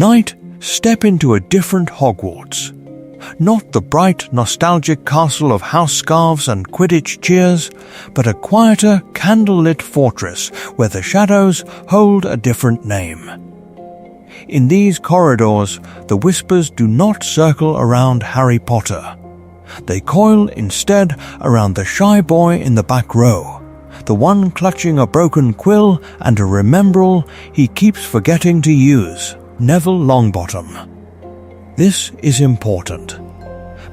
Tonight, step into a different Hogwarts. Not the bright, nostalgic castle of house scarves and Quidditch cheers, but a quieter, candle-lit fortress where the shadows hold a different name. In these corridors, the whispers do not circle around Harry Potter. They coil instead around the shy boy in the back row, the one clutching a broken quill and a remembrall he keeps forgetting to use, Neville Longbottom. This is important,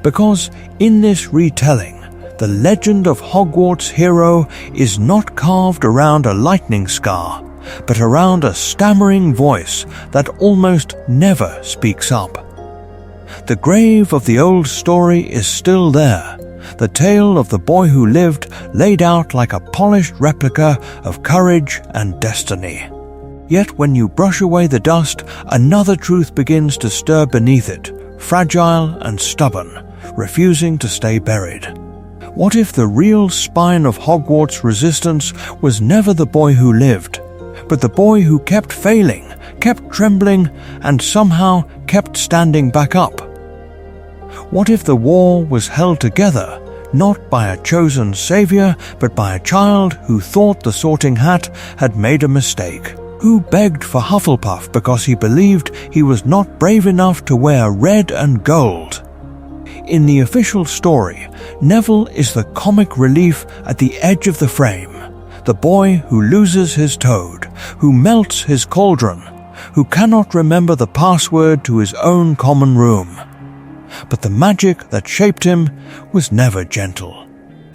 because in this retelling, the legend of Hogwarts' hero is not carved around a lightning scar, but around a stammering voice that almost never speaks up. The grave of the old story is still there, the tale of the boy who lived laid out like a polished replica of courage and destiny. Yet when you brush away the dust, another truth begins to stir beneath it, fragile and stubborn, refusing to stay buried. What if the real spine of Hogwarts' resistance was never the boy who lived, but the boy who kept failing, kept trembling, and somehow kept standing back up? What if the war was held together, not by a chosen savior, but by a child who thought the Sorting Hat had made a mistake? Who begged for Hufflepuff because he believed he was not brave enough to wear red and gold? In the official story, Neville is the comic relief at the edge of the frame, the boy who loses his toad, who melts his cauldron, who cannot remember the password to his own common room. But the magic that shaped him was never gentle.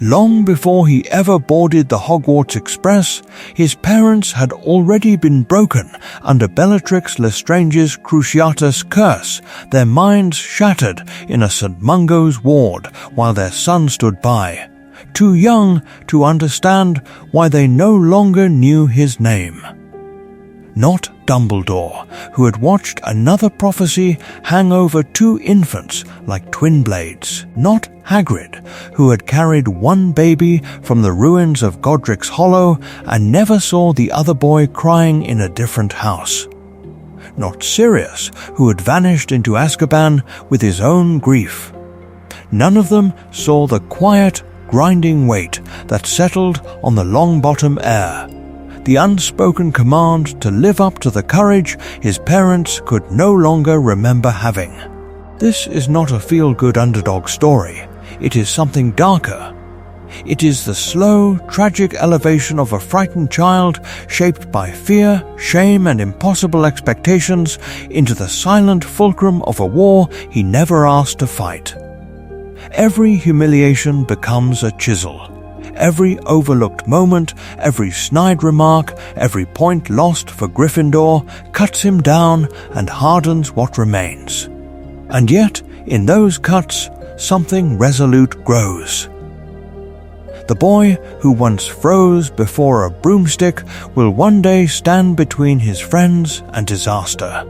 Long before he ever boarded the Hogwarts Express, his parents had already been broken under Bellatrix Lestrange's Cruciatus curse, their minds shattered in a St. Mungo's ward while their son stood by, too young to understand why they no longer knew his name. Not Dumbledore, who had watched another prophecy hang over two infants like twin blades. Not Hagrid, who had carried one baby from the ruins of Godric's Hollow and never saw the other boy crying in a different house. Not Sirius, who had vanished into Azkaban with his own grief. None of them saw the quiet, grinding weight that settled on the Longbottom heir, the unspoken command to live up to the courage his parents could no longer remember having. This is not a feel-good underdog story. It is something darker. It is the slow, tragic elevation of a frightened child shaped by fear, shame, and impossible expectations into the silent fulcrum of a war he never asked to fight. Every humiliation becomes a chisel. Every overlooked moment, every snide remark, every point lost for Gryffindor cuts him down and hardens what remains. And yet, in those cuts, something resolute grows. The boy who once froze before a broomstick will one day stand between his friends and disaster.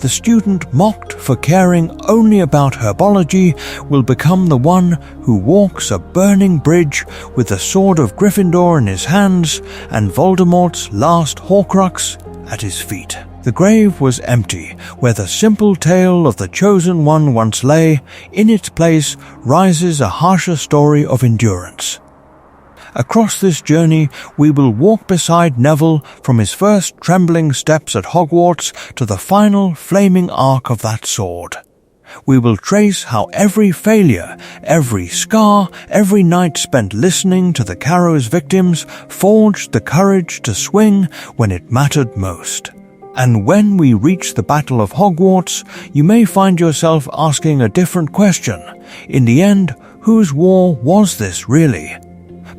The student mocked for caring only about herbology will become the one who walks a burning bridge with the sword of Gryffindor in his hands and Voldemort's last Horcrux at his feet. The grave was empty, where the simple tale of the Chosen One once lay. In its place rises a harsher story of endurance. Across this journey, we will walk beside Neville from his first trembling steps at Hogwarts to the final flaming arc of that sword. We will trace how every failure, every scar, every night spent listening to the Carrows victims forged the courage to swing when it mattered most. And when we reach the Battle of Hogwarts, you may find yourself asking a different question. In the end, whose war was this really?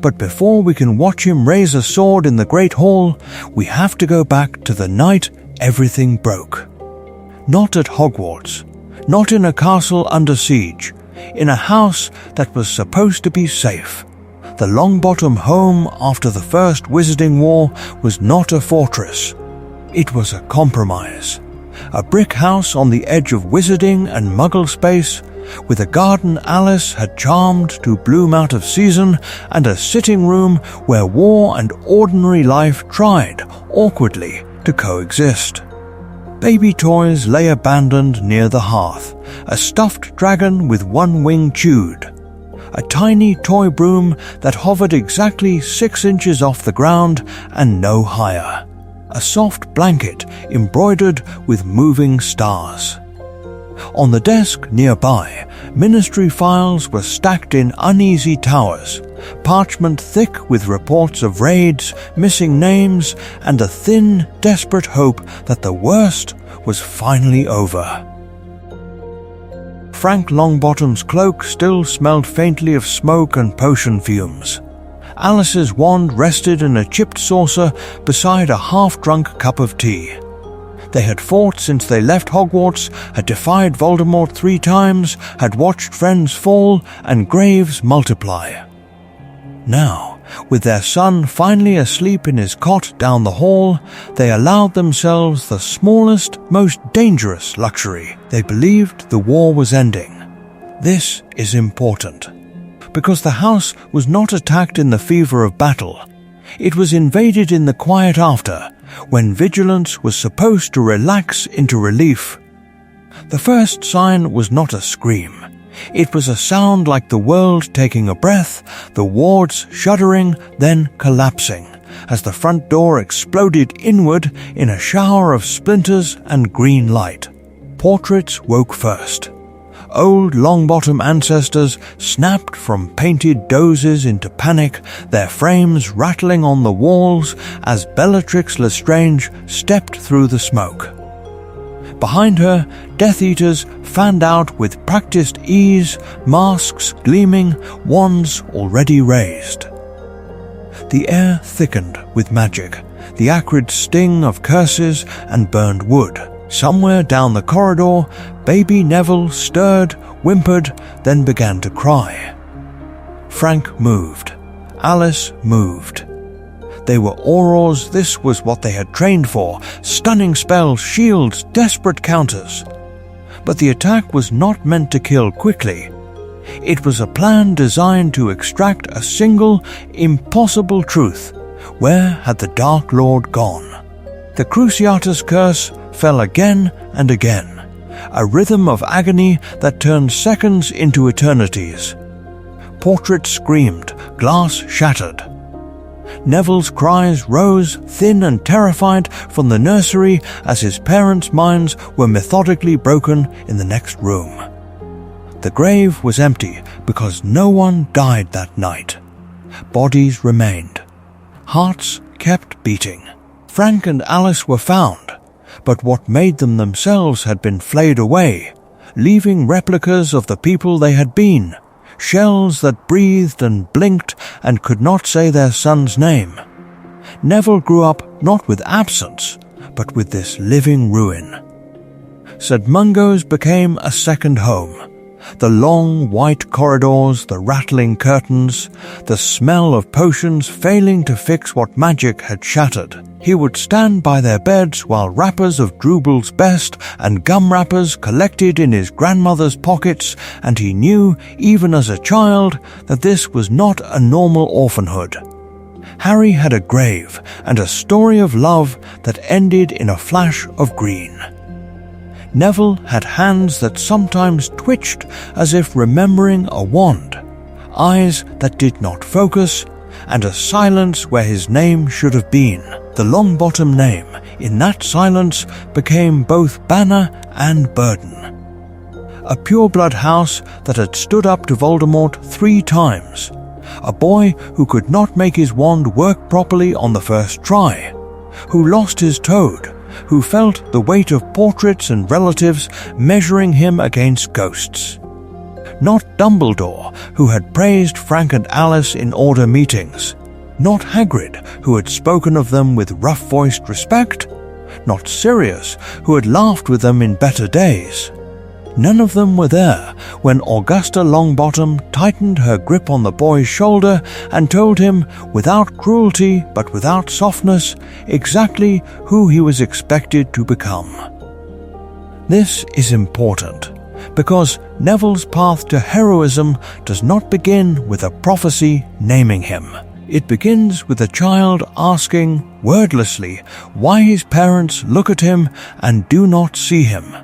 But before we can watch him raise a sword in the Great Hall, we have to go back to the night everything broke. Not at Hogwarts, not in a castle under siege, in a house that was supposed to be safe. The Longbottom home after the First Wizarding War was not a fortress. It was a compromise. A brick house on the edge of wizarding and muggle space, with a garden Alice had charmed to bloom out of season, and a sitting room where war and ordinary life tried, awkwardly, to coexist. Baby toys lay abandoned near the hearth, a stuffed dragon with one wing chewed, a tiny toy broom that hovered exactly 6 inches off the ground and no higher, a soft blanket embroidered with moving stars. On the desk nearby, ministry files were stacked in uneasy towers, parchment thick with reports of raids, missing names, and a thin, desperate hope that the worst was finally over. Frank Longbottom's cloak still smelled faintly of smoke and potion fumes. Alice's wand rested in a chipped saucer beside a half-drunk cup of tea. They had fought since they left Hogwarts, had defied Voldemort 3 times, had watched friends fall and graves multiply. Now, with their son finally asleep in his cot down the hall, they allowed themselves the smallest, most dangerous luxury. They believed the war was ending. This is important, because the house was not attacked in the fever of battle. It was invaded in the quiet after, when vigilance was supposed to relax into relief. The first sign was not a scream. It was a sound like the world taking a breath, the wards shuddering, then collapsing, as the front door exploded inward in a shower of splinters and green light. Portraits woke first. Old Longbottom ancestors snapped from painted dozes into panic, their frames rattling on the walls as Bellatrix Lestrange stepped through the smoke. Behind her, Death Eaters fanned out with practiced ease, masks gleaming, wands already raised. The air thickened with magic, the acrid sting of curses and burned wood. Somewhere down the corridor, baby Neville stirred, whimpered, then began to cry. Frank moved. Alice moved. They were Aurors. This was what they had trained for. Stunning spells, shields, desperate counters. But the attack was not meant to kill quickly. It was a plan designed to extract a single, impossible truth. Where had the Dark Lord gone? The Cruciatus Curse fell again and again, a rhythm of agony that turned seconds into eternities. Portraits screamed, glass shattered. Neville's cries rose, thin and terrified, from the nursery as his parents' minds were methodically broken in the next room. The grave was empty because no one died that night. Bodies remained. Hearts kept beating. Frank and Alice were found, but what made them themselves had been flayed away, leaving replicas of the people they had been, shells that breathed and blinked and could not say their son's name. Neville grew up not with absence, but with this living ruin. St. Mungo's became a second home. The long white corridors, the rattling curtains, the smell of potions failing to fix what magic had shattered. He would stand by their beds while wrappers of Drubal's best and gum wrappers collected in his grandmother's pockets, and he knew, even as a child, that this was not a normal orphanhood. Harry had a grave and a story of love that ended in a flash of green. Neville had hands that sometimes twitched as if remembering a wand, eyes that did not focus, and a silence where his name should have been. The Longbottom name, in that silence, became both banner and burden. A pureblood house that had stood up to Voldemort 3 times. A boy who could not make his wand work properly on the first try. Who lost his toad. Who felt the weight of portraits and relatives measuring him against ghosts. Not Dumbledore, who had praised Frank and Alice in order meetings. Not Hagrid, who had spoken of them with rough-voiced respect. Not Sirius, who had laughed with them in better days. None of them were there when Augusta Longbottom tightened her grip on the boy's shoulder and told him, without cruelty but without softness, exactly who he was expected to become. This is important, because Neville's path to heroism does not begin with a prophecy naming him. It begins with a child asking, wordlessly, why his parents look at him and do not see him.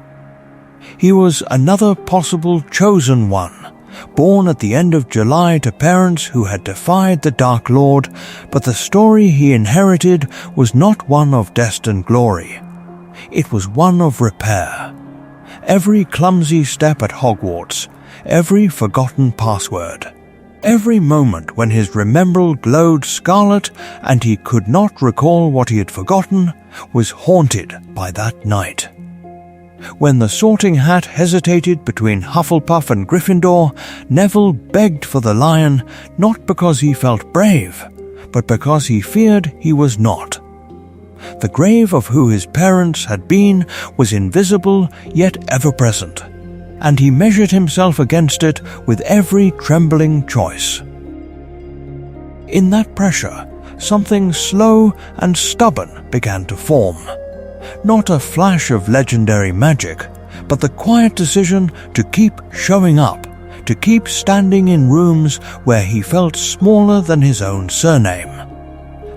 He was another possible chosen one, born at the end of July to parents who had defied the Dark Lord, but the story he inherited was not one of destined glory. It was one of repair. Every clumsy step at Hogwarts, every forgotten password, every moment when his remembrance glowed scarlet and he could not recall what he had forgotten, was haunted by that night. When the Sorting Hat hesitated between Hufflepuff and Gryffindor, Neville begged for the lion, not because he felt brave, but because he feared he was not. The grave of who his parents had been was invisible yet ever-present, and he measured himself against it with every trembling choice. In that pressure, something slow and stubborn began to form. Not a flash of legendary magic, but the quiet decision to keep showing up, to keep standing in rooms where he felt smaller than his own surname.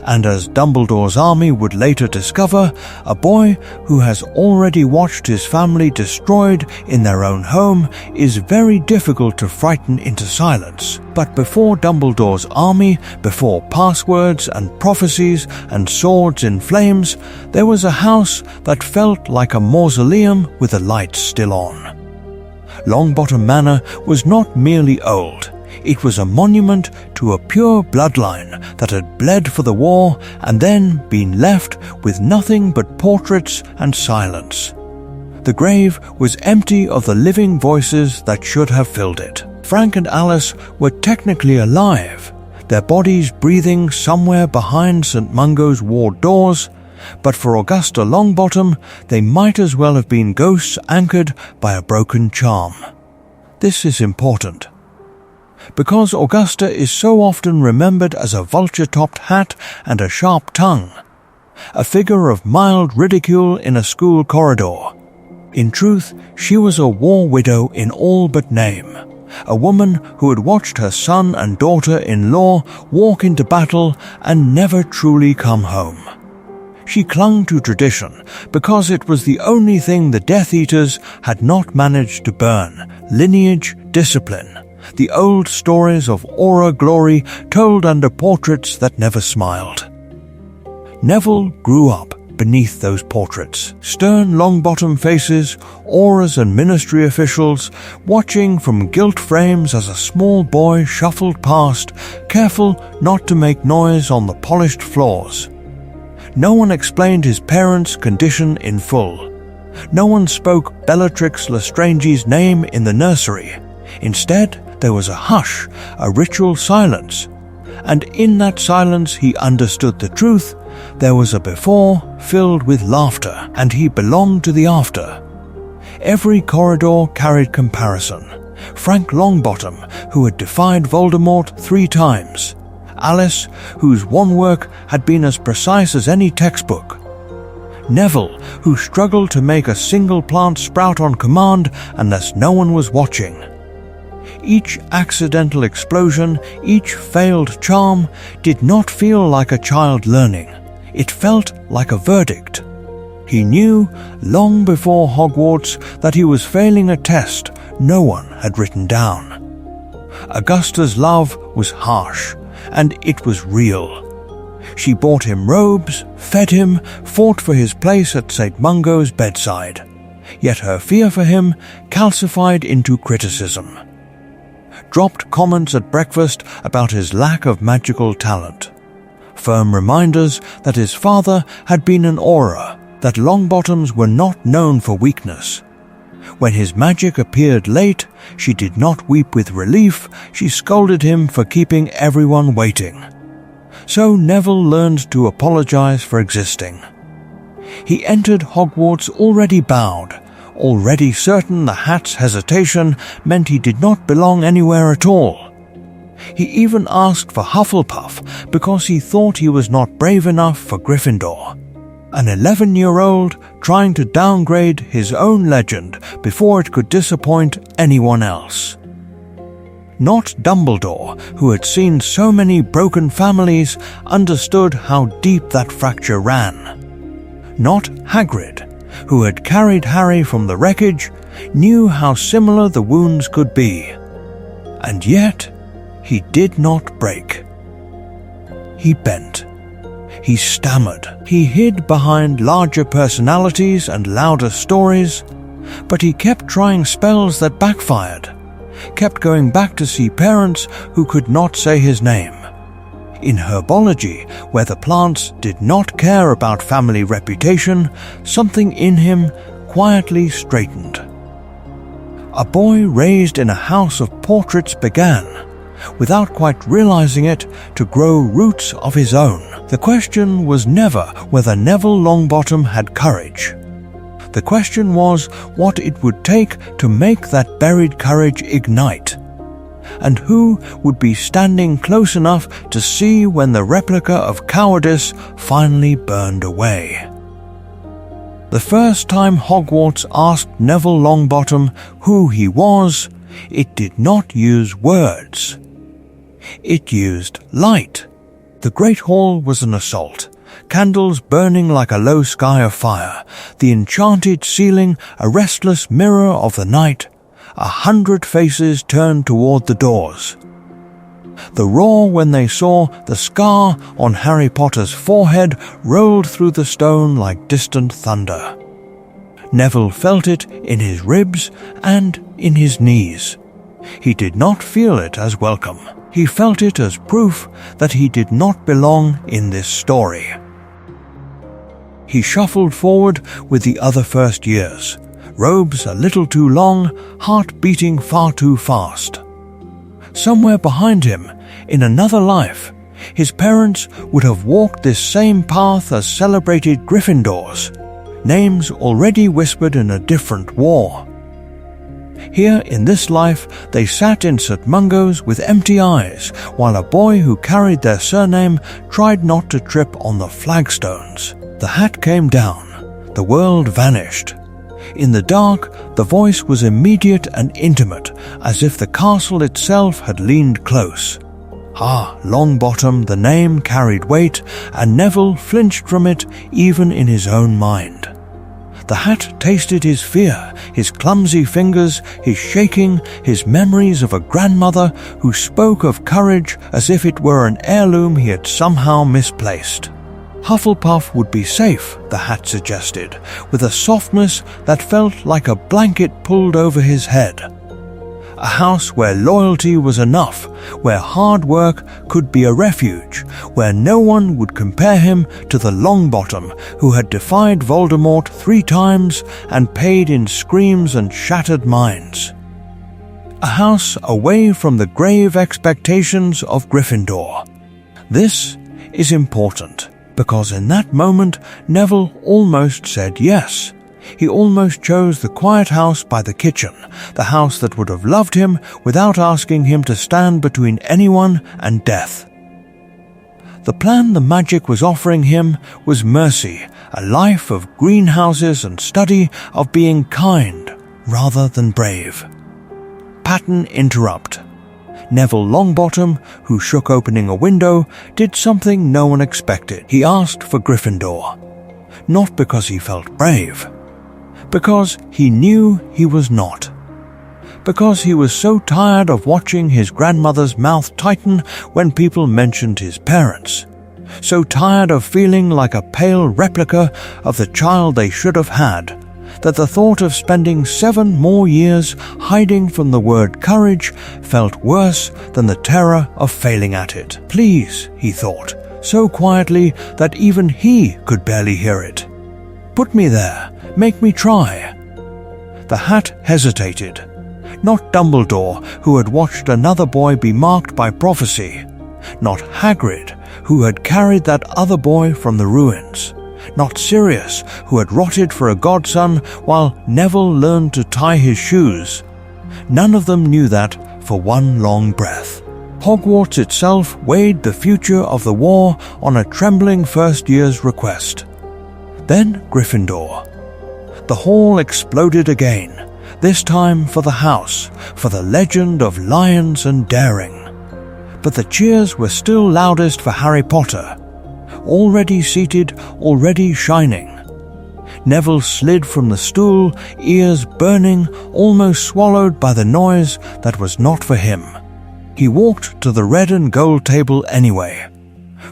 And as Dumbledore's army would later discover, a boy who has already watched his family destroyed in their own home is very difficult to frighten into silence. But before Dumbledore's army, before passwords and prophecies and swords in flames, there was a house that felt like a mausoleum with the lights still on. Longbottom Manor was not merely old. It was a monument to a pure bloodline that had bled for the war and then been left with nothing but portraits and silence. The grave was empty of the living voices that should have filled it. Frank and Alice were technically alive, their bodies breathing somewhere behind St. Mungo's ward doors, but for Augusta Longbottom, they might as well have been ghosts anchored by a broken charm. This is important. Because Augusta is so often remembered as a vulture-topped hat and a sharp tongue, a figure of mild ridicule in a school corridor. In truth, she was a war widow in all but name, a woman who had watched her son and daughter-in-law walk into battle and never truly come home. She clung to tradition because it was the only thing the Death Eaters had not managed to burn: lineage, discipline. The old stories of aura glory told under portraits that never smiled. Neville grew up beneath those portraits, stern Longbottom faces, auras and ministry officials, watching from gilt frames as a small boy shuffled past, careful not to make noise on the polished floors. No one explained his parents' condition in full. No one spoke Bellatrix Lestrange's name in the nursery. Instead, there was a hush, a ritual silence, and in that silence he understood the truth. There was a before filled with laughter, and he belonged to the after. Every corridor carried comparison. Frank Longbottom, who had defied Voldemort 3 times. Alice, whose one work had been as precise as any textbook. Neville, who struggled to make a single plant sprout on command unless no one was watching. Each accidental explosion, each failed charm, did not feel like a child learning. It felt like a verdict. He knew, long before Hogwarts, that he was failing a test no one had written down. Augusta's love was harsh, and it was real. She bought him robes, fed him, fought for his place at St. Mungo's bedside. Yet her fear for him calcified into criticism. Dropped comments at breakfast about his lack of magical talent. Firm reminders that his father had been an aura, that Longbottoms were not known for weakness. When his magic appeared late, she did not weep with relief, she scolded him for keeping everyone waiting. So Neville learned to apologize for existing. He entered Hogwarts already bowed, already certain the hat's hesitation meant he did not belong anywhere at all. He even asked for Hufflepuff because he thought he was not brave enough for Gryffindor. An 11-year-old trying to downgrade his own legend before it could disappoint anyone else. Not Dumbledore, who had seen so many broken families, understood how deep that fracture ran. Not Hagrid, who had carried Harry from the wreckage, knew how similar the wounds could be. And yet, he did not break. He bent. He stammered. He hid behind larger personalities and louder stories, but he kept trying spells that backfired, kept going back to see parents who could not say his name. In herbology, where the plants did not care about family reputation, something in him quietly straightened. A boy raised in a house of portraits began, without quite realizing it, to grow roots of his own. The question was never whether Neville Longbottom had courage. The question was what it would take to make that buried courage ignite, and who would be standing close enough to see when the replica of cowardice finally burned away. The first time Hogwarts asked Neville Longbottom who he was, it did not use words. It used light. The Great Hall was an assault, candles burning like a low sky of fire, the enchanted ceiling a restless mirror of the night, 100 faces turned toward the doors. The roar when they saw the scar on Harry Potter's forehead rolled through the stone like distant thunder. Neville felt it in his ribs and in his knees. He did not feel it as welcome. He felt it as proof that he did not belong in this story. He shuffled forward with the other first years, robes a little too long, heart beating far too fast. Somewhere behind him, in another life, his parents would have walked this same path as celebrated Gryffindors, names already whispered in a different war. Here in this life they sat in St. Mungo's with empty eyes, while a boy who carried their surname tried not to trip on the flagstones. The hat came down. The world vanished. In the dark, the voice was immediate and intimate, as if the castle itself had leaned close. Ah, Longbottom, the name carried weight, and Neville flinched from it even in his own mind. The hat tasted his fear, his clumsy fingers, his shaking, his memories of a grandmother who spoke of courage as if it were an heirloom he had somehow misplaced. Hufflepuff would be safe, the hat suggested, with a softness that felt like a blanket pulled over his head. A house where loyalty was enough, where hard work could be a refuge, where no one would compare him to the Longbottom who had defied Voldemort 3 times and paid in screams and shattered minds. A house away from the grave expectations of Gryffindor. This is important, because in that moment Neville almost said yes. He almost chose the quiet house by the kitchen, the house that would have loved him without asking him to stand between anyone and death. The plan the magic was offering him was mercy, a life of greenhouses and study, of being kind rather than brave. Pattern interrupt. Neville Longbottom, who shook opening a window, did something no one expected. He asked for Gryffindor. Not because he felt brave. Because he knew he was not. Because he was so tired of watching his grandmother's mouth tighten when people mentioned his parents. So tired of feeling like a pale replica of the child they should have had, that the thought of spending 7 more years hiding from the word courage felt worse than the terror of failing at it. Please, he thought, so quietly that even he could barely hear it. Put me there. Make me try. The hat hesitated. Not Dumbledore, who had watched another boy be marked by prophecy. Not Hagrid, who had carried that other boy from the ruins. Not Sirius, who had rotted for a godson while Neville learned to tie his shoes. None of them knew that for one long breath. Hogwarts itself weighed the future of the war on a trembling first year's request. Then Gryffindor. The hall exploded again. this time for the house, for the legend of lions and daring. But the cheers were still loudest for Harry Potter. Already seated, already shining. Neville slid from the stool, ears burning, almost swallowed by the noise that was not for him. He walked to the red and gold table anyway.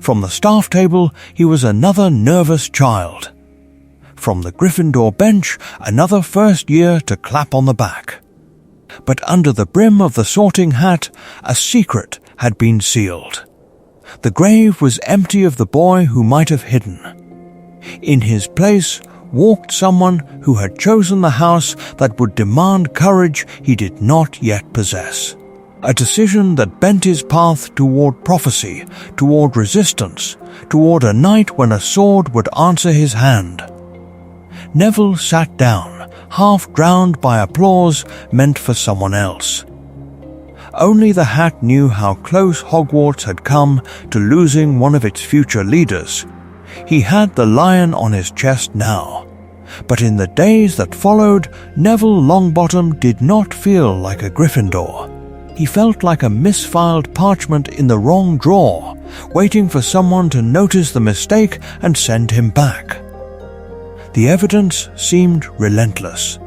From the staff table, he was another nervous child. From the Gryffindor bench, another first year to clap on the back. But under the brim of the sorting hat, a secret had been sealed. The grave was empty of the boy who might have hidden. In his place walked someone who had chosen the house that would demand courage he did not yet possess. A decision that bent his path toward prophecy, toward resistance, toward a night when a sword would answer his hand. Neville sat down, half drowned by applause meant for someone else. Only the hat knew how close Hogwarts had come to losing one of its future leaders. He had the lion on his chest now. But in the days that followed, Neville Longbottom did not feel like a Gryffindor. He felt like a misfiled parchment in the wrong drawer, waiting for someone to notice the mistake and send him back. The evidence seemed relentless.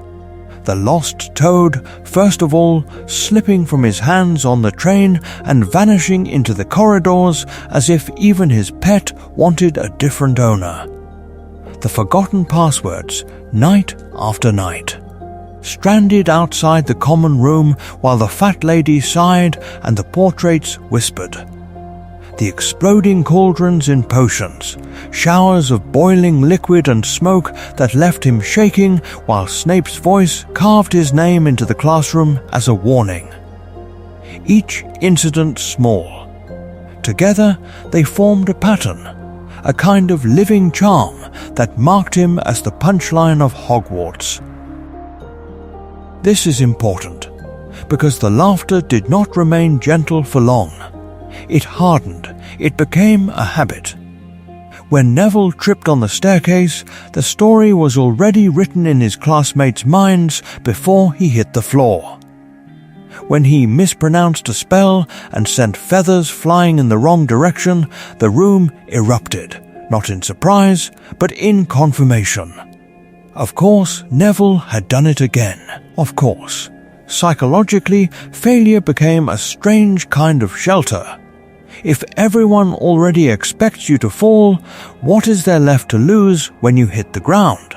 The lost toad, first of all, slipping from his hands on the train and vanishing into the corridors as if even his pet wanted a different owner. The forgotten passwords, night after night. Stranded outside the common room while the fat lady sighed and the portraits whispered. The exploding cauldrons in potions, showers of boiling liquid and smoke that left him shaking while Snape's voice carved his name into the classroom as a warning. Each incident small. Together they formed a pattern, a kind of living charm that marked him as the punchline of Hogwarts. This is important, because the laughter did not remain gentle for long. It hardened, it became a habit. When Neville tripped on the staircase, the story was already written in his classmates' minds before he hit the floor. When he mispronounced a spell and sent feathers flying in the wrong direction, the room erupted, not in surprise, but in confirmation. Of course, Neville had done it again. Of course. Psychologically, failure became a strange kind of shelter. If everyone already expects you to fall, what is there left to lose when you hit the ground?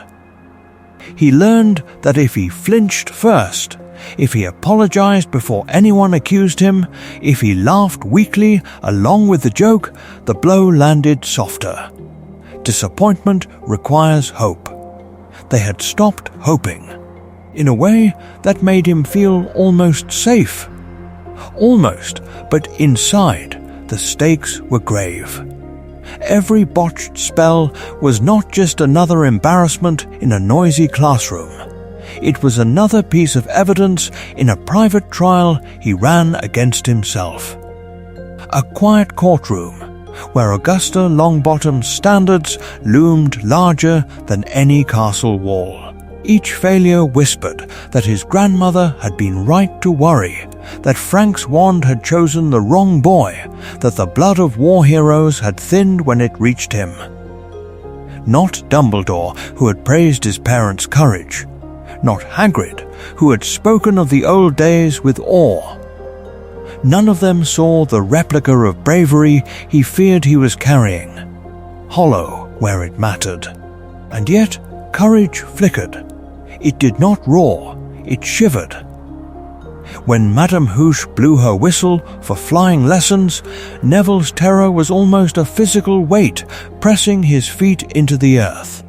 He learned that if he flinched first, if he apologized before anyone accused him, if he laughed weakly along with the joke, the blow landed softer. Disappointment requires hope. They had stopped hoping. In a way that made him feel almost safe. Almost, but inside, the stakes were grave. Every botched spell was not just another embarrassment in a noisy classroom. It was another piece of evidence in a private trial he ran against himself. A quiet courtroom, where Augusta Longbottom's standards loomed larger than any castle wall. Each failure whispered that his grandmother had been right to worry, that Frank's wand had chosen the wrong boy, that the blood of war heroes had thinned when it reached him. Not Dumbledore, who had praised his parents' courage. Not Hagrid, who had spoken of the old days with awe. None of them saw the replica of bravery he feared he was carrying, hollow where it mattered. And yet, courage flickered. It did not roar, it shivered. When Madame Hoosh blew her whistle for flying lessons, Neville's terror was almost a physical weight pressing his feet into the earth.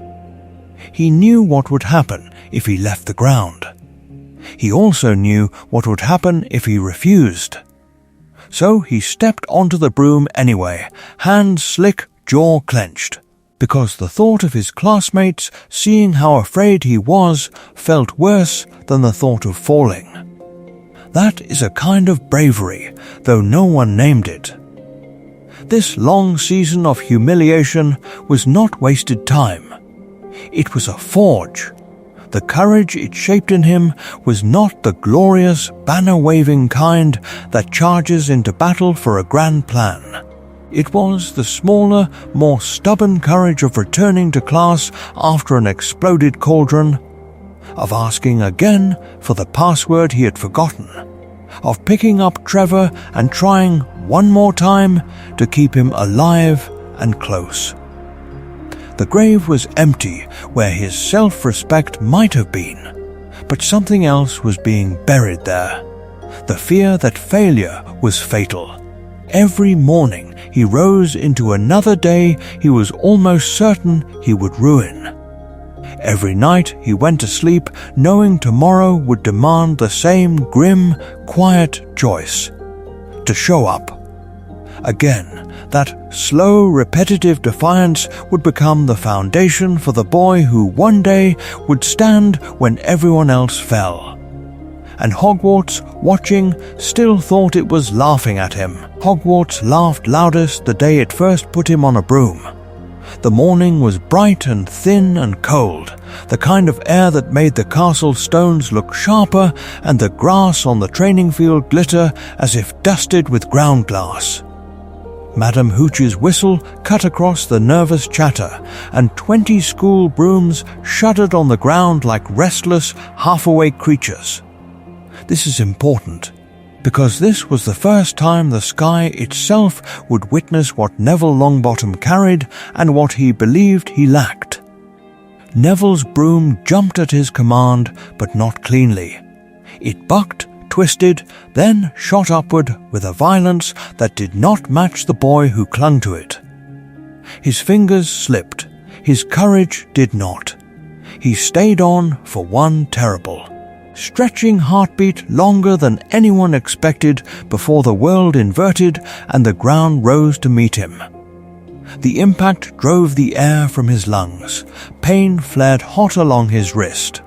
He knew what would happen if he left the ground. He also knew what would happen if he refused. So he stepped onto the broom anyway, hands slick, jaw clenched, because the thought of his classmates seeing how afraid he was felt worse than the thought of falling. That is a kind of bravery, though no one named it. This long season of humiliation was not wasted time. It was a forge. The courage it shaped in him was not the glorious, banner-waving kind that charges into battle for a grand plan. It was the smaller, more stubborn courage of returning to class after an exploded cauldron, of asking again for the password he had forgotten, of picking up Trevor and trying one more time to keep him alive and close. The grave was empty where his self-respect might have been, but something else was being buried there. The fear that failure was fatal. Every morning he rose into another day he was almost certain he would ruin. Every night he went to sleep knowing tomorrow would demand the same grim, quiet choice: to show up. Again, that slow, repetitive defiance would become the foundation for the boy who one day would stand when everyone else fell. And Hogwarts, watching, still thought it was laughing at him. Hogwarts laughed loudest the day it first put him on a broom. The morning was bright and thin and cold, the kind of air that made the castle stones look sharper and the grass on the training field glitter as if dusted with ground glass. Madam Hooch's whistle cut across the nervous chatter, and 20 school brooms shuddered on the ground like restless, half-awake creatures. This is important, because this was the first time the sky itself would witness what Neville Longbottom carried and what he believed he lacked. Neville's broom jumped at his command, but not cleanly. It bucked, twisted, then shot upward with a violence that did not match the boy who clung to it. His fingers slipped. His courage did not. He stayed on for one terrible, stretching heartbeat longer than anyone expected before the world inverted and the ground rose to meet him. The impact drove the air from his lungs. Pain flared hot along his wrist.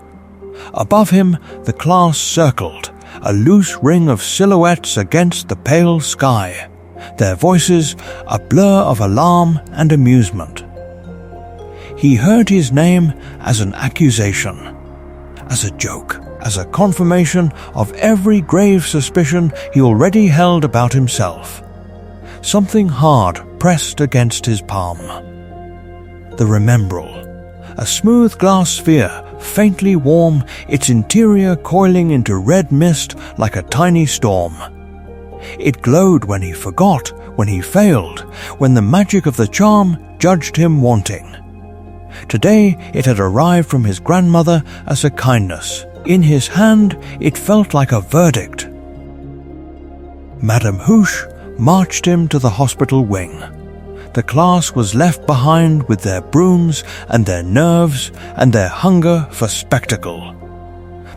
Above him, the class circled, a loose ring of silhouettes against the pale sky, their voices a blur of alarm and amusement. He heard his name as an accusation, as a joke, as a confirmation of every grave suspicion he already held about himself. Something hard pressed against his palm. The Remembrall, a smooth glass sphere, faintly warm, its interior coiling into red mist like a tiny storm. It glowed when he forgot, when he failed, when the magic of the charm judged him wanting. Today it had arrived from his grandmother as a kindness. In his hand it felt like a verdict. Madam Hooch marched him to the hospital wing. The class was left behind with their brooms and their nerves and their hunger for spectacle.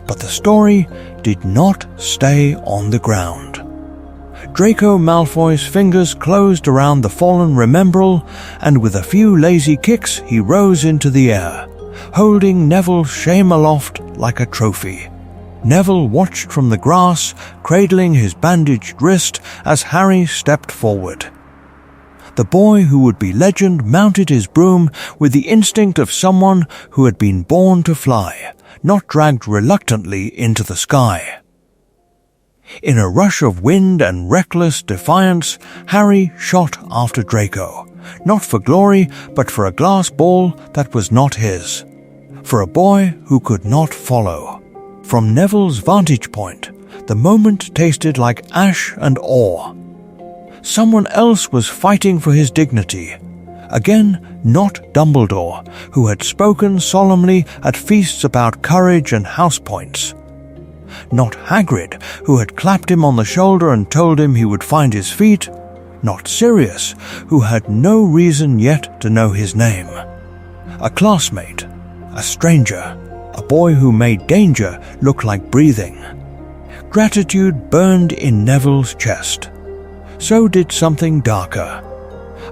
But the story did not stay on the ground. Draco Malfoy's fingers closed around the fallen Remembrall, and with a few lazy kicks he rose into the air, holding Neville's shame aloft like a trophy. Neville watched from the grass, cradling his bandaged wrist as Harry stepped forward. The boy who would be legend mounted his broom with the instinct of someone who had been born to fly, not dragged reluctantly into the sky. In a rush of wind and reckless defiance, Harry shot after Draco, not for glory, but for a glass ball that was not his, for a boy who could not follow. From Neville's vantage point, the moment tasted like ash and awe. Someone else was fighting for his dignity. Again, not Dumbledore, who had spoken solemnly at feasts about courage and house points. Not Hagrid, who had clapped him on the shoulder and told him he would find his feet. Not Sirius, who had no reason yet to know his name. A classmate, a stranger, a boy who made danger look like breathing. Gratitude burned in Neville's chest. So did something darker.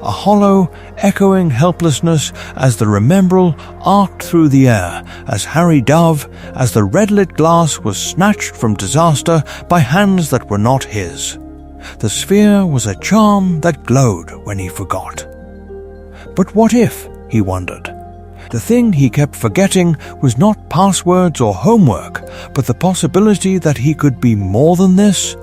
A hollow, echoing helplessness as the Remembrall arced through the air, as Harry Dove, as the red-lit glass was snatched from disaster by hands that were not his. The sphere was a charm that glowed when he forgot. But what if, he wondered, The thing he kept forgetting was not passwords or homework, but the possibility that he could be more than this.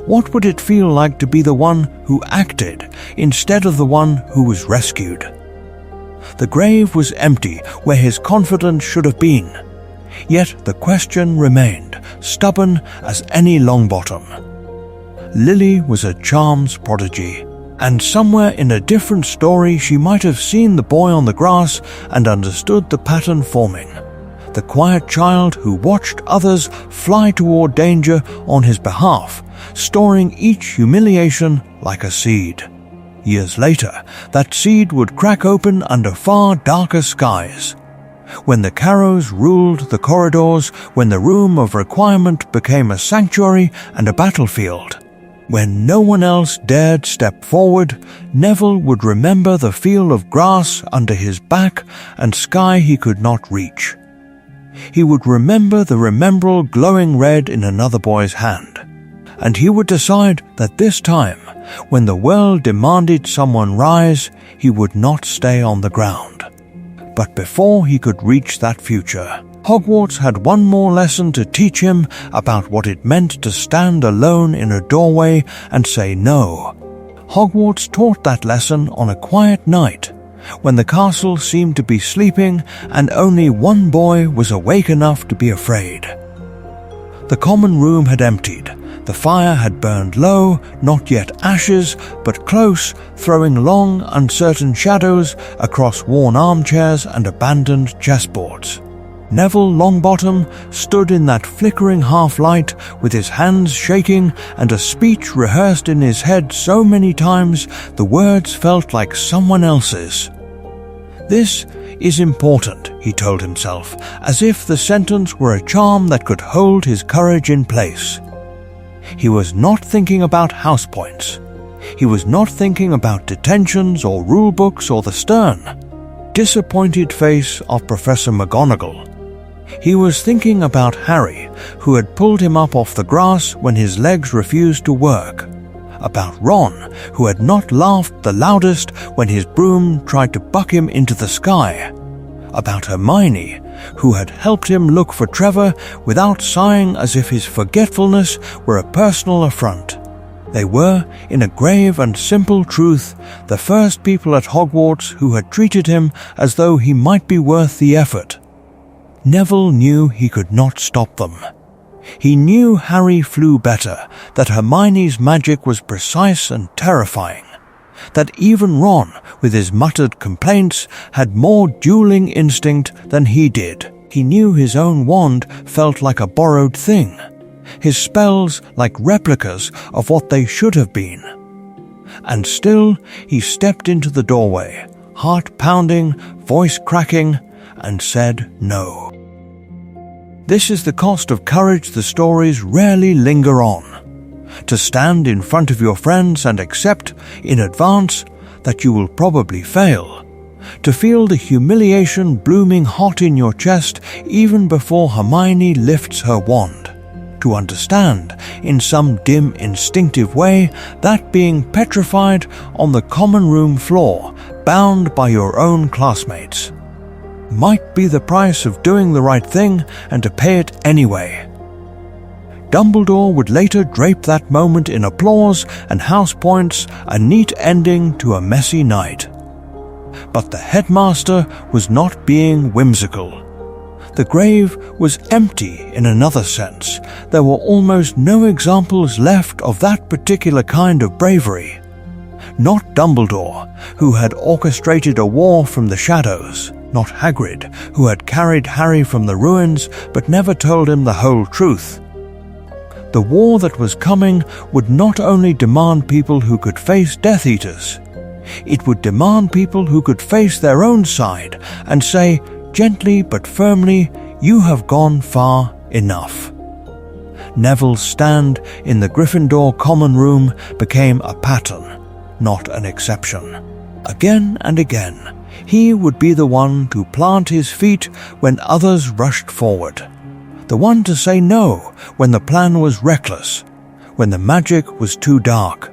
What would it feel like to be the one who acted instead of the one who was rescued? The grave was empty where his confidence should have been. Yet the question remained, stubborn as any Longbottom. Lily was a charms prodigy, and somewhere in a different story she might have seen the boy on the grass and understood the pattern forming. The quiet child who watched others fly toward danger on his behalf, storing each humiliation like a seed. Years later, that seed would crack open under far darker skies. When the Carrows ruled the corridors, when the room of requirement became a sanctuary and a battlefield, when no one else dared step forward, Neville would remember the feel of grass under his back and sky he could not reach. He would remember the remembrall glowing red in another boy's hand, and he would decide that this time, when the world demanded someone rise, he would not stay on the ground. But before he could reach that future, Hogwarts had one more lesson to teach him about what it meant to stand alone in a doorway and say no. Hogwarts taught that lesson on a quiet night, when the castle seemed to be sleeping and only one boy was awake enough to be afraid. The common room had emptied. The fire had burned low, not yet ashes, but close, throwing long, uncertain shadows across worn armchairs and abandoned chessboards. Neville Longbottom stood in that flickering half-light with his hands shaking and a speech rehearsed in his head so many times the words felt like someone else's. This is important, he told himself, as if the sentence were a charm that could hold his courage in place. He was not thinking about house points. He was not thinking about detentions or rule books or the stern, disappointed face of Professor McGonagall. He was thinking about Harry, who had pulled him up off the grass when his legs refused to work. About Ron, who had not laughed the loudest when his broom tried to buck him into the sky. About Hermione, who had helped him look for Trevor without sighing as if his forgetfulness were a personal affront. They were, in a grave and simple truth, the first people at Hogwarts who had treated him as though he might be worth the effort. Neville knew he could not stop them. He knew Harry flew better, that Hermione's magic was precise and terrifying, that even Ron, with his muttered complaints, had more dueling instinct than he did. He knew his own wand felt like a borrowed thing, his spells like replicas of what they should have been. And still he stepped into the doorway, heart pounding, voice cracking, and said no. This is the cost of courage the stories rarely linger on. To stand in front of your friends and accept, in advance, that you will probably fail. To feel the humiliation blooming hot in your chest even before Hermione lifts her wand. To understand, in some dim instinctive way, that being petrified on the common room floor, bound by your own classmates, might be the price of doing the right thing and to pay it anyway. Dumbledore would later drape that moment in applause and house points, a neat ending to a messy night. But the headmaster was not being whimsical. The grave was empty in another sense. There were almost no examples left of that particular kind of bravery. Not Dumbledore, who had orchestrated a war from the shadows. Not Hagrid, who had carried Harry from the ruins but never told him the whole truth. The war that was coming would not only demand people who could face Death Eaters, it would demand people who could face their own side and say, gently but firmly, you have gone far enough. Neville's stand in the Gryffindor common room became a pattern, not an exception. Again and again, he would be the one to plant his feet when others rushed forward. The one to say no when the plan was reckless, when the magic was too dark,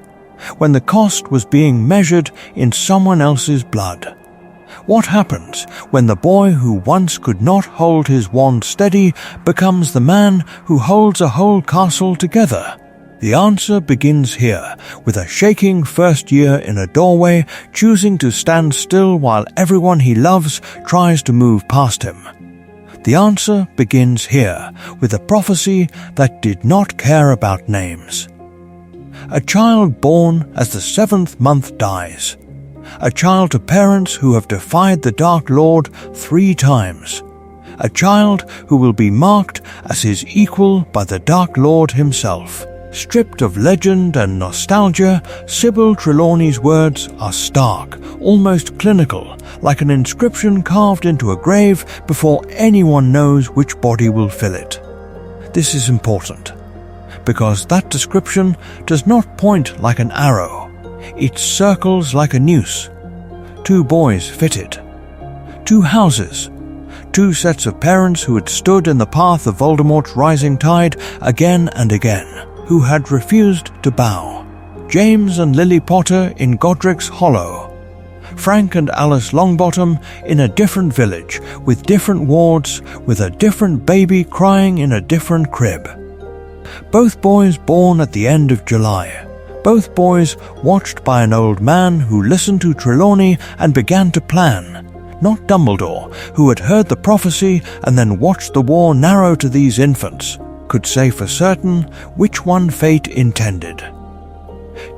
when the cost was being measured in someone else's blood, What happens when the boy who once could not hold his wand steady becomes the man who holds a whole castle together? The answer begins here, with a shaking first year in a doorway, choosing to stand still while everyone he loves tries to move past him. The answer begins here, with a prophecy that did not care about names. A child born as the 7th month dies. A child to parents who have defied the Dark Lord 3 times. A child who will be marked as his equal by the Dark Lord himself. Stripped of legend and nostalgia, Sybil Trelawney's words are stark, almost clinical, like an inscription carved into a grave before anyone knows which body will fill it. This is important, because that description does not point like an arrow. It circles like a noose. 2 boys fitted. 2 houses. 2 sets of parents who had stood in the path of Voldemort's rising tide again and again, who had refused to bow. James and Lily Potter in Godric's Hollow. Frank and Alice Longbottom in a different village, with different wards, with a different baby crying in a different crib. Both boys born at the end of July. Both boys watched by an old man who listened to Trelawney and began to plan. Not Dumbledore, who had heard the prophecy and then watched the war narrow to these infants, could say for certain which one fate intended.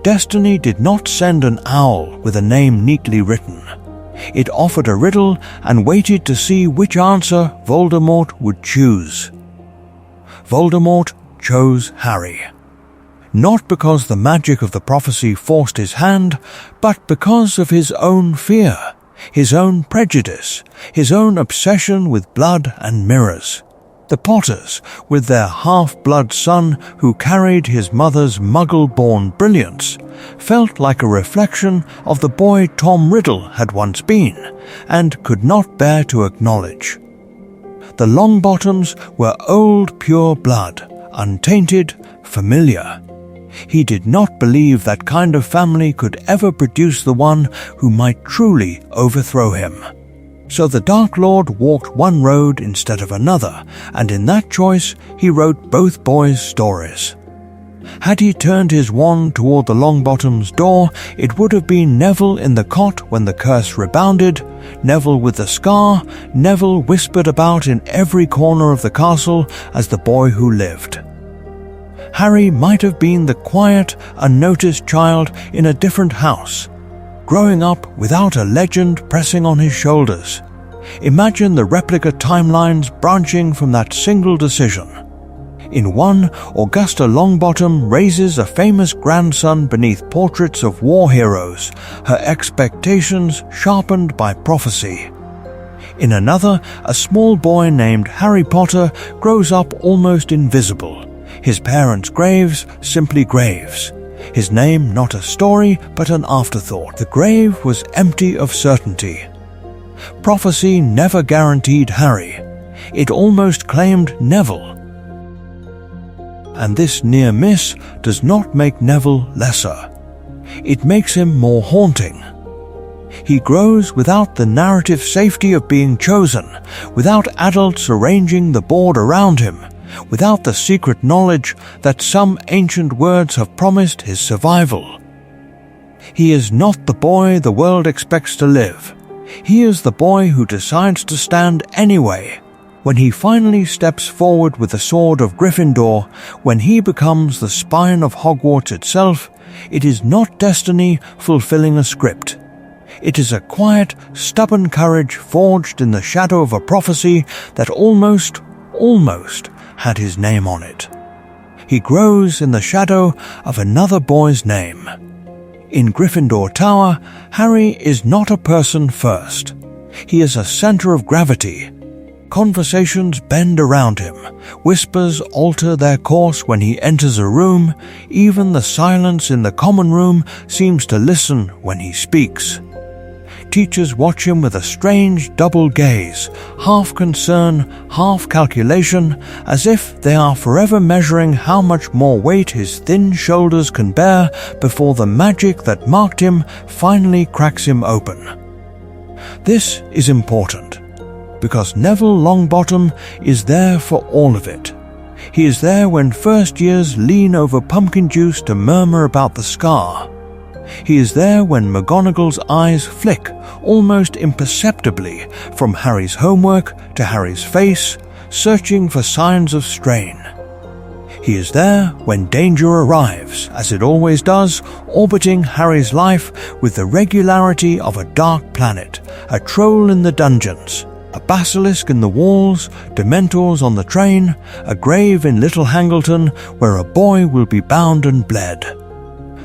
Destiny did not send an owl with a name neatly written. It offered a riddle and waited to see which answer Voldemort would choose. Voldemort chose Harry. Not because the magic of the prophecy forced his hand, but because of his own fear, his own prejudice, his own obsession with blood and mirrors. The Potters, with their half-blood son who carried his mother's muggle-born brilliance, felt like a reflection of the boy Tom Riddle had once been, and could not bear to acknowledge. The Longbottoms were old pure blood, untainted, familiar. He did not believe that kind of family could ever produce the one who might truly overthrow him. So the Dark Lord walked one road instead of another, and in that choice he wrote both boys' stories. Had he turned his wand toward the Longbottom's door, it would have been Neville in the cot when the curse rebounded, Neville with the scar, Neville whispered about in every corner of the castle as the boy who lived. Harry might have been the quiet, unnoticed child in a different house, growing up without a legend pressing on his shoulders. Imagine the replica timelines branching from that single decision. In one, Augusta Longbottom raises a famous grandson beneath portraits of war heroes, her expectations sharpened by prophecy. In another, a small boy named Harry Potter grows up almost invisible, his parents' graves simply graves. His name not a story, but an afterthought. The grave was empty of certainty. Prophecy never guaranteed Harry. It almost claimed Neville. And this near miss does not make Neville lesser. It makes him more haunting. He grows without the narrative safety of being chosen, without adults arranging the board around him, without the secret knowledge that some ancient words have promised his survival. He is not the boy the world expects to live. He is the boy who decides to stand anyway. When he finally steps forward with the sword of Gryffindor, when he becomes the spine of Hogwarts itself, it is not destiny fulfilling a script. It is a quiet, stubborn courage forged in the shadow of a prophecy that almost had his name on it. He grows in the shadow of another boy's name. In Gryffindor Tower, Harry is not a person first. He is a center of gravity. Conversations bend around him. Whispers alter their course when he enters a room. Even the silence in the common room seems to listen when he speaks. Teachers watch him with a strange double gaze, half concern, half calculation, as if they are forever measuring how much more weight his thin shoulders can bear before the magic that marked him finally cracks him open. This is important, because Neville Longbottom is there for all of it. He is there when first years lean over pumpkin juice to murmur about the scar. He is there when McGonagall's eyes flick almost imperceptibly from Harry's homework to Harry's face, searching for signs of strain. He is there when danger arrives, as it always does, orbiting Harry's life with the regularity of a dark planet, a troll in the dungeons, a basilisk in the walls, dementors on the train, a grave in Little Hangleton where a boy will be bound and bled.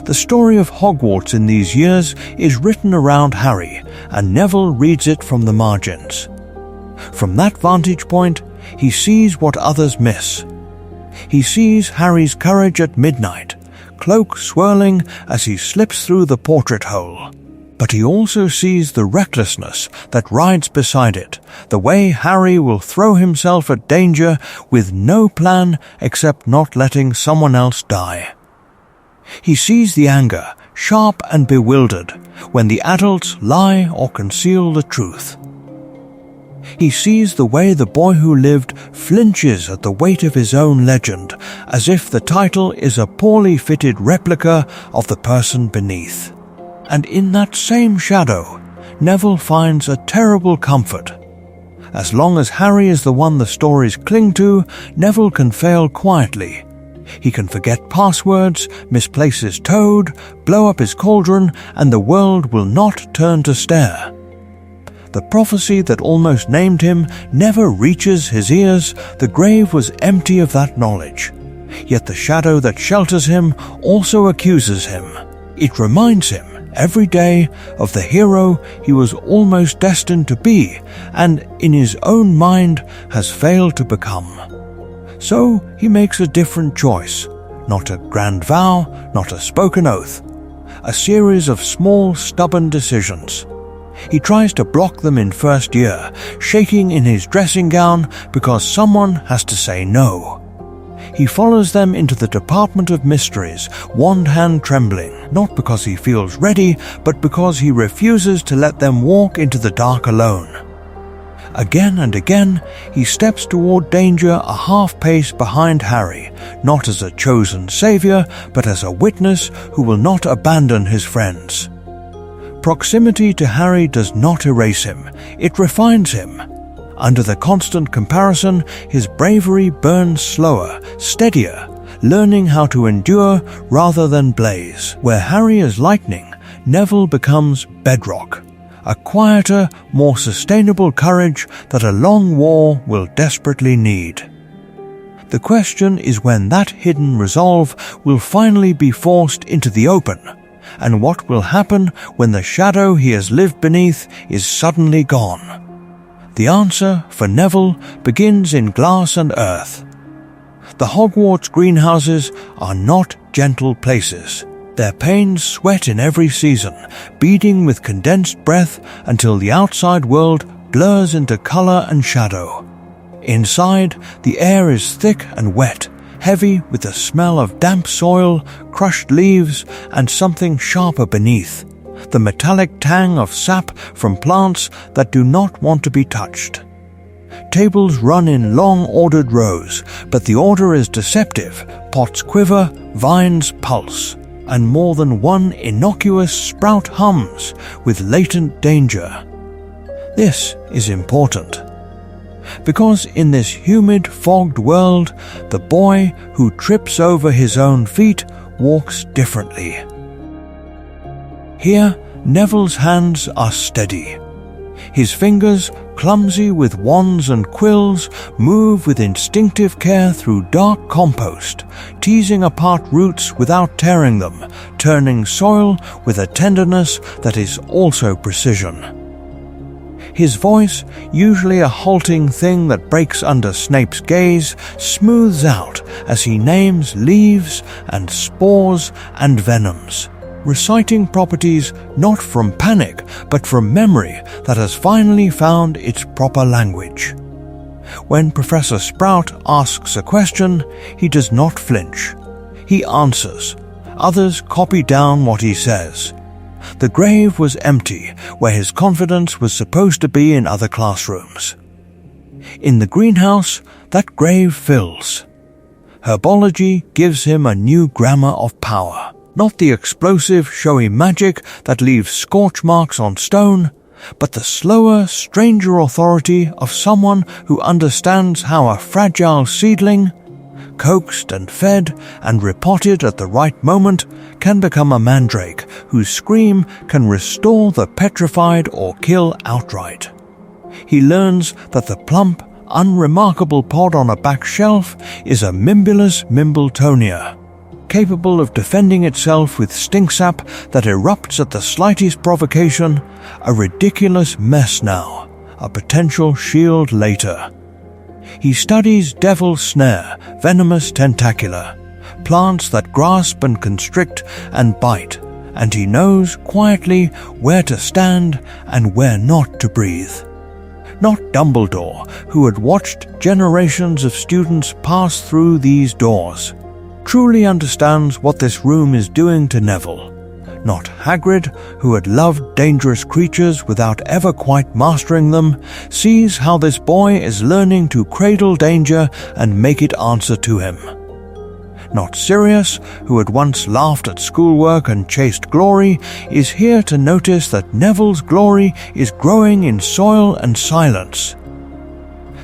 The story of Hogwarts in these years is written around Harry, and Neville reads it from the margins. From that vantage point, he sees what others miss. He sees Harry's courage at midnight, cloak swirling as he slips through the portrait hole. But he also sees the recklessness that rides beside it, the way Harry will throw himself at danger with no plan except not letting someone else die. He sees the anger, sharp and bewildered, when the adults lie or conceal the truth. He sees the way the boy who lived flinches at the weight of his own legend, as if the title is a poorly fitted replica of the person beneath. And in that same shadow, Neville finds a terrible comfort. As long as Harry is the one the stories cling to, Neville can fail quietly. He can forget passwords, misplace his toad, blow up his cauldron, and the world will not turn to stare. The prophecy that almost named him never reaches his ears. The grave was empty of that knowledge. Yet the shadow that shelters him also accuses him. It reminds him every day of the hero he was almost destined to be, and in his own mind has failed to become. So he makes a different choice. Not a grand vow, not a spoken oath. A series of small, stubborn decisions. He tries to block them in first year, shaking in his dressing gown because someone has to say no. He follows them into the Department of Mysteries, wand hand trembling, not because he feels ready, but because he refuses to let them walk into the dark alone. Again and again, he steps toward danger a half-pace behind Harry, not as a chosen savior, but as a witness who will not abandon his friends. Proximity to Harry does not erase him, it refines him. Under the constant comparison, his bravery burns slower, steadier, learning how to endure rather than blaze. Where Harry is lightning, Neville becomes bedrock. A quieter, more sustainable courage that a long war will desperately need. The question is when that hidden resolve will finally be forced into the open, and what will happen when the shadow he has lived beneath is suddenly gone. The answer for Neville begins in glass and earth. The Hogwarts greenhouses are not gentle places. Their panes sweat in every season, beading with condensed breath until the outside world blurs into color and shadow. Inside, the air is thick and wet, heavy with the smell of damp soil, crushed leaves, and something sharper beneath, the metallic tang of sap from plants that do not want to be touched. Tables run in long ordered rows, but the order is deceptive. Pots quiver, vines pulse, and more than one innocuous sprout hums with latent danger. This is important, because in this humid, fogged world, the boy who trips over his own feet walks differently. Here, Neville's hands are steady. His fingers, clumsy with wands and quills, move with instinctive care through dark compost, teasing apart roots without tearing them, turning soil with a tenderness that is also precision. His voice, usually a halting thing that breaks under Snape's gaze, smooths out as he names leaves and spores and venoms, reciting properties not from panic but from memory that has finally found its proper language. When Professor Sprout asks a question, he does not flinch. He answers. Others copy down what he says. The grave was empty, where his confidence was supposed to be in other classrooms. In the greenhouse, that grave fills. Herbology gives him a new grammar of power. Not the explosive, showy magic that leaves scorch marks on stone, but the slower, stranger authority of someone who understands how a fragile seedling, coaxed and fed and repotted at the right moment, can become a mandrake whose scream can restore the petrified or kill outright. He learns that the plump, unremarkable pod on a back shelf is a Mimbulus Mimbletonia, capable of defending itself with stinksap that erupts at the slightest provocation, a ridiculous mess now, a potential shield later. He studies devil's snare, venomous tentacular, plants that grasp and constrict and bite, and he knows quietly where to stand and where not to breathe. Not Dumbledore, who had watched generations of students pass through these doors, truly understands what this room is doing to Neville. Not Hagrid, who had loved dangerous creatures without ever quite mastering them, sees how this boy is learning to cradle danger and make it answer to him. Not Sirius, who had once laughed at schoolwork and chased glory, is here to notice that Neville's glory is growing in soil and silence.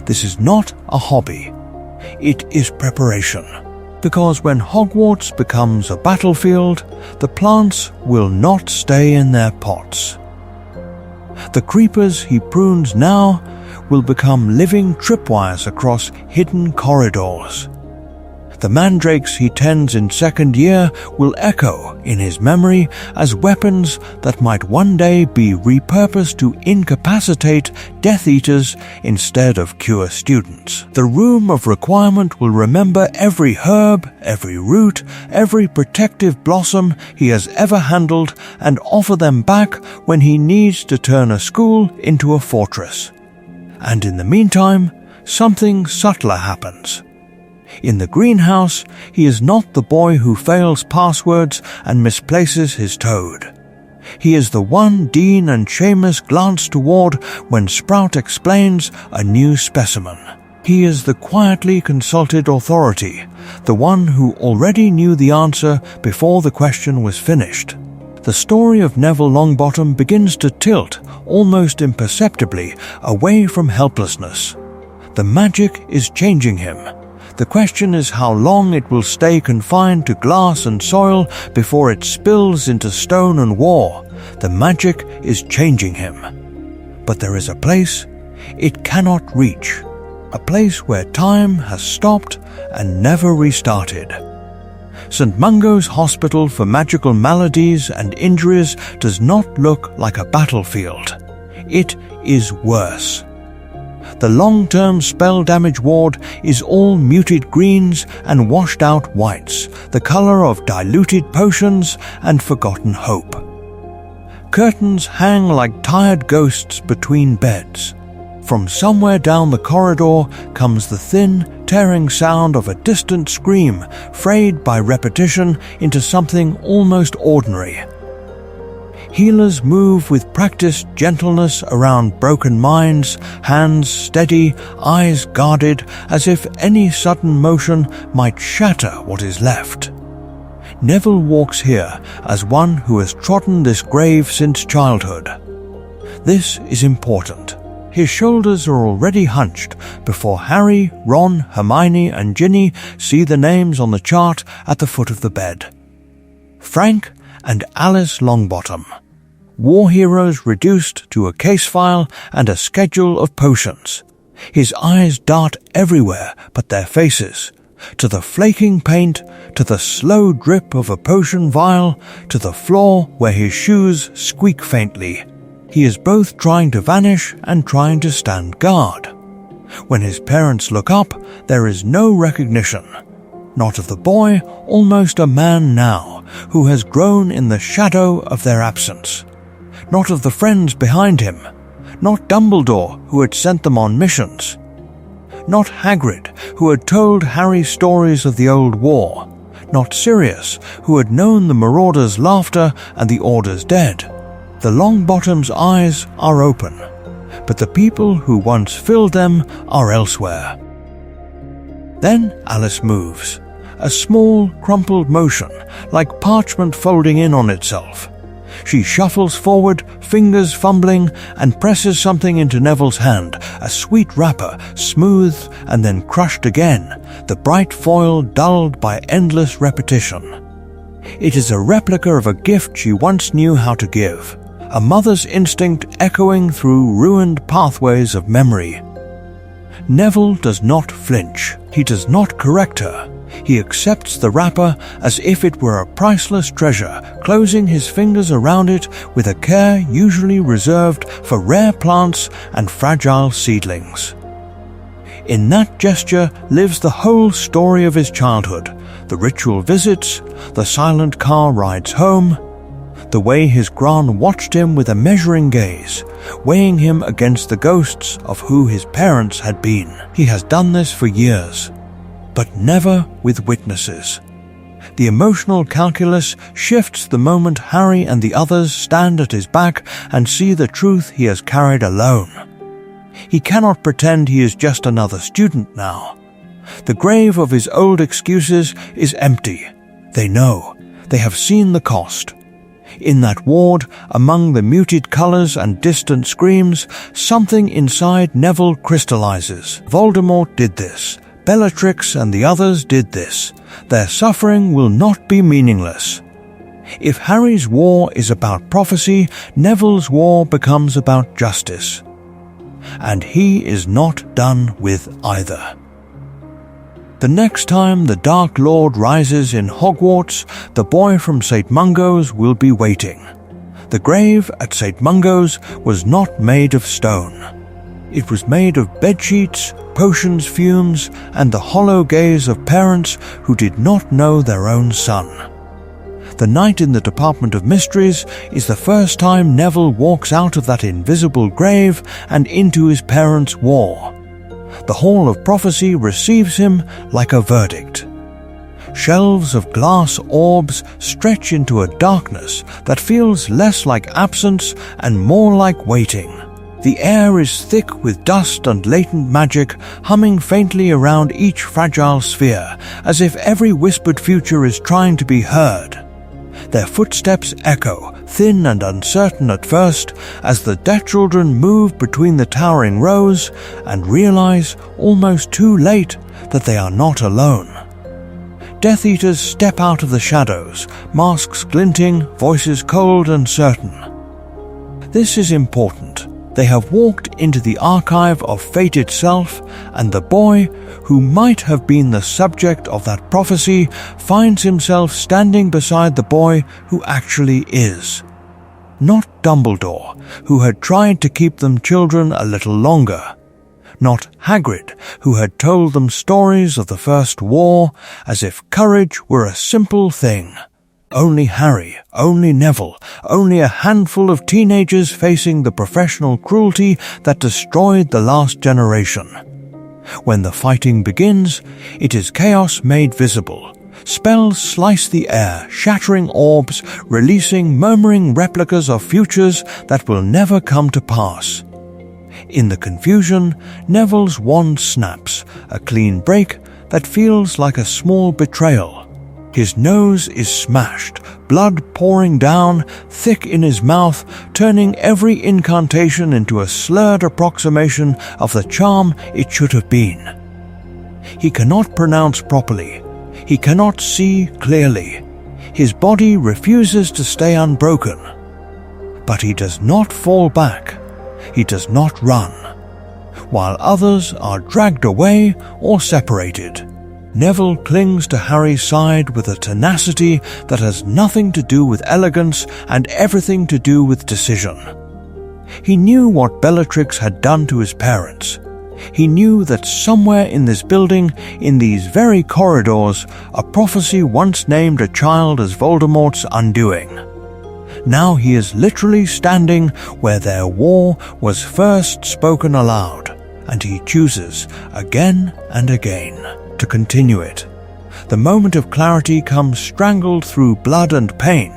This is not a hobby. It is preparation. Because when Hogwarts becomes a battlefield, the plants will not stay in their pots. The creepers he prunes now will become living tripwires across hidden corridors. The mandrakes he tends in second year will echo in his memory as weapons that might one day be repurposed to incapacitate Death Eaters instead of cure students. The Room of Requirement will remember every herb, every root, every protective blossom he has ever handled and offer them back when he needs to turn a school into a fortress. And in the meantime, something subtler happens. In the greenhouse, he is not the boy who fails passwords and misplaces his toad. He is the one Dean and Seamus glance toward when Sprout explains a new specimen. He is the quietly consulted authority, the one who already knew the answer before the question was finished. The story of Neville Longbottom begins to tilt, almost imperceptibly, away from helplessness. The magic is changing him. The question is how long it will stay confined to glass and soil before it spills into stone and war. The magic is changing him. But there is a place it cannot reach, a place where time has stopped and never restarted. St. Mungo's Hospital for Magical Maladies and Injuries does not look like a battlefield. It is worse. The long-term spell damage ward is all muted greens and washed-out whites, the color of diluted potions and forgotten hope. Curtains hang like tired ghosts between beds. From somewhere down the corridor comes the thin, tearing sound of a distant scream, frayed by repetition into something almost ordinary. Healers move with practiced gentleness around broken minds, hands steady, eyes guarded, as if any sudden motion might shatter what is left. Neville walks here as one who has trodden this grave since childhood. This is important. His shoulders are already hunched before Harry, Ron, Hermione and Ginny see the names on the chart at the foot of the bed. Frank and Alice Longbottom. War heroes reduced to a case file and a schedule of potions. His eyes dart everywhere but their faces, to the flaking paint, to the slow drip of a potion vial, to the floor where his shoes squeak faintly. He is both trying to vanish and trying to stand guard. When his parents look up, there is no recognition. Not of the boy, almost a man now, who has grown in the shadow of their absence. Not of the friends behind him. Not Dumbledore, who had sent them on missions. Not Hagrid, who had told Harry stories of the old war. Not Sirius, who had known the Marauders' laughter and the Order's dead. The Longbottom's eyes are open, but the people who once filled them are elsewhere. Then Alice moves, a small, crumpled motion, like parchment folding in on itself. She shuffles forward, fingers fumbling, and presses something into Neville's hand, a sweet wrapper, smooth and then crushed again, the bright foil dulled by endless repetition. It is a replica of a gift she once knew how to give, a mother's instinct echoing through ruined pathways of memory. Neville does not flinch. He does not correct her. He accepts the wrapper as if it were a priceless treasure, closing his fingers around it with a care usually reserved for rare plants and fragile seedlings. In that gesture lives the whole story of his childhood, the ritual visits, the silent car rides home, the way his Gran watched him with a measuring gaze, weighing him against the ghosts of who his parents had been. He has done this for years, but never with witnesses. The emotional calculus shifts the moment Harry and the others stand at his back and see the truth he has carried alone. He cannot pretend he is just another student now. The grave of his old excuses is empty. They know. They have seen the cost. In that ward, among the muted colours and distant screams, something inside Neville crystallizes. Voldemort did this. Bellatrix and the others did this. Their suffering will not be meaningless. If Harry's war is about prophecy, Neville's war becomes about justice. And he is not done with either. The next time the Dark Lord rises in Hogwarts, the boy from St. Mungo's will be waiting. The grave at St. Mungo's was not made of stone. It was made of bedsheets, potions fumes, and the hollow gaze of parents who did not know their own son. The night in the Department of Mysteries is the first time Neville walks out of that invisible grave and into his parents' war. The Hall of Prophecy receives him like a verdict. Shelves of glass orbs stretch into a darkness that feels less like absence and more like waiting. The air is thick with dust and latent magic humming faintly around each fragile sphere, as if every whispered future is trying to be heard. Their footsteps echo, thin and uncertain at first, as the deaf children move between the towering rows and realize, almost too late, that they are not alone. Death Eaters step out of the shadows, masks glinting, voices cold and certain. This is important. They have walked into the archive of fate itself, and the boy, who might have been the subject of that prophecy, finds himself standing beside the boy who actually is. Not Dumbledore, who had tried to keep them children a little longer. Not Hagrid, who had told them stories of the First War, as if courage were a simple thing. Only Harry, only Neville, only a handful of teenagers facing the professional cruelty that destroyed the last generation. When the fighting begins, it is chaos made visible. Spells slice the air, shattering orbs, releasing murmuring replicas of futures that will never come to pass. In the confusion, Neville's wand snaps, a clean break that feels like a small betrayal. His nose is smashed, blood pouring down, thick in his mouth, turning every incantation into a slurred approximation of the charm it should have been. He cannot pronounce properly. He cannot see clearly. His body refuses to stay unbroken. But he does not fall back. He does not run. While others are dragged away or separated, Neville clings to Harry's side with a tenacity that has nothing to do with elegance and everything to do with decision. He knew what Bellatrix had done to his parents. He knew that somewhere in this building, in these very corridors, a prophecy once named a child as Voldemort's undoing. Now he is literally standing where their war was first spoken aloud, and he chooses, again and again, to continue it. The moment of clarity comes strangled through blood and pain.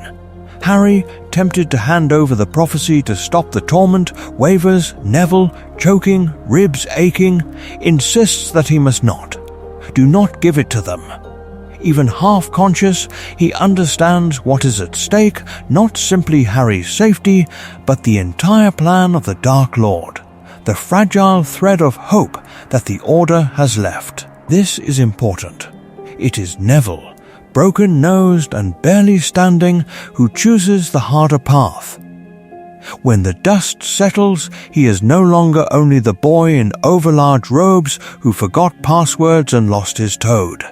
Harry, tempted to hand over the prophecy to stop the torment, wavers. Neville, choking, ribs aching, insists that he must not. Do not give it to them. Even half-conscious, he understands what is at stake, not simply Harry's safety, but the entire plan of the Dark Lord, the fragile thread of hope that the Order has left. This is important. It is Neville, broken-nosed and barely standing, who chooses the harder path. When the dust settles, he is no longer only the boy in overlarge robes who forgot passwords and lost his toad.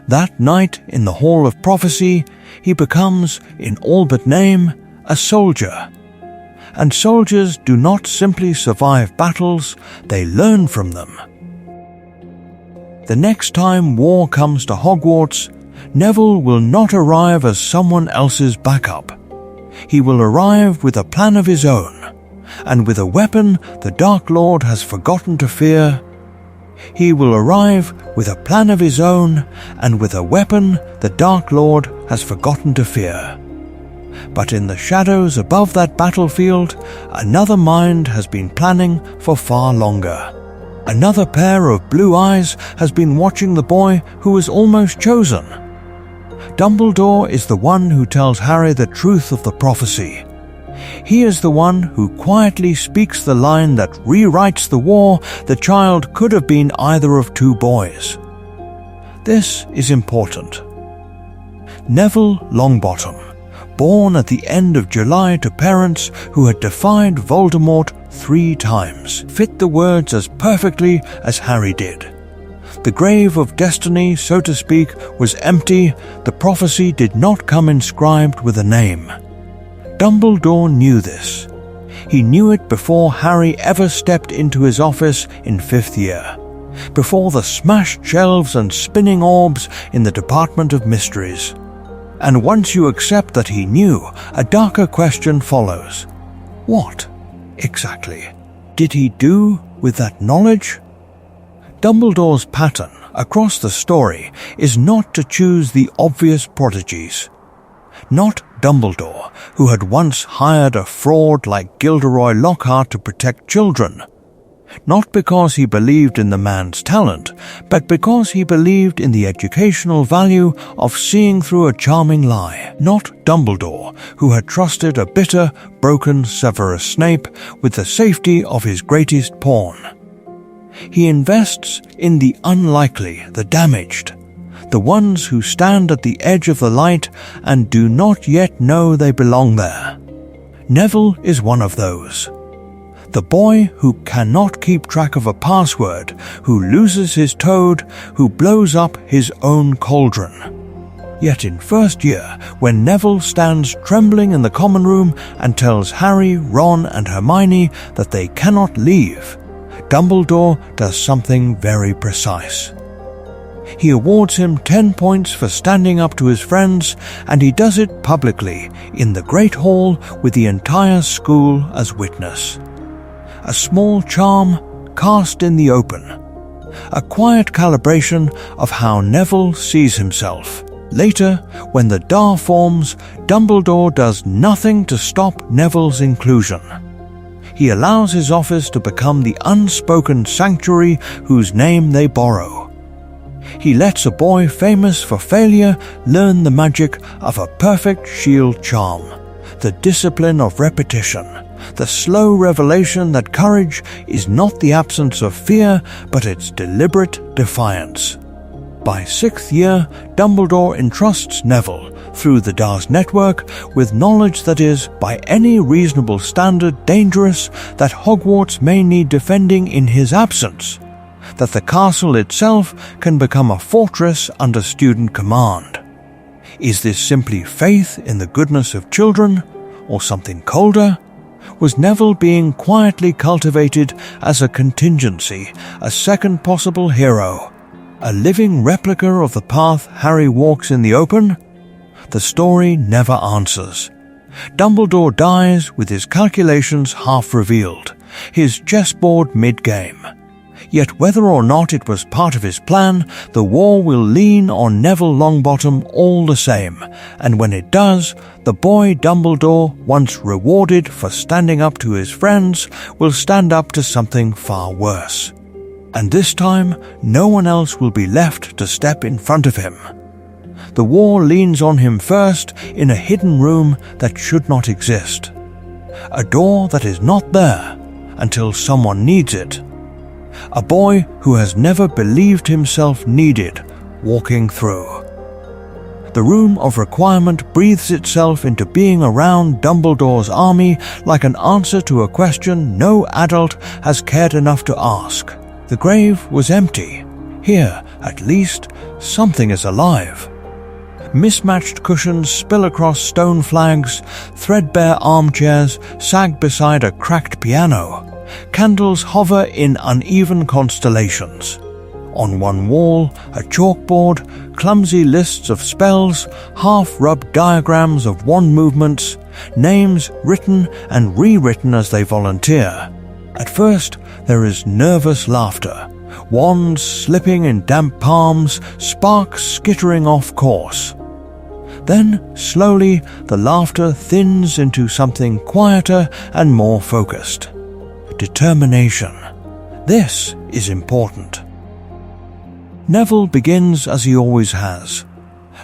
That night in the Hall of Prophecy, he becomes, in all but name, a soldier. And soldiers do not simply survive battles, they learn from them. The next time war comes to Hogwarts, Neville will not arrive as someone else's backup. He will arrive with a plan of his own, and with a weapon the Dark Lord has forgotten to fear. He will arrive with a plan of his own, and with a weapon the Dark Lord has forgotten to fear. But in the shadows above that battlefield, another mind has been planning for far longer. Another pair of blue eyes has been watching the boy who was almost chosen. Dumbledore is the one who tells Harry the truth of the prophecy. He is the one who quietly speaks the line that rewrites the war. The child could have been either of two boys. This is important. Neville Longbottom, born at the end of July to parents who had defied Voldemort 3 times, fit the words as perfectly as Harry did. The grave of destiny, so to speak, was empty. The prophecy did not come inscribed with a name. Dumbledore knew this. He knew it before Harry ever stepped into his office in 5th year, before the smashed shelves and spinning orbs in the Department of Mysteries. And once you accept that he knew, a darker question follows. What, exactly, did he do with that knowledge? Dumbledore's pattern across the story is not to choose the obvious prodigies. Not Dumbledore, who had once hired a fraud like Gilderoy Lockhart to protect children. Not because he believed in the man's talent, but because he believed in the educational value of seeing through a charming lie. Not Dumbledore, who had trusted a bitter, broken Severus Snape with the safety of his greatest pawn. He invests in the unlikely, the damaged, the ones who stand at the edge of the light and do not yet know they belong there. Neville is one of those. The boy who cannot keep track of a password, who loses his toad, who blows up his own cauldron. Yet in 1st year, when Neville stands trembling in the common room and tells Harry, Ron and Hermione that they cannot leave, Dumbledore does something very precise. He awards him 10 points for standing up to his friends, and he does it publicly in the Great Hall with the entire school as witness. A small charm cast in the open. A quiet calibration of how Neville sees himself. Later, when the Dar forms, Dumbledore does nothing to stop Neville's inclusion. He allows his office to become the unspoken sanctuary whose name they borrow. He lets a boy famous for failure learn the magic of a perfect shield charm, the discipline of repetition, the slow revelation that courage is not the absence of fear, but its deliberate defiance. By 6th year, Dumbledore entrusts Neville, through the Dar's network, with knowledge that is, by any reasonable standard, dangerous, that Hogwarts may need defending in his absence, that the castle itself can become a fortress under student command. Is this simply faith in the goodness of children, or something colder? Was Neville being quietly cultivated as a contingency, a second possible hero, a living replica of the path Harry walks in the open? The story never answers. Dumbledore dies with his calculations half revealed, his chessboard mid-game. Yet whether or not it was part of his plan, the war will lean on Neville Longbottom all the same, and when it does, the boy Dumbledore, once rewarded for standing up to his friends, will stand up to something far worse. And this time, no one else will be left to step in front of him. The war leans on him first in a hidden room that should not exist. A door that is not there until someone needs it. A boy who has never believed himself needed, walking through. The room of requirement breathes itself into being around Dumbledore's army like an answer to a question no adult has cared enough to ask. The grave was empty. Here, at least, something is alive. Mismatched cushions spill across stone flags, threadbare armchairs sag beside a cracked piano. Candles hover in uneven constellations. On one wall, a chalkboard, clumsy lists of spells, half-rubbed diagrams of wand movements, names written and rewritten as they volunteer. At first, there is nervous laughter, wands slipping in damp palms, sparks skittering off course. Then, slowly, the laughter thins into something quieter and more focused. Determination. This is important. Neville begins as he always has.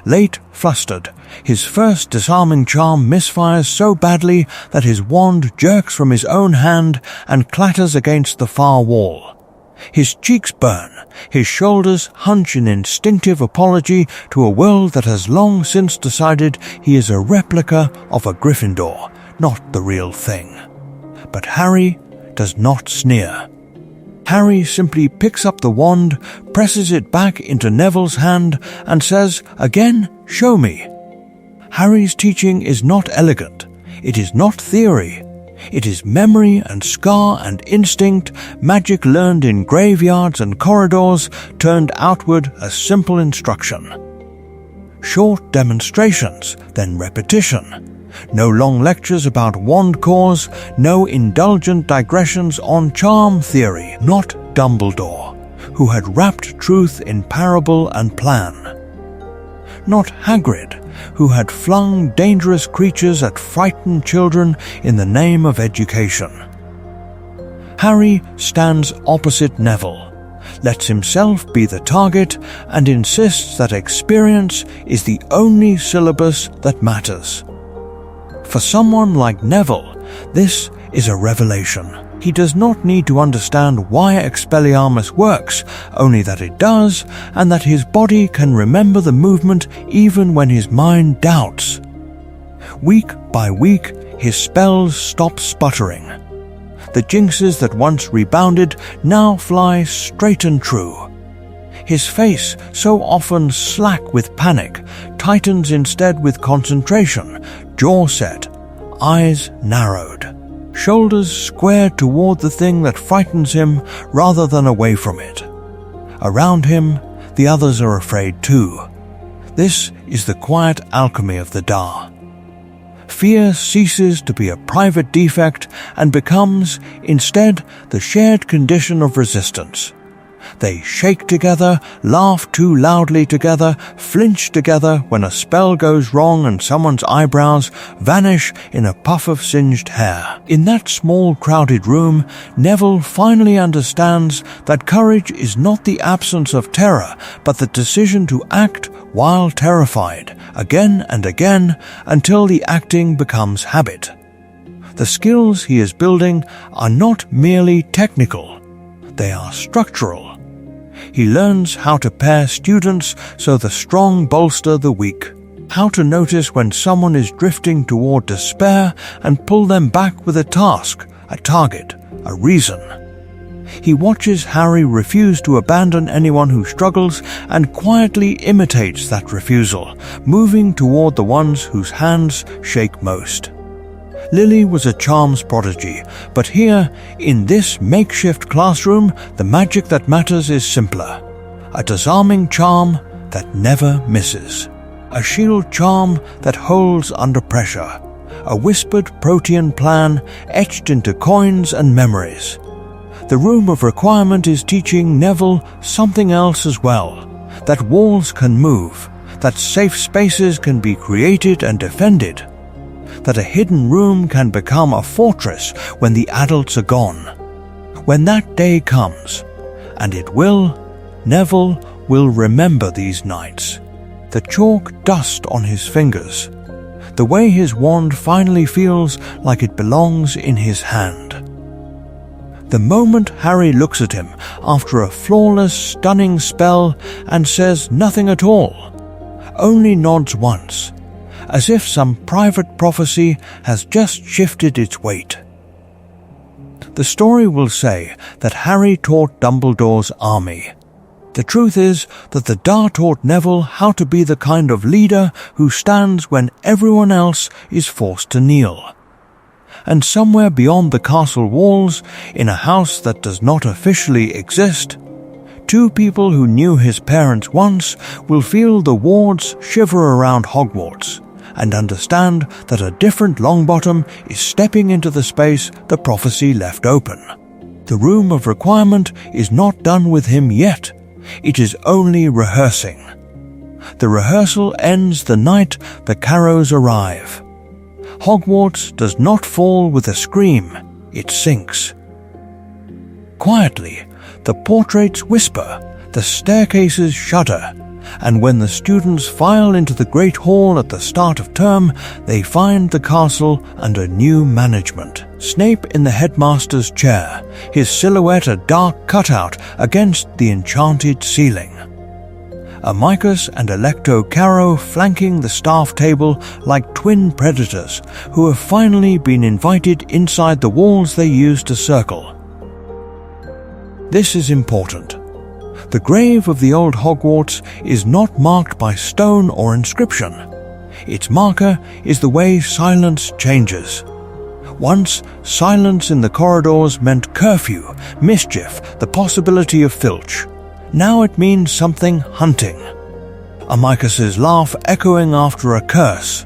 Late, flustered, his first disarming charm misfires so badly that his wand jerks from his own hand and clatters against the far wall. His cheeks burn, his shoulders hunch in instinctive apology to a world that has long since decided he is a replica of a Gryffindor, not the real thing. But Harry does not sneer. Harry simply picks up the wand, presses it back into Neville's hand, and says, "Again, show me." Harry's teaching is not elegant. It is not theory. It is memory and scar and instinct, magic learned in graveyards and corridors, turned outward as simple instruction. Short demonstrations, then repetition. No long lectures about wand cores, no indulgent digressions on charm theory, not Dumbledore, who had wrapped truth in parable and plan. Not Hagrid, who had flung dangerous creatures at frightened children in the name of education. Harry stands opposite Neville, lets himself be the target, and insists that experience is the only syllabus that matters. For someone like Neville, this is a revelation. He does not need to understand why Expelliarmus works, only that it does, and that his body can remember the movement even when his mind doubts. Week by week, his spells stop sputtering. The jinxes that once rebounded now fly straight and true. His face, so often slack with panic, tightens instead with concentration, jaw set, eyes narrowed. Shoulders squared toward the thing that frightens him rather than away from it. Around him, the others are afraid too. This is the quiet alchemy of the Dar. Fear ceases to be a private defect and becomes, instead, the shared condition of resistance. They shake together, laugh too loudly together, flinch together when a spell goes wrong and someone's eyebrows vanish in a puff of singed hair. In that small crowded room, Neville finally understands that courage is not the absence of terror, but the decision to act while terrified, again and again, until the acting becomes habit. The skills he is building are not merely technical, they are structural. He learns how to pair students so the strong bolster the weak, how to notice when someone is drifting toward despair and pull them back with a task, a target, a reason. He watches Harry refuse to abandon anyone who struggles and quietly imitates that refusal, moving toward the ones whose hands shake most. Lily was a charms prodigy, but here, in this makeshift classroom, the magic that matters is simpler. A disarming charm that never misses. A shield charm that holds under pressure. A whispered protean plan etched into coins and memories. The Room of Requirement is teaching Neville something else as well, that walls can move, that safe spaces can be created and defended, that a hidden room can become a fortress when the adults are gone. When that day comes, and it will, Neville will remember these nights. The chalk dust on his fingers, the way his wand finally feels like it belongs in his hand. The moment Harry looks at him after a flawless, stunning spell and says nothing at all, only nods once, as if some private prophecy has just shifted its weight. The story will say that Harry taught Dumbledore's army. The truth is that the Dar taught Neville how to be the kind of leader who stands when everyone else is forced to kneel. And somewhere beyond the castle walls, in a house that does not officially exist, two people who knew his parents once will feel the wards shiver around Hogwarts and understand that a different Longbottom is stepping into the space the prophecy left open. The Room of Requirement is not done with him yet. It is only rehearsing. The rehearsal ends the night the Carrows arrive. Hogwarts does not fall with a scream, it sinks. Quietly, the portraits whisper, the staircases shudder, and when the students file into the Great Hall at the start of term, they find the castle under new management. Snape in the headmaster's chair, his silhouette a dark cutout against the enchanted ceiling. Amicus and Alecto Carrow flanking the staff table like twin predators who have finally been invited inside the walls they used to circle. This is important. The grave of the old Hogwarts is not marked by stone or inscription. Its marker is the way silence changes. Once, silence in the corridors meant curfew, mischief, the possibility of filch. Now it means something hunting. Amicus's laugh echoing after a curse.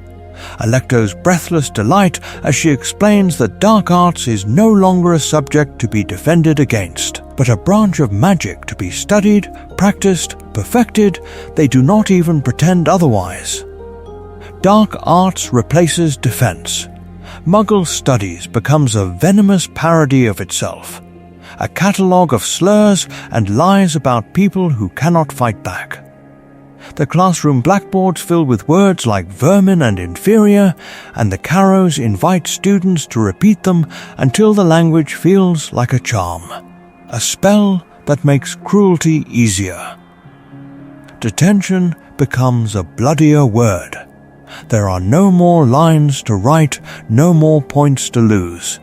Alecto's breathless delight as she explains that dark arts is no longer a subject to be defended against, but a branch of magic to be studied, practiced, perfected. They do not even pretend otherwise. Dark arts replaces defense. Muggle studies becomes a venomous parody of itself, a catalogue of slurs and lies about people who cannot fight back. The classroom blackboards fill with words like vermin and inferior, and the Carrows invite students to repeat them until the language feels like a charm, a spell that makes cruelty easier. Detention becomes a bloodier word. There are no more lines to write, no more points to lose.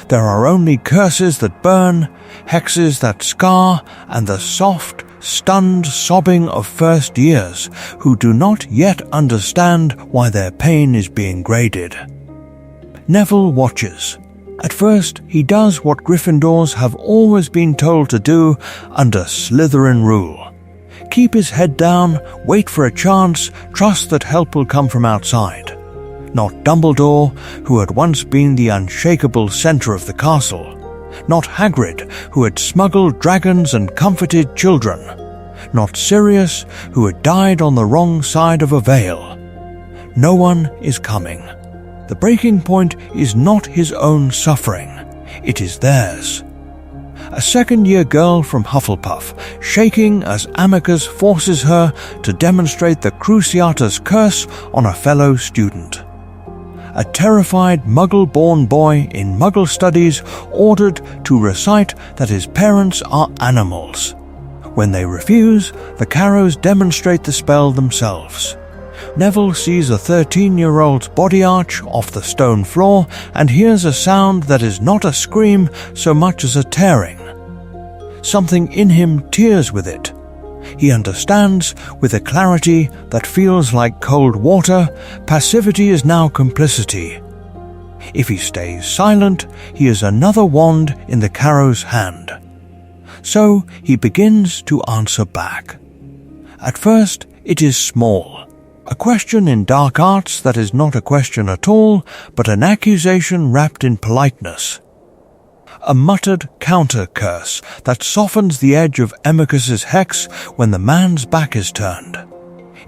There are only curses that burn, hexes that scar, and the soft, stunned sobbing of first years who do not yet understand why their pain is being graded. Neville watches. At first, he does what Gryffindors have always been told to do under Slytherin rule. Keep his head down, wait for a chance, trust that help will come from outside. Not Dumbledore, who had once been the unshakable centre of the castle. Not Hagrid, who had smuggled dragons and comforted children. Not Sirius, who had died on the wrong side of a veil. No one is coming. The breaking point is not his own suffering. It is theirs. A second-year girl from Hufflepuff, shaking as Amicus forces her to demonstrate the Cruciatus curse on a fellow student. A terrified Muggle-born boy in Muggle studies ordered to recite that his parents are animals. When they refuse, the Carrows demonstrate the spell themselves. Neville sees a 13-year-old's body arch off the stone floor and hears a sound that is not a scream so much as a tearing. Something in him tears with it. He understands, with a clarity that feels like cold water, passivity is now complicity. If he stays silent, he is another wand in the Carrow's hand. So he begins to answer back. At first, it is small. A question in dark arts that is not a question at all, but an accusation wrapped in politeness. a muttered counter-curse that softens the edge of Amicus's hex when the man's back is turned.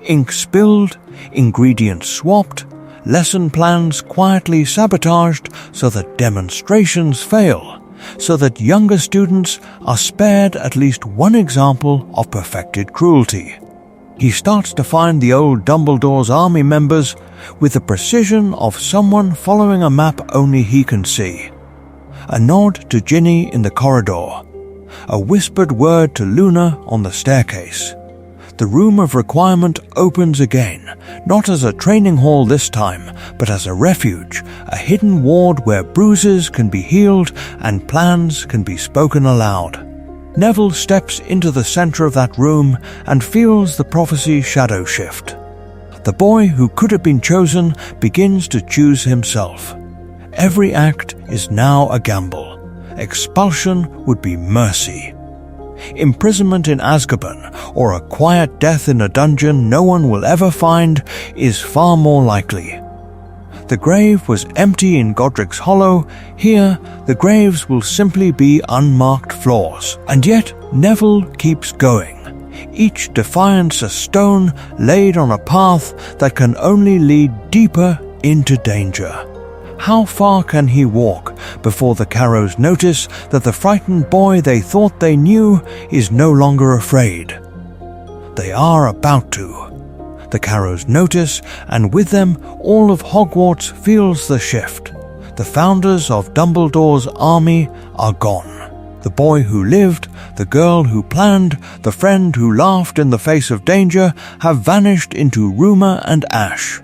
Ink spilled, ingredients swapped, lesson plans quietly sabotaged so that demonstrations fail, so that younger students are spared at least one example of perfected cruelty. He starts to find the old Dumbledore's army members with the precision of someone following a map only he can see. A nod to Ginny in the corridor. A whispered word to Luna on the staircase. The room of requirement opens again, not as a training hall this time, but as a refuge, a hidden ward where bruises can be healed and plans can be spoken aloud. Neville steps into the center of that room and feels the prophecy shadow shift. The boy who could have been chosen begins to choose himself. Every act is now a gamble. Expulsion would be mercy. Imprisonment in Azkaban, or a quiet death in a dungeon no one will ever find, is far more likely. The grave was empty in Godric's Hollow. Here, the graves will simply be unmarked floors. And yet, Neville keeps going. Each defiance a stone laid on a path that can only lead deeper into danger. How far can he walk before the Carrows notice that the frightened boy they thought they knew is no longer afraid? They are about to. The Carrows notice, and with them all of Hogwarts feels the shift. The founders of Dumbledore's army are gone. The boy who lived, the girl who planned, the friend who laughed in the face of danger have vanished into rumour and ash.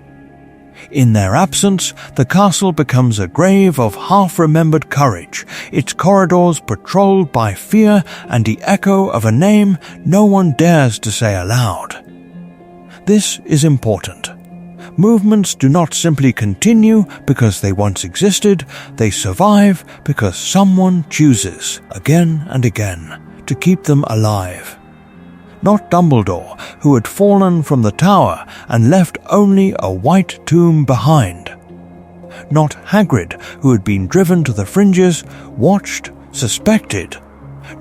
In their absence, the castle becomes a grave of half-remembered courage, its corridors patrolled by fear and the echo of a name no one dares to say aloud. This is important. Movements do not simply continue because they once existed, they survive because someone chooses, again and again, to keep them alive. Not Dumbledore, who had fallen from the tower and left only a white tomb behind. Not Hagrid, who had been driven to the fringes, watched, suspected.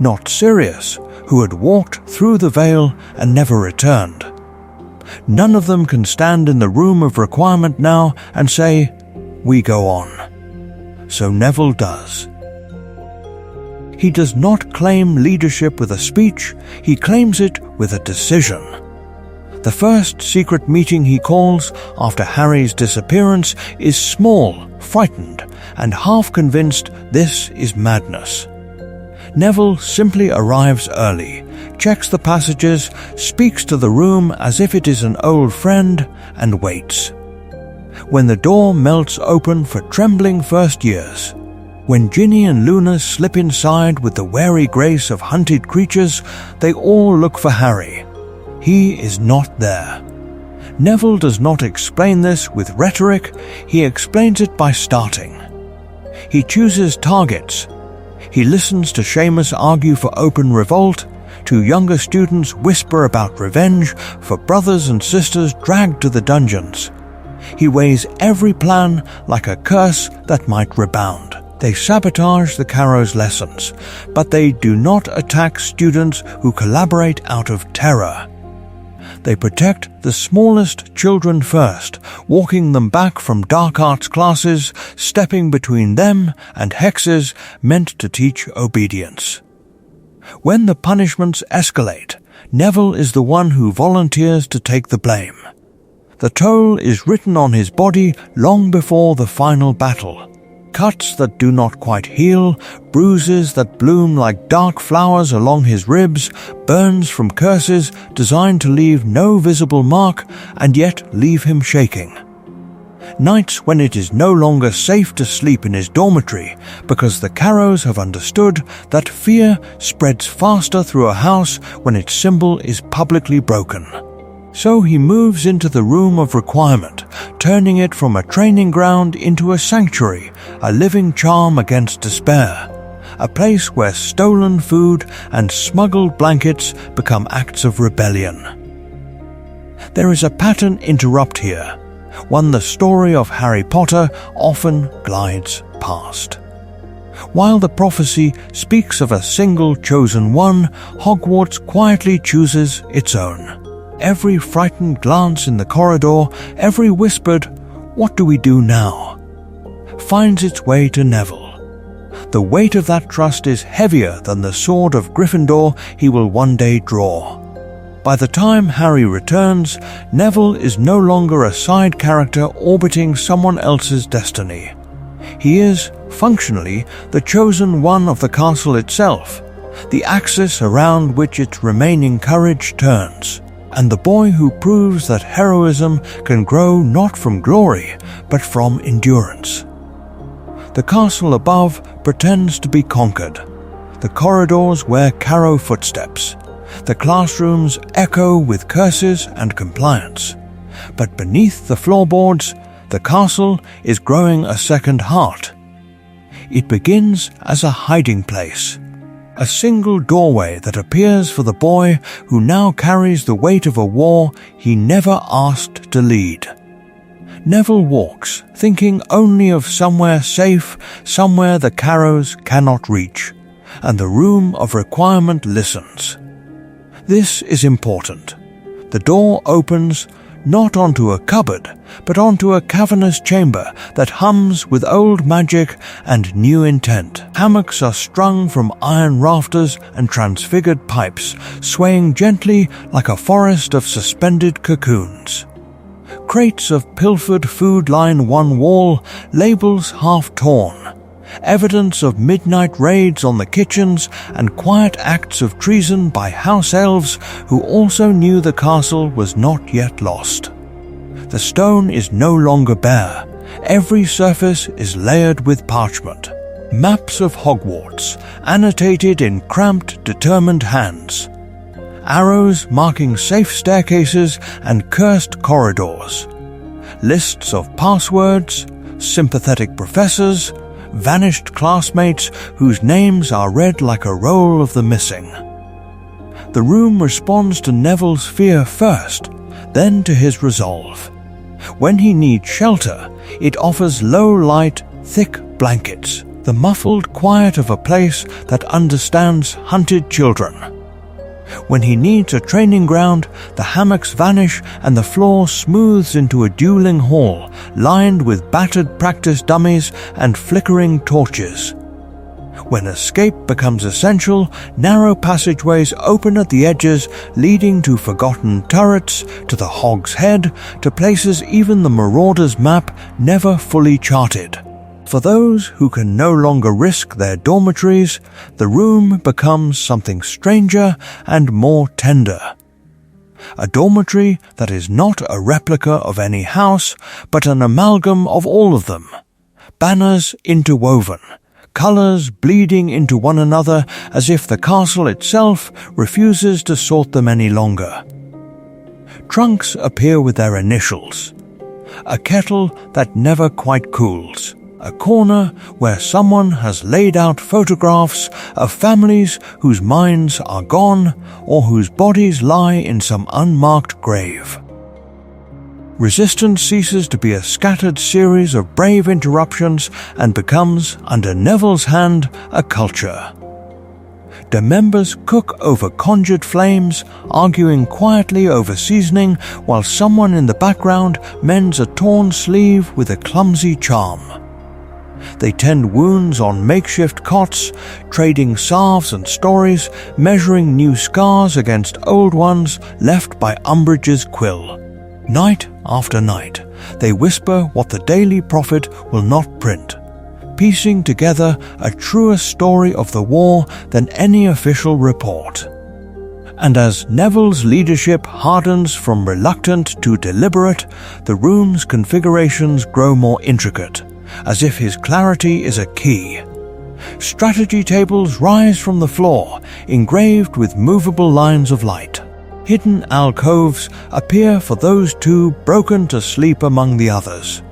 Not Sirius, who had walked through the veil and never returned. None of them can stand in the room of requirement now and say, "We go on." So Neville does. He does not claim leadership with a speech, he claims it with a decision. The first secret meeting he calls after Harry's disappearance is small, frightened, and half convinced this is madness. Neville simply arrives early, checks the passages, speaks to the room as if it is an old friend, and waits. When the door melts open for trembling first years, when Ginny and Luna slip inside with the wary grace of hunted creatures, they all look for Harry. He is not there. Neville does not explain this with rhetoric, he explains it by starting. He chooses targets. He listens to Seamus argue for open revolt, to younger students whisper about revenge for brothers and sisters dragged to the dungeons. He weighs every plan like a curse that might rebound. They sabotage the Carrows' lessons, but they do not attack students who collaborate out of terror. They protect the smallest children first, walking them back from dark arts classes, stepping between them and hexes meant to teach obedience. When the punishments escalate, Neville is the one who volunteers to take the blame. The toll is written on his body long before the final battle. Cuts that do not quite heal, bruises that bloom like dark flowers along his ribs, burns from curses designed to leave no visible mark and yet leave him shaking. Nights when it is no longer safe to sleep in his dormitory because the Carrows have understood that fear spreads faster through a house when its symbol is publicly broken. So he moves into the room of requirement, turning it from a training ground into a sanctuary, a living charm against despair, a place where stolen food and smuggled blankets become acts of rebellion. There is a pattern interrupt here, one the story of Harry Potter often glides past. While the prophecy speaks of a single chosen one, Hogwarts quietly chooses its own. Every frightened glance in the corridor, every whispered, "What do we do now?" finds its way to Neville. The weight of that trust is heavier than the sword of Gryffindor he will one day draw. By the time Harry returns, Neville is no longer a side character orbiting someone else's destiny. He is, functionally, the chosen one of the castle itself, the axis around which its remaining courage turns, and the boy who proves that heroism can grow not from glory, but from endurance. The castle above pretends to be conquered. The corridors wear Carrow footsteps. The classrooms echo with curses and compliance. But beneath the floorboards, the castle is growing a second heart. It begins as a hiding place, a single doorway that appears for the boy who now carries the weight of a war he never asked to lead. Neville walks, thinking only of somewhere safe, somewhere the Carrows cannot reach, and the room of requirement listens. This is important. The door opens not onto a cupboard, but onto a cavernous chamber that hums with old magic and new intent. Hammocks are strung from iron rafters and transfigured pipes, swaying gently like a forest of suspended cocoons. Crates of pilfered food line one wall, labels half torn. Evidence of midnight raids on the kitchens and quiet acts of treason by house elves who also knew the castle was not yet lost. The stone is no longer bare. Every surface is layered with parchment. Maps of Hogwarts, annotated in cramped, determined hands. Arrows marking safe staircases and cursed corridors. Lists of passwords, sympathetic professors, vanished classmates whose names are read like a roll of the missing. The room responds to Neville's fear first, then to his resolve. When he needs shelter, it offers low-light, thick blankets, the muffled quiet of a place that understands hunted children. When he needs a training ground, the hammocks vanish and the floor smooths into a dueling hall, lined with battered practice dummies and flickering torches. When escape becomes essential, narrow passageways open at the edges, leading to forgotten turrets, to the Hog's Head, to places even the Marauder's map never fully charted. For those who can no longer risk their dormitories, the room becomes something stranger and more tender. A dormitory that is not a replica of any house, but an amalgam of all of them. Banners interwoven, colours bleeding into one another as if the castle itself refuses to sort them any longer. Trunks appear with their initials. A kettle that never quite cools. A corner where someone has laid out photographs of families whose minds are gone or whose bodies lie in some unmarked grave. Resistance ceases to be a scattered series of brave interruptions and becomes, under Neville's hand, a culture. The members cook over conjured flames, arguing quietly over seasoning, while someone in the background mends a torn sleeve with a clumsy charm. They tend wounds on makeshift cots, trading salves and stories, measuring new scars against old ones left by Umbridge's quill. Night after night, they whisper what the Daily Prophet will not print, piecing together a truer story of the war than any official report. And as Neville's leadership hardens from reluctant to deliberate, the room's configurations grow more intricate, as if his clarity is a key. Strategy tables rise from the floor, engraved with movable lines of light. Hidden alcoves appear for those two broken to sleep among the others.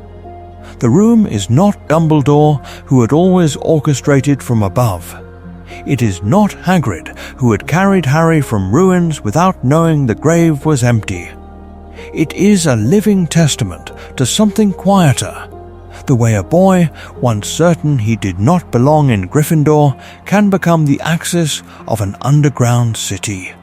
The room is not Dumbledore, who had always orchestrated from above. It is not Hagrid, who had carried Harry from ruins without knowing the grave was empty. It is a living testament to something quieter, the way a boy, once certain he did not belong in Gryffindor, can become the axis of an underground city.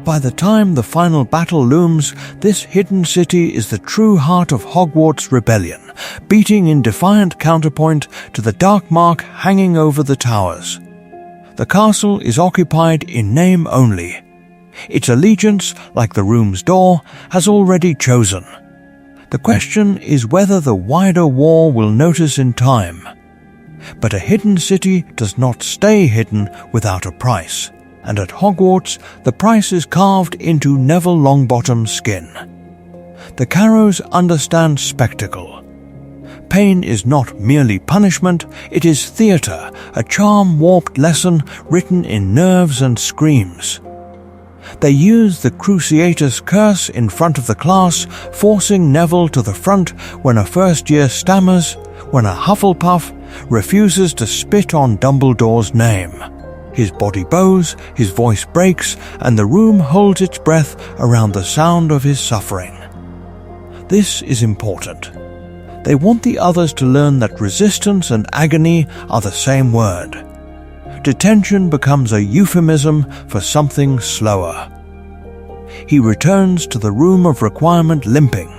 By the time the final battle looms, this hidden city is the true heart of Hogwarts rebellion, beating in defiant counterpoint to the dark mark hanging over the towers. The castle is occupied in name only. Its allegiance, like the room's door, has already chosen. The question is whether the wider war will notice in time. But a hidden city does not stay hidden without a price, and at Hogwarts the price is carved into Neville Longbottom's skin. The Carrows understand spectacle. Pain is not merely punishment, it is theatre, a charm-warped lesson written in nerves and screams. They use the Cruciatus curse in front of the class, forcing Neville to the front when a first-year stammers, when a Hufflepuff refuses to spit on Dumbledore's name. His body bows, his voice breaks, and the room holds its breath around the sound of his suffering. This is important. They want the others to learn that resistance and agony are the same word. Detention becomes a euphemism for something slower. He returns to the room of requirement limping,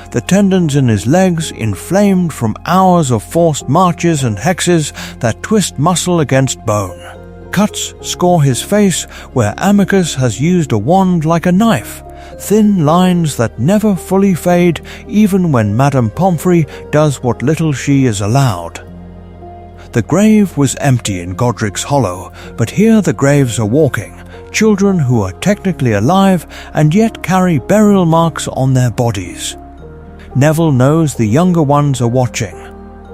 the tendons in his legs inflamed from hours of forced marches and hexes that twist muscle against bone. Cuts score his face where Amicus has used a wand like a knife, thin lines that never fully fade even when Madame Pomfrey does what little she is allowed. The grave was empty in Godric's Hollow, but here the graves are walking, children who are technically alive and yet carry burial marks on their bodies. Neville knows the younger ones are watching.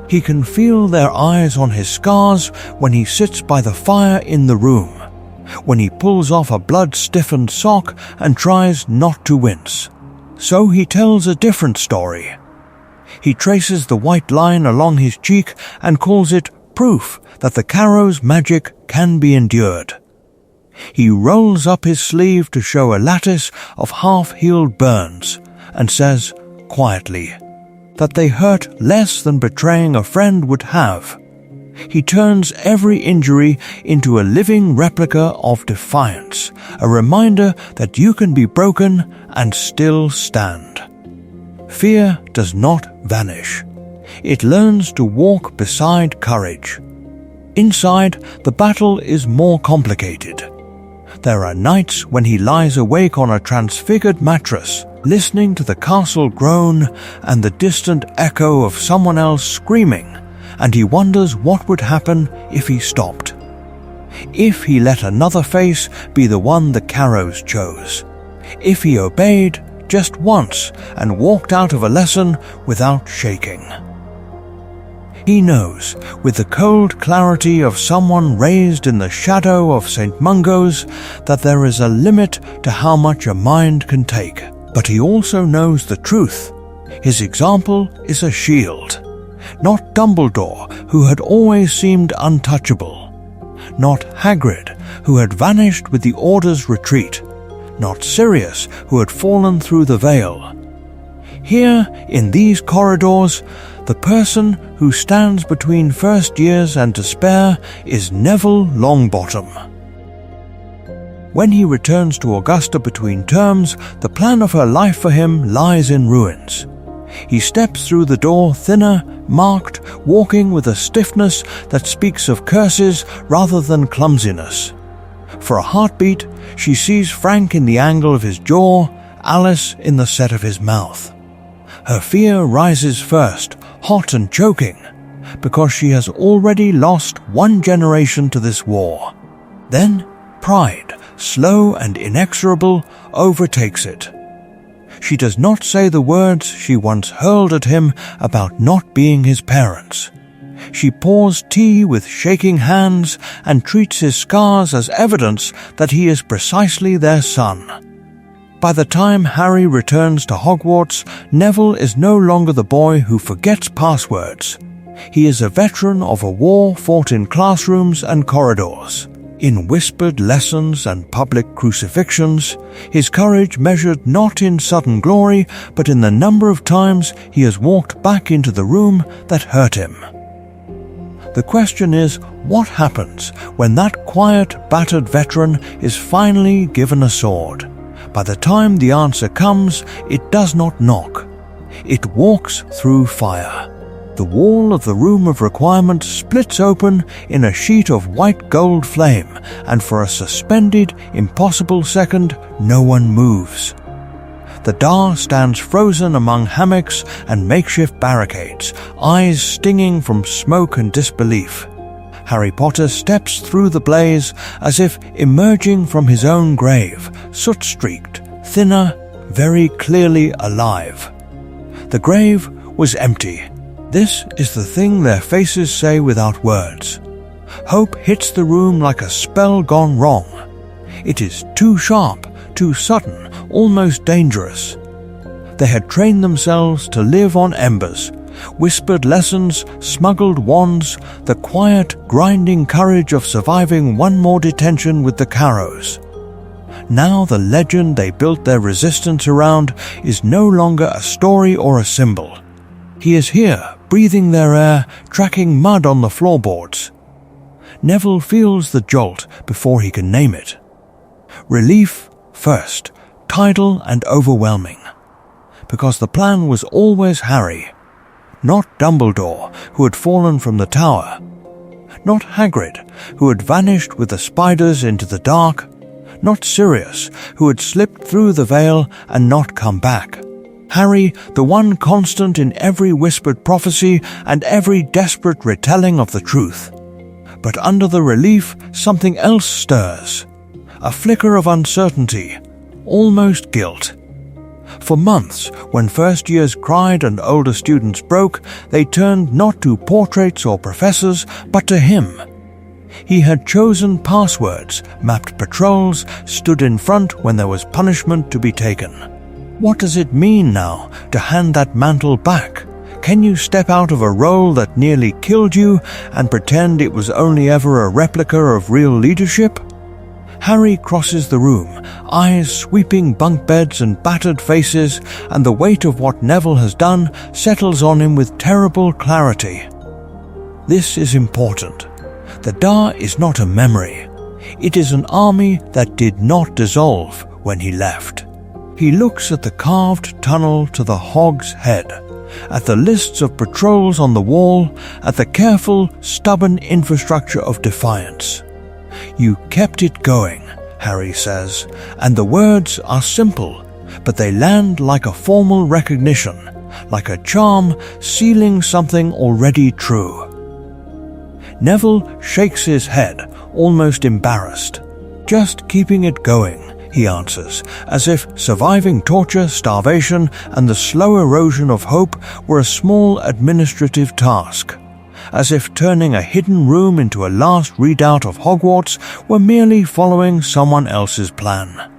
He can feel their eyes on his scars when he sits by the fire in the room, when he pulls off a blood-stiffened sock and tries not to wince. So he tells a different story. He traces the white line along his cheek and calls it proof that the Carrows' magic can be endured. He rolls up his sleeve to show a lattice of half-healed burns and says, quietly, that they hurt less than betraying a friend would have. He turns every injury into a living replica of defiance, a reminder that you can be broken and still stand. Fear does not vanish. It learns to walk beside courage. Inside, the battle is more complicated. There are nights when he lies awake on a transfigured mattress, listening to the castle groan and the distant echo of someone else screaming, and he wonders what would happen if he stopped. If he let another face be the one the Carrows chose. If he obeyed just once and walked out of a lesson without shaking. He knows, with the cold clarity of someone raised in the shadow of St. Mungo's, that there is a limit to how much a mind can take. But he also knows the truth. His example is a shield. Not Dumbledore, who had always seemed untouchable. Not Hagrid, who had vanished with the Order's retreat. Not Sirius, who had fallen through the veil. Here, in these corridors, the person who stands between first years and despair is Neville Longbottom. When he returns to Augusta between terms, the plan of her life for him lies in ruins. He steps through the door thinner, marked, walking with a stiffness that speaks of curses rather than clumsiness. For a heartbeat, she sees Frank in the angle of his jaw, Alice in the set of his mouth. Her fear rises first, hot and choking, because she has already lost one generation to this war. Then, pride, slow and inexorable, overtakes it. She does not say the words she once hurled at him about not being his parents. She pours tea with shaking hands and treats his scars as evidence that he is precisely their son. By the time Harry returns to Hogwarts, Neville is no longer the boy who forgets passwords. He is a veteran of a war fought in classrooms and corridors. In whispered lessons and public crucifixions, his courage measured not in sudden glory, but in the number of times he has walked back into the room that hurt him. The question is, what happens when that quiet, battered veteran is finally given a sword? By the time the answer comes, it does not knock. It walks through fire. The wall of the room of requirement splits open in a sheet of white gold flame, and for a suspended, impossible second, no one moves. The Dar stands frozen among hammocks and makeshift barricades, eyes stinging from smoke and disbelief. Harry Potter steps through the blaze as if emerging from his own grave, soot-streaked, thinner, very clearly alive. The grave was empty. This is the thing their faces say without words. Hope hits the room like a spell gone wrong. It is too sharp, too sudden, almost dangerous. They had trained themselves to live on embers, whispered lessons, smuggled wands, the quiet, grinding courage of surviving one more detention with the Carrows. Now the legend they built their resistance around is no longer a story or a symbol. He is here, breathing their air, tracking mud on the floorboards. Neville feels the jolt before he can name it. Relief first, tidal and overwhelming. Because the plan was always Harry. Not Dumbledore, who had fallen from the tower. Not Hagrid, who had vanished with the spiders into the dark. Not Sirius, who had slipped through the veil and not come back. Harry, the one constant in every whispered prophecy and every desperate retelling of the truth. But under the relief, something else stirs. A flicker of uncertainty, almost guilt. For months, when first years cried and older students broke, they turned not to portraits or professors, but to him. He had chosen passwords, mapped patrols, stood in front when there was punishment to be taken. What does it mean now to hand that mantle back? Can you step out of a role that nearly killed you and pretend it was only ever a replica of real leadership? Harry crosses the room, eyes sweeping bunk beds and battered faces, and the weight of what Neville has done settles on him with terrible clarity. This is important. The Dar is not a memory. It is an army that did not dissolve when he left. He looks at the carved tunnel to the Hog's Head, at the lists of patrols on the wall, at the careful, stubborn infrastructure of defiance. You kept it going, Harry says, and the words are simple, but they land like a formal recognition, like a charm sealing something already true. Neville shakes his head, almost embarrassed. Just keeping it going, he answers, as if surviving torture, starvation, and the slow erosion of hope were a small administrative task. As if turning a hidden room into a last redoubt of Hogwarts were merely following someone else's plan.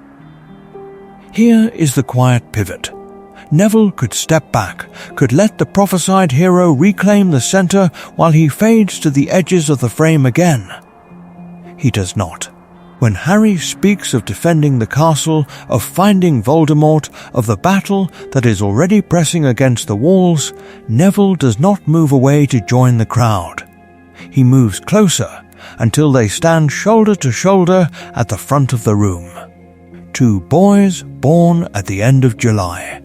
Here is the quiet pivot. Neville could step back, could let the prophesied hero reclaim the center while he fades to the edges of the frame again. He does not. When Harry speaks of defending the castle, of finding Voldemort, of the battle that is already pressing against the walls, Neville does not move away to join the crowd. He moves closer until they stand shoulder to shoulder at the front of the room. Two boys born at the end of July.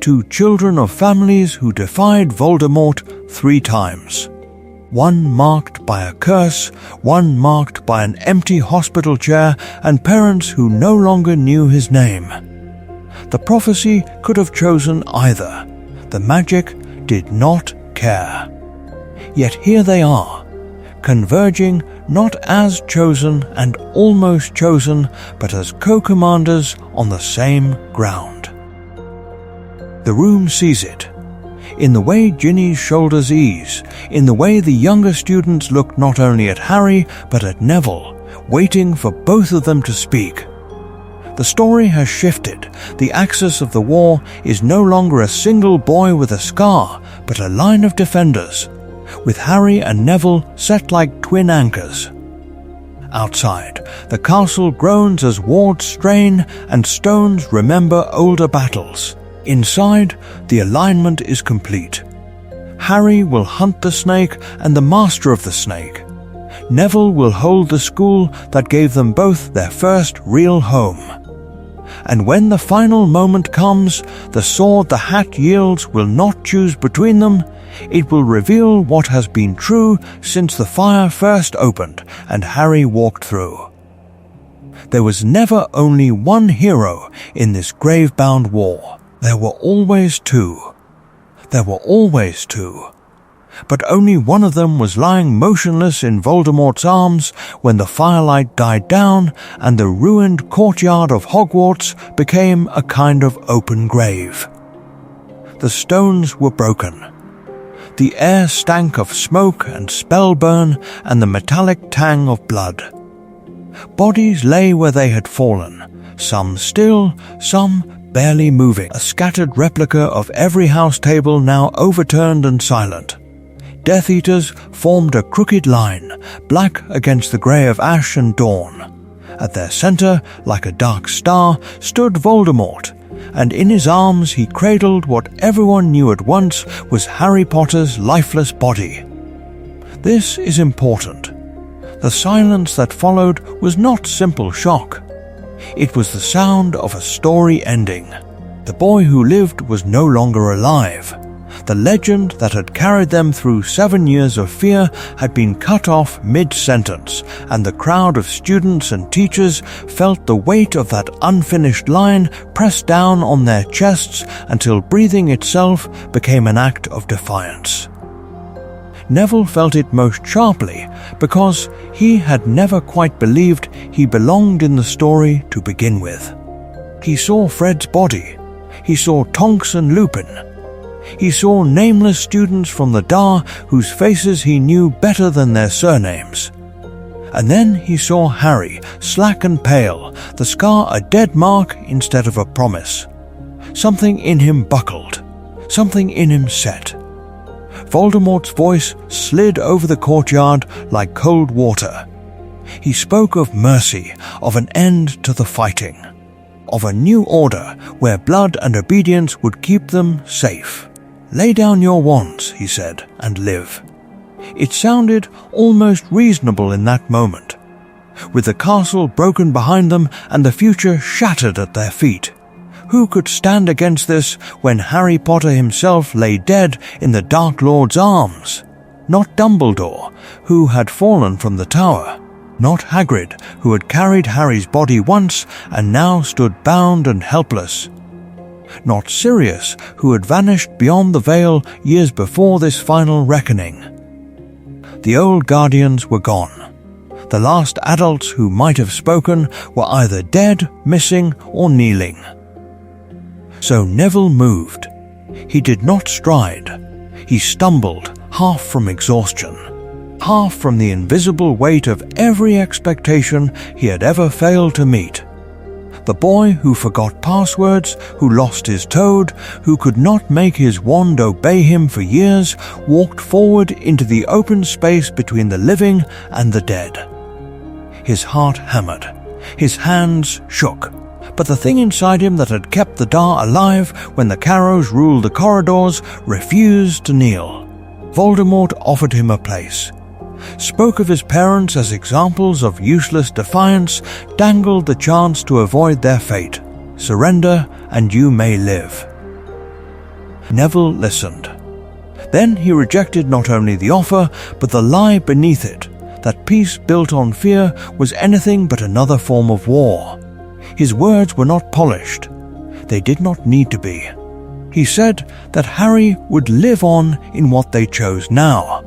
Two children of families who defied Voldemort 3 times. One marked by a curse, one marked by an empty hospital chair, and parents who no longer knew his name. The prophecy could have chosen either. The magic did not care. Yet here they are, converging not as chosen and almost chosen, but as co-commanders on the same ground. The room sees it. In the way Ginny's shoulders ease, in the way the younger students look not only at Harry but at Neville, waiting for both of them to speak. The story has shifted. The axis of the war is no longer a single boy with a scar, but a line of defenders, with Harry and Neville set like twin anchors. Outside, the castle groans as wards strain and stones remember older battles. Inside, the alignment is complete. Harry will hunt the snake and the master of the snake. Neville will hold the school that gave them both their first real home. And when the final moment comes, the sword the hat yields will not choose between them. It will reveal what has been true since the fire first opened and Harry walked through. There was never only one hero in this grave-bound war. There were always two. There were always two. But only one of them was lying motionless in Voldemort's arms when the firelight died down and the ruined courtyard of Hogwarts became a kind of open grave. The stones were broken. The air stank of smoke and spellburn and the metallic tang of blood. Bodies lay where they had fallen, some still, some barely moving, a scattered replica of every house table now overturned and silent. Death Eaters formed a crooked line, black against the grey of ash and dawn. At their centre, like a dark star, stood Voldemort, and in his arms he cradled what everyone knew at once was Harry Potter's lifeless body. This is important. The silence that followed was not simple shock. It was the sound of a story ending. The boy who lived was no longer alive. The legend that had carried them through 7 years of fear had been cut off mid-sentence, and the crowd of students and teachers felt the weight of that unfinished line pressed down on their chests until breathing itself became an act of defiance. Neville felt it most sharply because he had never quite believed he belonged in the story to begin with. He saw Fred's body. He saw Tonks and Lupin. He saw nameless students from the Dar whose faces he knew better than their surnames. And then he saw Harry, slack and pale, the scar a dead mark instead of a promise. Something in him buckled. Something in him set. Voldemort's voice slid over the courtyard like cold water. He spoke of mercy, of an end to the fighting, of a new order where blood and obedience would keep them safe. "Lay down your wands," he said, "and live." It sounded almost reasonable in that moment. With the castle broken behind them and the future shattered at their feet, who could stand against this when Harry Potter himself lay dead in the Dark Lord's arms? Not Dumbledore, who had fallen from the tower. Not Hagrid, who had carried Harry's body once and now stood bound and helpless. Not Sirius, who had vanished beyond the veil years before this final reckoning. The old guardians were gone. The last adults who might have spoken were either dead, missing, or kneeling. So Neville moved. He did not stride. He stumbled, half from exhaustion, half from the invisible weight of every expectation he had ever failed to meet. The boy who forgot passwords, who lost his toad, who could not make his wand obey him for years, walked forward into the open space between the living and the dead. His heart hammered. His hands shook. But the thing inside him that had kept the Dar alive when the Carrows ruled the corridors refused to kneel. Voldemort offered him a place, spoke of his parents as examples of useless defiance, dangled the chance to avoid their fate. Surrender and you may live. Neville listened. Then he rejected not only the offer, but the lie beneath it, that peace built on fear was anything but another form of war. His words were not polished. They did not need to be. He said that Harry would live on in what they chose now.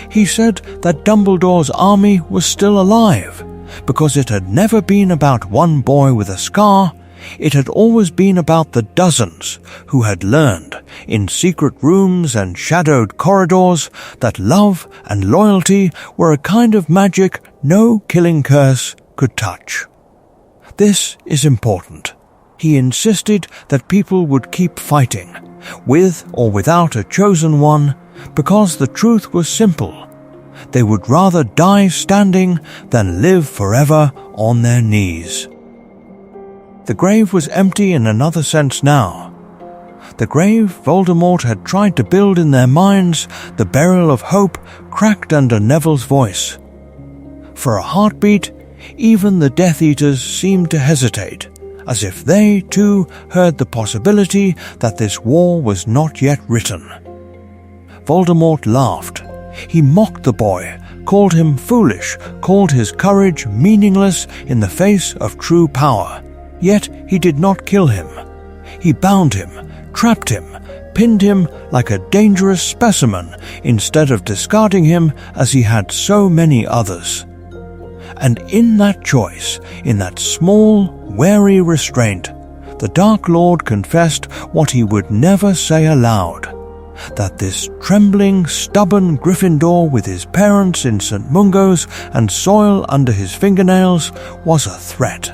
He said that Dumbledore's army was still alive, because it had never been about one boy with a scar. It had always been about the dozens who had learned, in secret rooms and shadowed corridors, that love and loyalty were a kind of magic no killing curse could touch. This is important. He insisted that people would keep fighting, with or without a chosen one, because the truth was simple. They would rather die standing than live forever on their knees. The grave was empty in another sense now. The grave Voldemort had tried to build in their minds, the burial of hope, cracked under Neville's voice. For a heartbeat, even the Death Eaters seemed to hesitate, as if they, too, heard the possibility that this war was not yet written. Voldemort laughed. He mocked the boy, called him foolish, called his courage meaningless in the face of true power. Yet he did not kill him. He bound him, trapped him, pinned him like a dangerous specimen instead of discarding him as he had so many others. And in that choice, in that small, wary restraint, the Dark Lord confessed what he would never say aloud, that this trembling, stubborn Gryffindor with his parents in St. Mungo's and soil under his fingernails was a threat.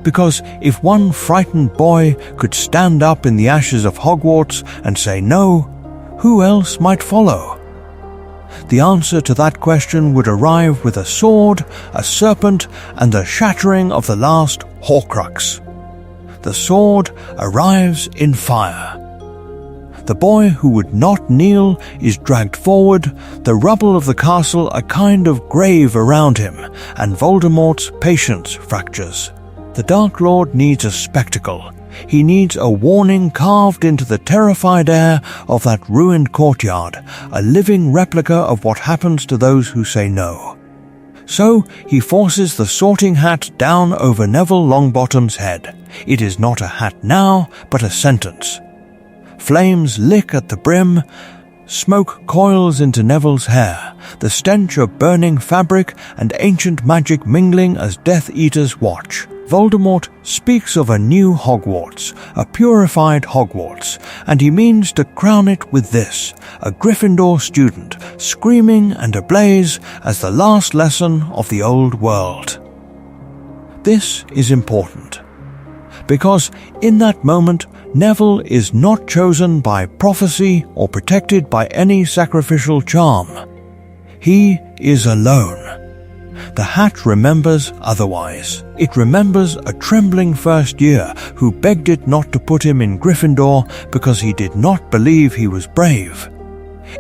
Because if one frightened boy could stand up in the ashes of Hogwarts and say no, who else might follow? The answer to that question would arrive with a sword, a serpent, and the shattering of the last Horcrux. The sword arrives in fire. The boy who would not kneel is dragged forward, the rubble of the castle a kind of grave around him, and Voldemort's patience fractures. The Dark Lord needs a spectacle. He needs a warning carved into the terrified air of that ruined courtyard, a living replica of what happens to those who say no. So he forces the sorting hat down over Neville Longbottom's head. It is not a hat now, but a sentence. Flames lick at the brim. Smoke coils into Neville's hair, the stench of burning fabric and ancient magic mingling as Death Eaters watch. Voldemort speaks of a new Hogwarts, a purified Hogwarts, and he means to crown it with this, a Gryffindor student, screaming and ablaze as the last lesson of the old world. This is important, because in that moment, Neville is not chosen by prophecy or protected by any sacrificial charm. He is alone. The hat remembers otherwise. It remembers a trembling first year who begged it not to put him in Gryffindor because he did not believe he was brave.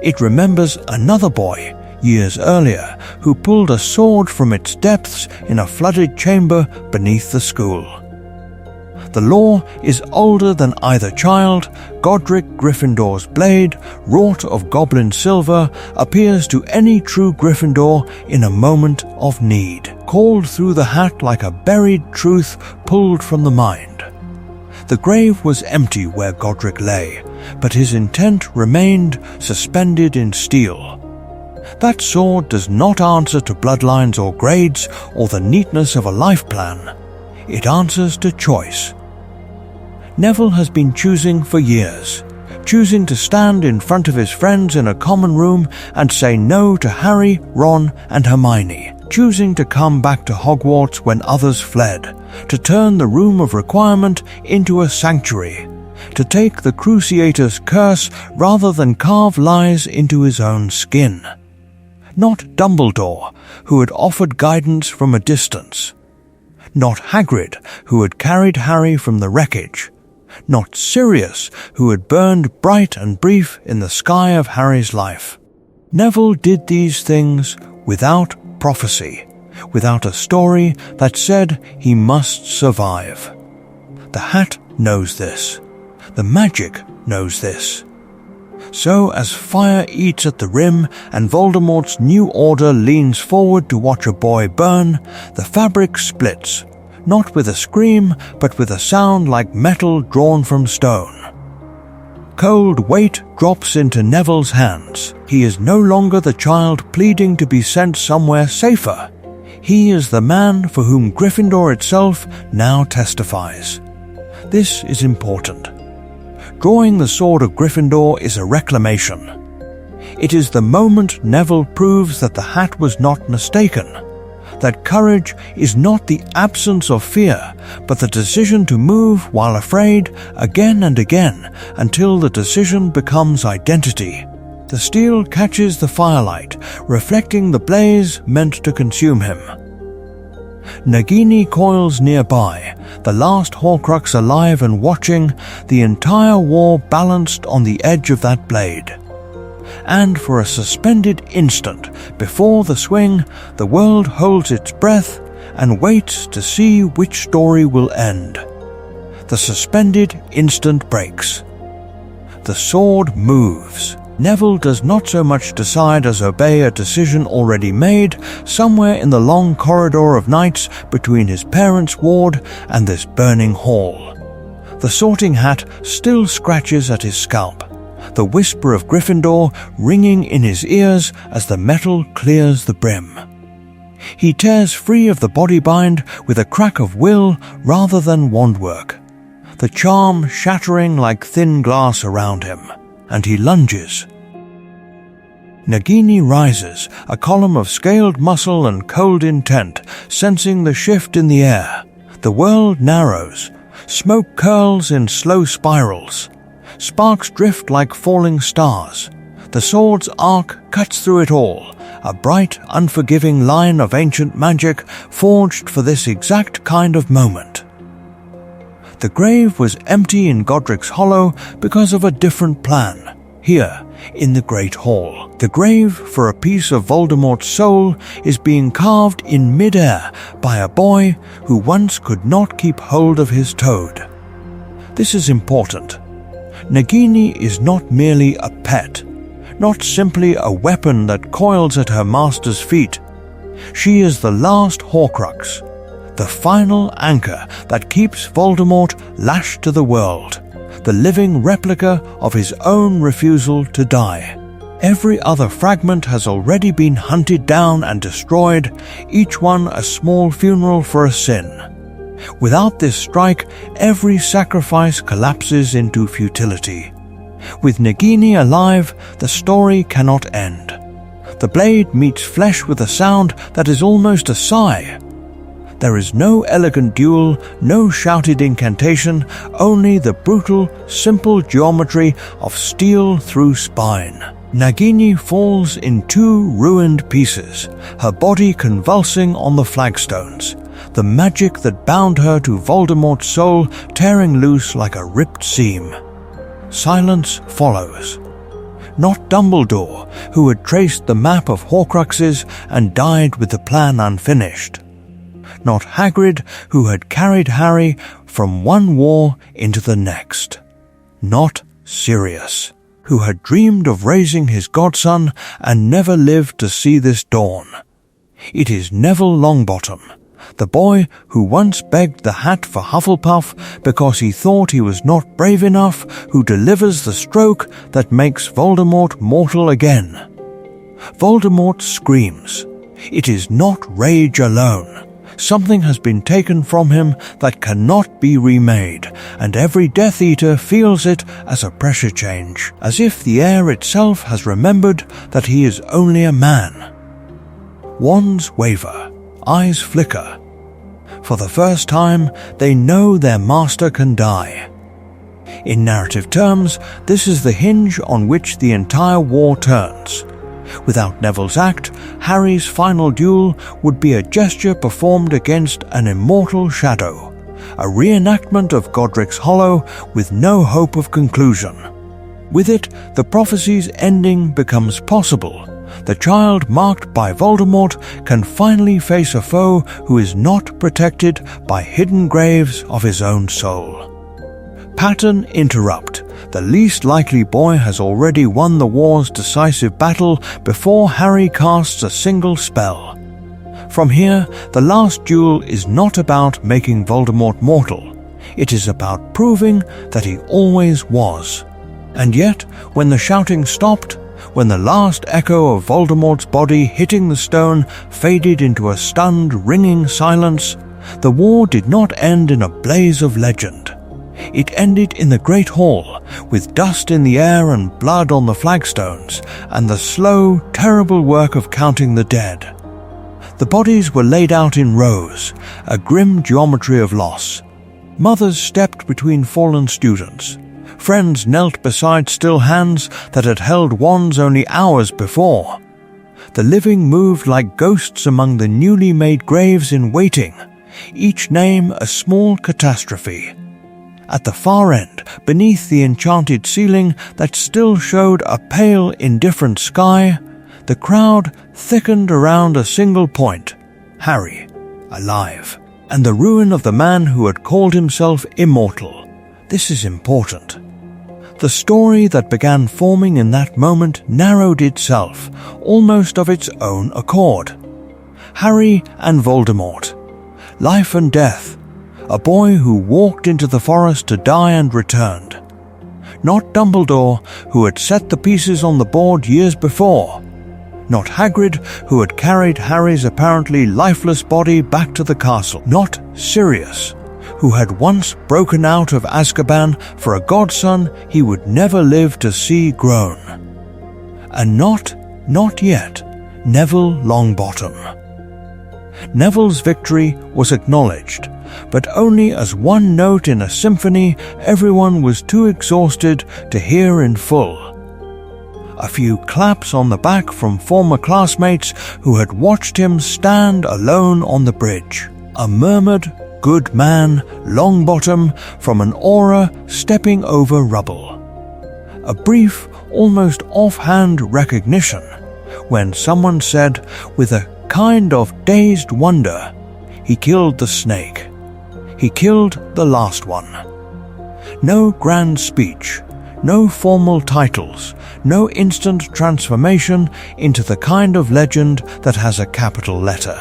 It remembers another boy, years earlier, who pulled a sword from its depths in a flooded chamber beneath the school. The law is older than either child. Godric Gryffindor's blade, wrought of goblin silver, appears to any true Gryffindor in a moment of need, called through the hat like a buried truth pulled from the mind. The grave was empty where Godric lay, but his intent remained suspended in steel. That sword does not answer to bloodlines or grades or the neatness of a life plan. It answers to choice. Neville has been choosing for years, choosing to stand in front of his friends in a common room and say no to Harry, Ron, and Hermione, choosing to come back to Hogwarts when others fled, to turn the room of requirement into a sanctuary, to take the Cruciator's curse rather than carve lies into his own skin. Not Dumbledore, who had offered guidance from a distance. Not Hagrid, who had carried Harry from the wreckage. Not Sirius, who had burned bright and brief in the sky of Harry's life. Neville did these things without prophecy, without a story that said he must survive. The hat knows this. The magic knows this. So as fire eats at the rim and Voldemort's new order leans forward to watch a boy burn, the fabric splits, not with a scream, but with a sound like metal drawn from stone. Cold weight drops into Neville's hands. He is no longer the child pleading to be sent somewhere safer. He is the man for whom Gryffindor itself now testifies. This is important. Drawing the sword of Gryffindor is a reclamation. It is the moment Neville proves that the hat was not mistaken, that courage is not the absence of fear, but the decision to move while afraid again and again until the decision becomes identity. The steel catches the firelight, reflecting the blaze meant to consume him. Nagini coils nearby, the last Horcrux alive and watching, the entire war balanced on the edge of that blade. And for a suspended instant before the swing, the world holds its breath and waits to see which story will end. The suspended instant breaks. The sword moves. Neville does not so much decide as obey a decision already made somewhere in the long corridor of nights between his parents' ward and this burning hall. The Sorting Hat still scratches at his scalp, the whisper of Gryffindor ringing in his ears as the metal clears the brim. He tears free of the bodybind with a crack of will rather than wandwork, the charm shattering like thin glass around him, and he lunges. Nagini rises, a column of scaled muscle and cold intent, sensing the shift in the air. The world narrows. Smoke curls in slow spirals. Sparks drift like falling stars. The sword's arc cuts through it all, a bright, unforgiving line of ancient magic forged for this exact kind of moment. The grave was empty in Godric's Hollow because of a different plan. Here, in the Great Hall, the grave for a piece of Voldemort's soul is being carved in mid-air by a boy who once could not keep hold of his toad. This is important. Nagini is not merely a pet, not simply a weapon that coils at her master's feet. She is the last Horcrux, the final anchor that keeps Voldemort lashed to the world, the living replica of his own refusal to die. Every other fragment has already been hunted down and destroyed, each one a small funeral for a sin. Without this strike, every sacrifice collapses into futility. With Nagini alive, the story cannot end. The blade meets flesh with a sound that is almost a sigh. There is no elegant duel, no shouted incantation, only the brutal, simple geometry of steel through spine. Nagini falls in two ruined pieces, her body convulsing on the flagstones, the magic that bound her to Voldemort's soul tearing loose like a ripped seam. Silence follows. Not Dumbledore, who had traced the map of Horcruxes and died with the plan unfinished. Not Hagrid, who had carried Harry from one war into the next. Not Sirius, who had dreamed of raising his godson and never lived to see this dawn. It is Neville Longbottom, the boy who once begged the hat for Hufflepuff because he thought he was not brave enough, who delivers the stroke that makes Voldemort mortal again. Voldemort screams. It is not rage alone. Something has been taken from him that cannot be remade, and every Death Eater feels it as a pressure change, as if the air itself has remembered that he is only a man. Wands waver, eyes flicker. For the first time, they know their master can die. In narrative terms, this is the hinge on which the entire war turns. Without Neville's act, Harry's final duel would be a gesture performed against an immortal shadow, a reenactment of Godric's Hollow with no hope of conclusion. With it, the prophecy's ending becomes possible. The child marked by Voldemort can finally face a foe who is not protected by hidden graves of his own soul. Pattern interrupt. The least likely boy has already won the war's decisive battle before Harry casts a single spell. From here, the last duel is not about making Voldemort mortal. It is about proving that he always was. And yet, when the shouting stopped, when the last echo of Voldemort's body hitting the stone faded into a stunned, ringing silence, the war did not end in a blaze of legend. It ended in the Great Hall, with dust in the air and blood on the flagstones, and the slow, terrible work of counting the dead. The bodies were laid out in rows, a grim geometry of loss. Mothers stepped between fallen students. Friends knelt beside still hands that had held wands only hours before. The living moved like ghosts among the newly made graves in waiting, each name a small catastrophe. At the far end, beneath the enchanted ceiling that still showed a pale, indifferent sky, the crowd thickened around a single point: Harry, alive, and the ruin of the man who had called himself immortal. This is important. The story that began forming in that moment narrowed itself, almost of its own accord. Harry and Voldemort. Life and death. A boy who walked into the forest to die and returned. Not Dumbledore, who had set the pieces on the board years before. Not Hagrid, who had carried Harry's apparently lifeless body back to the castle. Not Sirius, who had once broken out of Azkaban for a godson he would never live to see grown. And not yet, Neville Longbottom. Neville's victory was acknowledged, but only as one note in a symphony everyone was too exhausted to hear in full. A few claps on the back from former classmates who had watched him stand alone on the bridge. A murmured, "Good man, Longbottom," from an aura stepping over rubble. A brief, almost offhand recognition when someone said, with a kind of dazed wonder, "He killed the snake. He killed the last one." No grand speech, no formal titles, no instant transformation into the kind of legend that has a capital letter.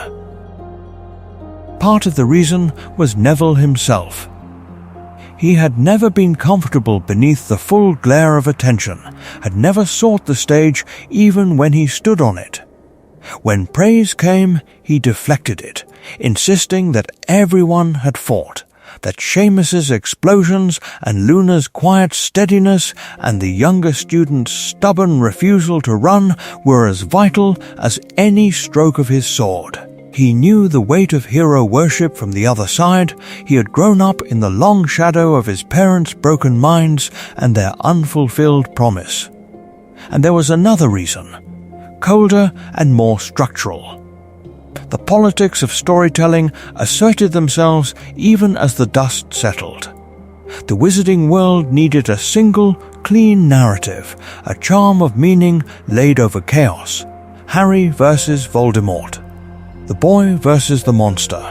Part of the reason was Neville himself. He had never been comfortable beneath the full glare of attention, had never sought the stage even when he stood on it. When praise came, he deflected it, insisting that everyone had fought, that Seamus's explosions and Luna's quiet steadiness and the younger student's stubborn refusal to run were as vital as any stroke of his sword. He knew the weight of hero worship from the other side. He had grown up in the long shadow of his parents' broken minds and their unfulfilled promise. And there was another reason, colder and more structural. The politics of storytelling asserted themselves even as the dust settled. The wizarding world needed a single, clean narrative, a charm of meaning laid over chaos. Harry versus Voldemort. The boy versus the monster.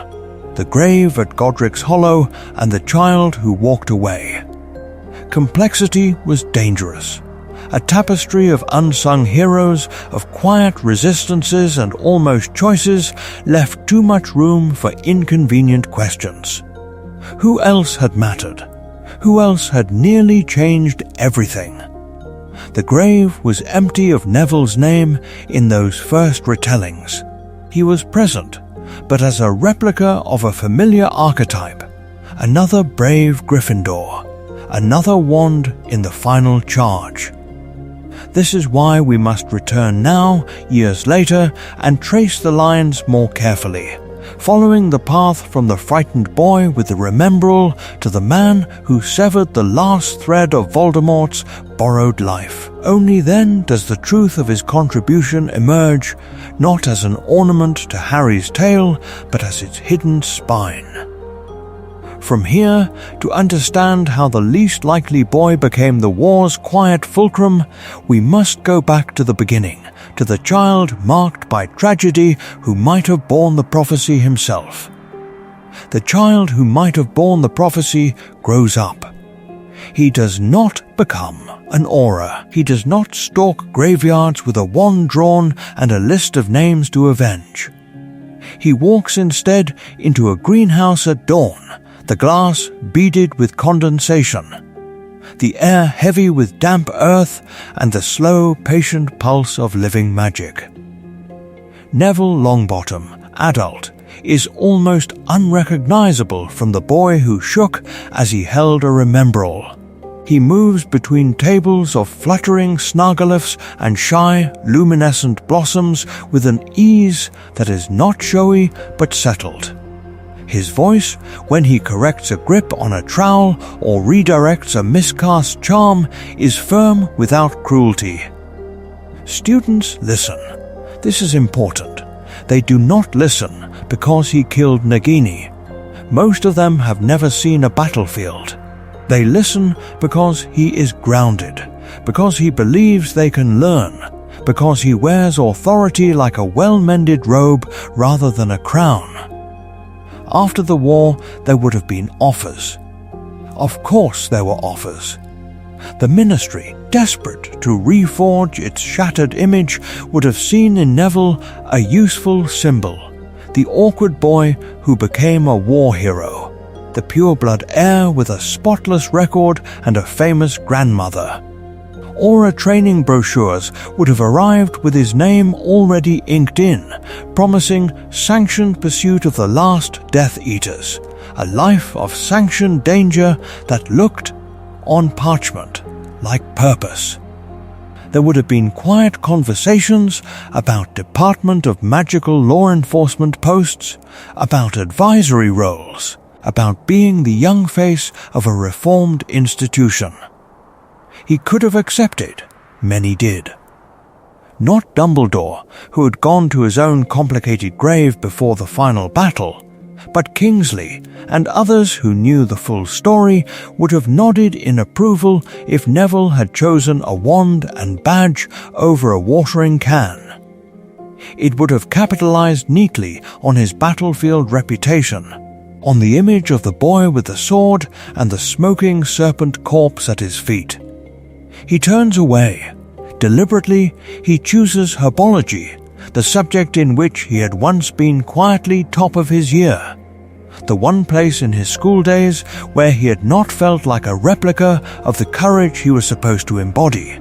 The grave at Godric's Hollow and the child who walked away. Complexity was dangerous. A tapestry of unsung heroes, of quiet resistances and almost choices, left too much room for inconvenient questions. Who else had mattered? Who else had nearly changed everything? The grave was empty of Neville's name in those first retellings. He was present, but as a replica of a familiar archetype, another brave Gryffindor, another wand in the final charge. This is why we must return now, years later, and trace the lines more carefully, following the path from the frightened boy with the remembrall to the man who severed the last thread of Voldemort's borrowed life. Only then does the truth of his contribution emerge, not as an ornament to Harry's tale, but as its hidden spine. From here, to understand how the least likely boy became the war's quiet fulcrum, we must go back to the beginning, to the child marked by tragedy who might have borne the prophecy himself. The child who might have borne the prophecy grows up. He does not become an aura. He does not stalk graveyards with a wand drawn and a list of names to avenge. He walks instead into a greenhouse at dawn, the glass beaded with condensation, the air heavy with damp earth and the slow, patient pulse of living magic. Neville Longbottom, adult, is almost unrecognizable from the boy who shook as he held a remembrall. He moves between tables of fluttering snarglyphs and shy, luminescent blossoms with an ease that is not showy but settled. His voice, when he corrects a grip on a trowel or redirects a miscast charm, is firm without cruelty. Students listen. This is important. They do not listen because he killed Nagini. Most of them have never seen a battlefield. They listen because he is grounded, because he believes they can learn, because he wears authority like a well-mended robe rather than a crown. After the war, there would have been offers. Of course there were offers. The ministry, desperate to reforge its shattered image, would have seen in Neville a useful symbol, the awkward boy who became a war hero, the pureblood heir with a spotless record and a famous grandmother. Aura training brochures would have arrived with his name already inked in, promising sanctioned pursuit of the last Death Eaters, a life of sanctioned danger that looked, on parchment, like purpose. There would have been quiet conversations about Department of Magical Law Enforcement posts, about advisory roles, about being the young face of a reformed institution. He could have accepted. Many did. Not Dumbledore, who had gone to his own complicated grave before the final battle, but Kingsley and others who knew the full story would have nodded in approval if Neville had chosen a wand and badge over a watering can. It would have capitalized neatly on his battlefield reputation, on the image of the boy with the sword and the smoking serpent corpse at his feet. He turns away. Deliberately, he chooses herbology, the subject in which he had once been quietly top of his year, the one place in his school days where he had not felt like a replica of the courage he was supposed to embody.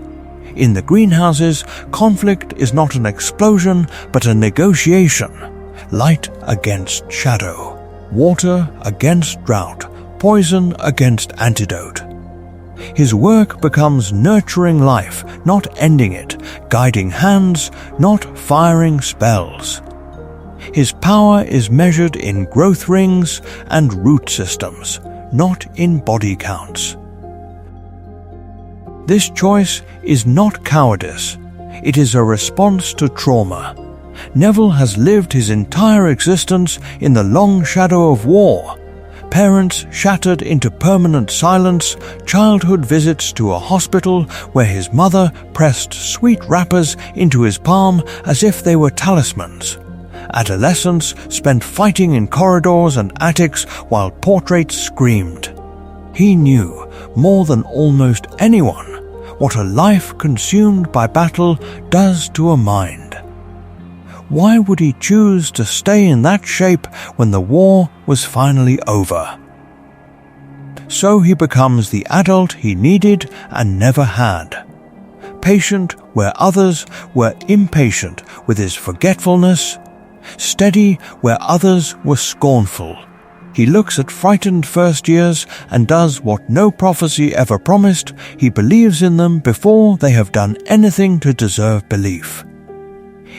In the greenhouses, conflict is not an explosion but a negotiation, light against shadow, water against drought, poison against antidote. His work becomes nurturing life, not ending it, guiding hands, not firing spells. His power is measured in growth rings and root systems, not in body counts. This choice is not cowardice. It is a response to trauma. Neville has lived his entire existence in the long shadow of war. Parents shattered into permanent silence, childhood visits to a hospital where his mother pressed sweet wrappers into his palm as if they were talismans. Adolescence spent fighting in corridors and attics while portraits screamed. He knew, more than almost anyone, what a life consumed by battle does to a mind. Why would he choose to stay in that shape when the war was finally over? So he becomes the adult he needed and never had. Patient where others were impatient with his forgetfulness, steady where others were scornful. He looks at frightened first years and does what no prophecy ever promised. He believes in them before they have done anything to deserve belief.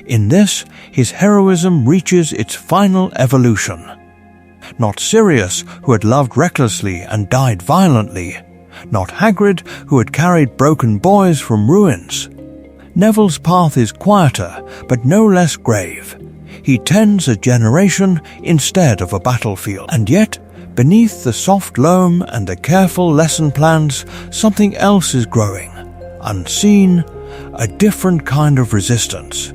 In this, his heroism reaches its final evolution. Not Sirius, who had loved recklessly and died violently. Not Hagrid, who had carried broken boys from ruins. Neville's path is quieter, but no less grave. He tends a generation instead of a battlefield. And yet, beneath the soft loam and the careful lesson plans, something else is growing. Unseen, a different kind of resistance.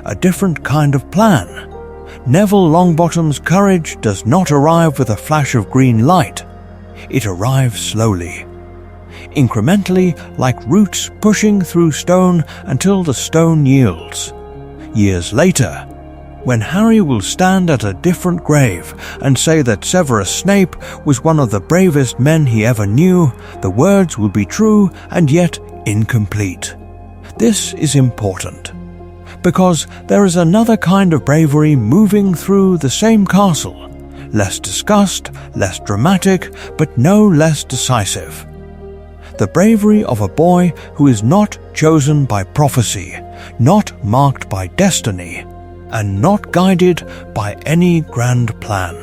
A different kind of plan. Neville Longbottom's courage does not arrive with a flash of green light. It arrives slowly. Incrementally, like roots pushing through stone until the stone yields. Years later, when Harry will stand at a different grave and say that Severus Snape was one of the bravest men he ever knew, the words will be true and yet incomplete. This is important, because there is another kind of bravery moving through the same castle, less discussed, less dramatic, but no less decisive. The bravery of a boy who is not chosen by prophecy, not marked by destiny, and not guided by any grand plan.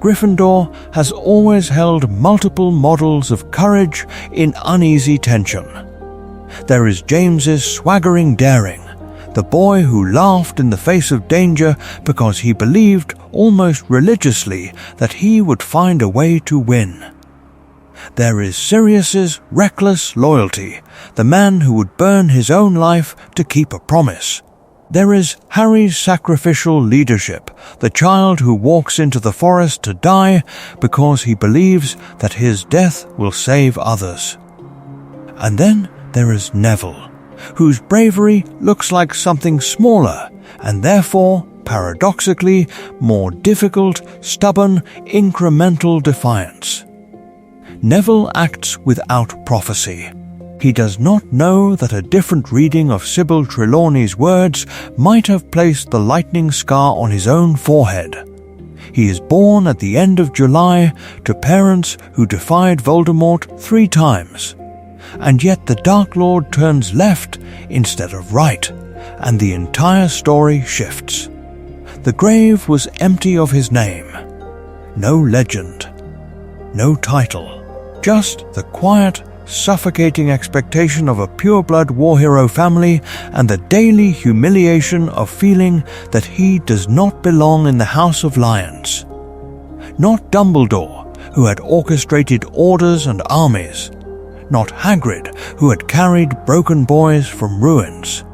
Gryffindor has always held multiple models of courage in uneasy tension. There is James's swaggering daring, the boy who laughed in the face of danger because he believed almost religiously that he would find a way to win. There is Sirius's reckless loyalty, the man who would burn his own life to keep a promise. There is Harry's sacrificial leadership, the child who walks into the forest to die because he believes that his death will save others. And then there is Neville, whose bravery looks like something smaller and therefore, paradoxically, more difficult, stubborn, incremental defiance. Neville acts without prophecy. He does not know that a different reading of Sybil Trelawney's words might have placed the lightning scar on his own forehead. He is born at the end of July to parents who defied Voldemort 3 times. And yet the Dark Lord turns left instead of right, and the entire story shifts. The grave was empty of his name. No legend. No title. Just the quiet, suffocating expectation of a pureblood war hero family and the daily humiliation of feeling that he does not belong in the House of Lions. Not Dumbledore, who had orchestrated orders and armies. Not Hagrid, who had carried broken boys from ruins.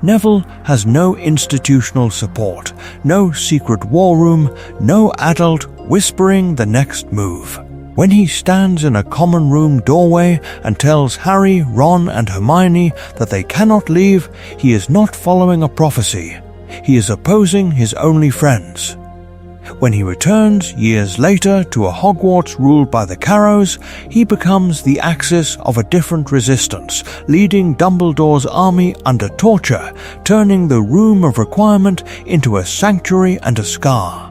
Neville has no institutional support, no secret war room, no adult whispering the next move. When he stands in a common room doorway and tells Harry, Ron and Hermione that they cannot leave, he is not following a prophecy. He is opposing his only friends. When he returns years later to a Hogwarts ruled by the Carrows, he becomes the axis of a different resistance, leading Dumbledore's army under torture, turning the Room of Requirement into a sanctuary and a scar.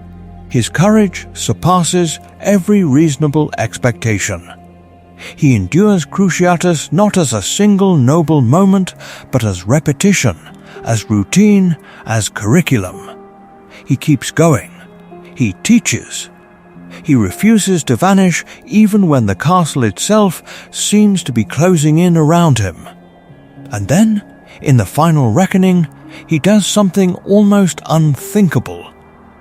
His courage surpasses every reasonable expectation. He endures Cruciatus not as a single noble moment, but as repetition, as routine, as curriculum. He keeps going. He teaches. He refuses to vanish even when the castle itself seems to be closing in around him. And then, in the final reckoning, he does something almost unthinkable.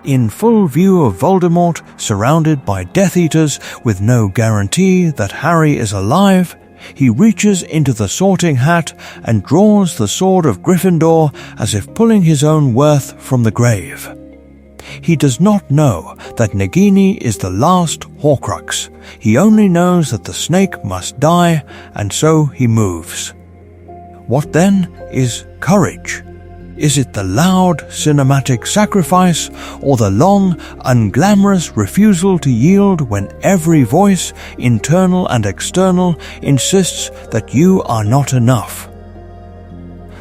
In full view of Voldemort, surrounded by Death Eaters with no guarantee that Harry is alive, he reaches into the sorting hat and draws the sword of Gryffindor as if pulling his own worth from the grave. He does not know that Nagini is the last Horcrux. He only knows that the snake must die, and so he moves. What then is courage? Is it the loud, cinematic sacrifice, or the long, unglamorous refusal to yield when every voice, internal and external, insists that you are not enough?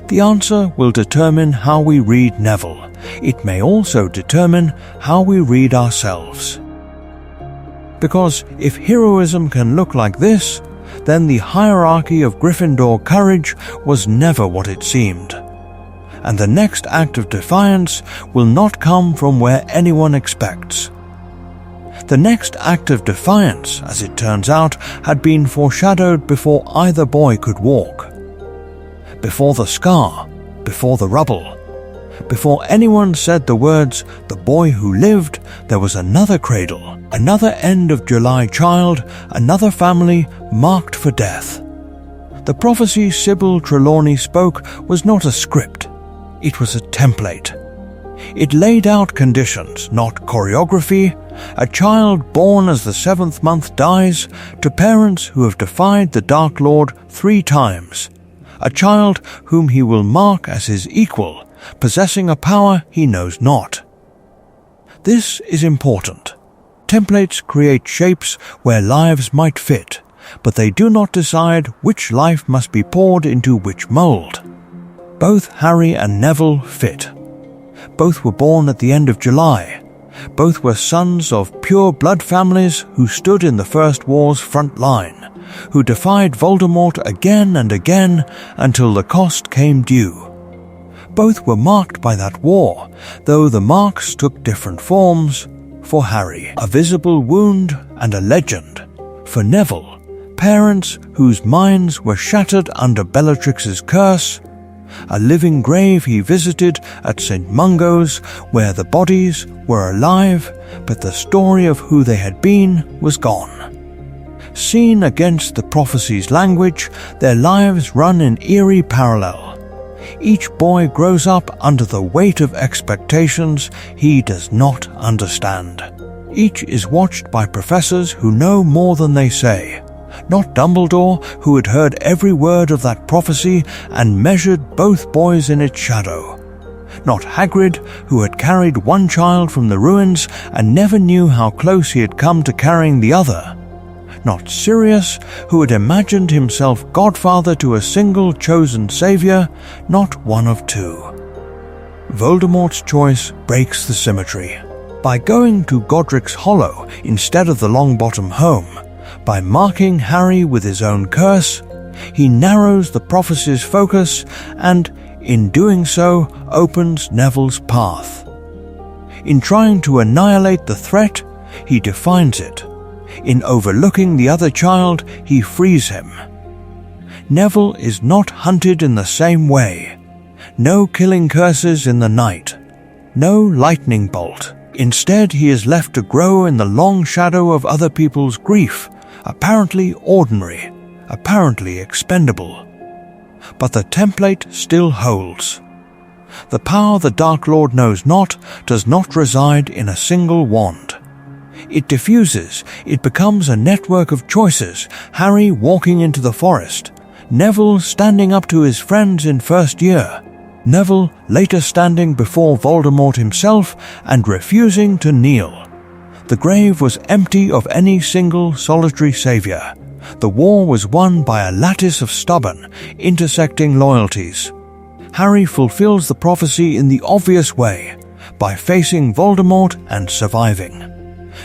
The answer will determine how we read Neville. It may also determine how we read ourselves. Because if heroism can look like this, then the hierarchy of Gryffindor courage was never what it seemed. And the next act of defiance will not come from where anyone expects. The next act of defiance, as it turns out, had been foreshadowed before either boy could walk. Before the scar, before the rubble. Before anyone said the words, "The boy who lived," there was another cradle, another end of July child, another family marked for death. The prophecy Sybil Trelawney spoke was not a script. It was a template. It laid out conditions, not choreography. A child born as the 7th month dies to parents who have defied the Dark Lord 3 times. A child whom he will mark as his equal, possessing a power he knows not. This is important. Templates create shapes where lives might fit, but they do not decide which life must be poured into which mold. Both Harry and Neville fit. Both were born at the end of July. Both were sons of pure blood families who stood in the First War's front line, who defied Voldemort again and again until the cost came due. Both were marked by that war, though the marks took different forms. for Harry, a visible wound and a legend. For Neville, parents whose minds were shattered under Bellatrix's curse, a living grave he visited at St. Mungo's where the bodies were alive, but the story of who they had been was gone. Seen against the prophecy's language, their lives run in eerie parallel. Each boy grows up under the weight of expectations he does not understand. Each is watched by professors who know more than they say. Not Dumbledore, who had heard every word of that prophecy and measured both boys in its shadow. Not Hagrid, who had carried one child from the ruins and never knew how close he had come to carrying the other. Not Sirius, who had imagined himself godfather to a single chosen savior, not one of two. Voldemort's choice breaks the symmetry. By going to Godric's Hollow instead of the Longbottom home, by marking Harry with his own curse, he narrows the prophecy's focus and, in doing so, opens Neville's path. In trying to annihilate the threat, he defines it. In overlooking the other child, he frees him. Neville is not hunted in the same way. No killing curses in the night. No lightning bolt. Instead, he is left to grow in the long shadow of other people's grief, apparently ordinary, apparently expendable. But the template still holds. The power the Dark Lord knows not does not reside in a single wand. It diffuses, it becomes a network of choices, Harry walking into the forest, Neville standing up to his friends in first year, Neville later standing before Voldemort himself and refusing to kneel. The grave was empty of any single solitary savior. The war was won by a lattice of stubborn, intersecting loyalties. Harry fulfills the prophecy in the obvious way, by facing Voldemort and surviving.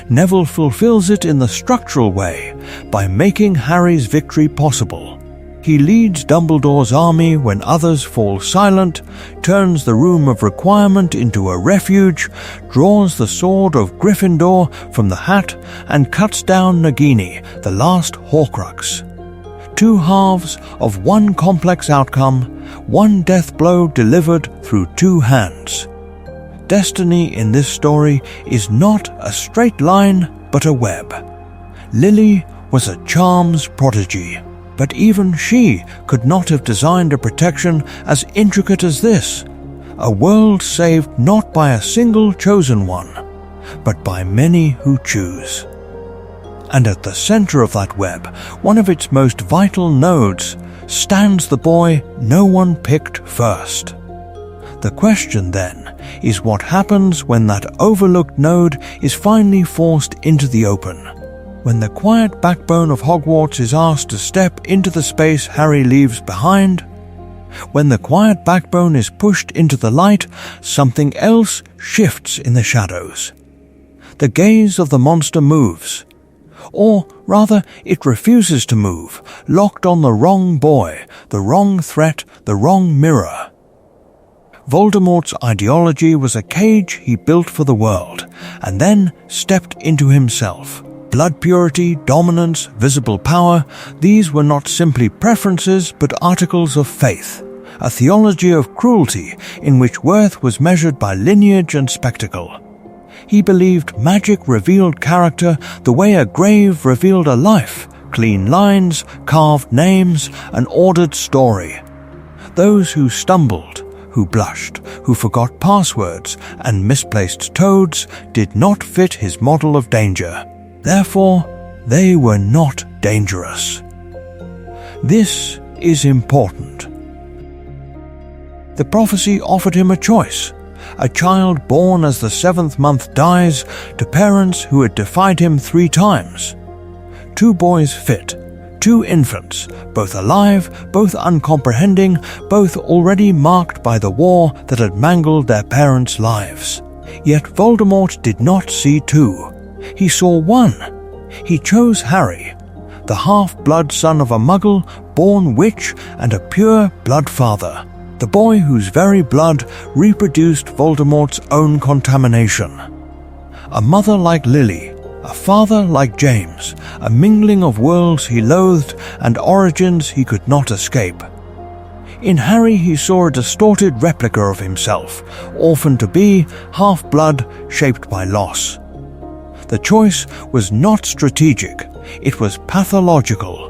Neville fulfills it in the structural way, by making Harry's victory possible. He leads Dumbledore's army when others fall silent, turns the room of requirement into a refuge, draws the sword of Gryffindor from the hat, and cuts down Nagini, the last Horcrux. Two halves of one complex outcome, one death blow delivered through two hands. Destiny in this story is not a straight line, but a web. Lily was a charms prodigy, but even she could not have designed a protection as intricate as this, a world saved not by a single chosen one, but by many who choose. And at the center of that web, one of its most vital nodes, stands the boy no one picked first. The question then is what happens when that overlooked node is finally forced into the open. When the quiet backbone of Hogwarts is asked to step into the space Harry leaves behind, when the quiet backbone is pushed into the light, something else shifts in the shadows. The gaze of the monster moves. Or, rather, it refuses to move, locked on the wrong boy, the wrong threat, the wrong mirror. Voldemort's ideology was a cage he built for the world, and then stepped into himself. Blood purity, dominance, visible power, these were not simply preferences but articles of faith, a theology of cruelty in which worth was measured by lineage and spectacle. He believed magic revealed character the way a grave revealed a life, clean lines, carved names, an ordered story. Those who stumbled, who blushed, who forgot passwords and misplaced toads did not fit his model of danger. Therefore, they were not dangerous. This is important. The prophecy offered him a choice. A child born as the 7th month dies to parents who had defied him 3 times. 2 boys fit, 2 infants, both alive, both uncomprehending, both already marked by the war that had mangled their parents' lives. Yet Voldemort did not see 2. He saw 1. He chose Harry, the half-blood son of a muggle, born witch, and a pure blood father, the boy whose very blood reproduced Voldemort's own contamination. A mother like Lily, a father like James, a mingling of worlds he loathed and origins he could not escape. In Harry he saw a distorted replica of himself, orphaned to be, half-blood, shaped by loss. The choice was not strategic, it was pathological.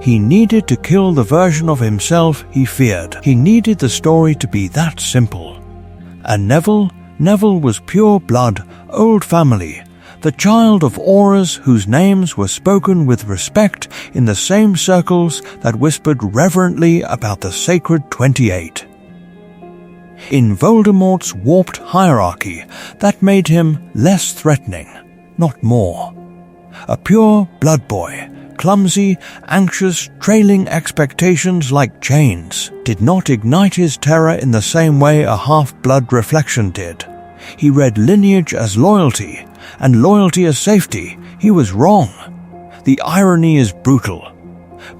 He needed to kill the version of himself he feared. He needed the story to be that simple. And Neville was pure blood, old family, the child of auras whose names were spoken with respect in the same circles that whispered reverently about the sacred 28. In Voldemort's warped hierarchy, that made him less threatening, not more. A pure blood boy, clumsy, anxious, trailing expectations like chains, did not ignite his terror in the same way a half-blood reflection did. He read lineage as loyalty, and loyalty as safety. He was wrong. The irony is brutal.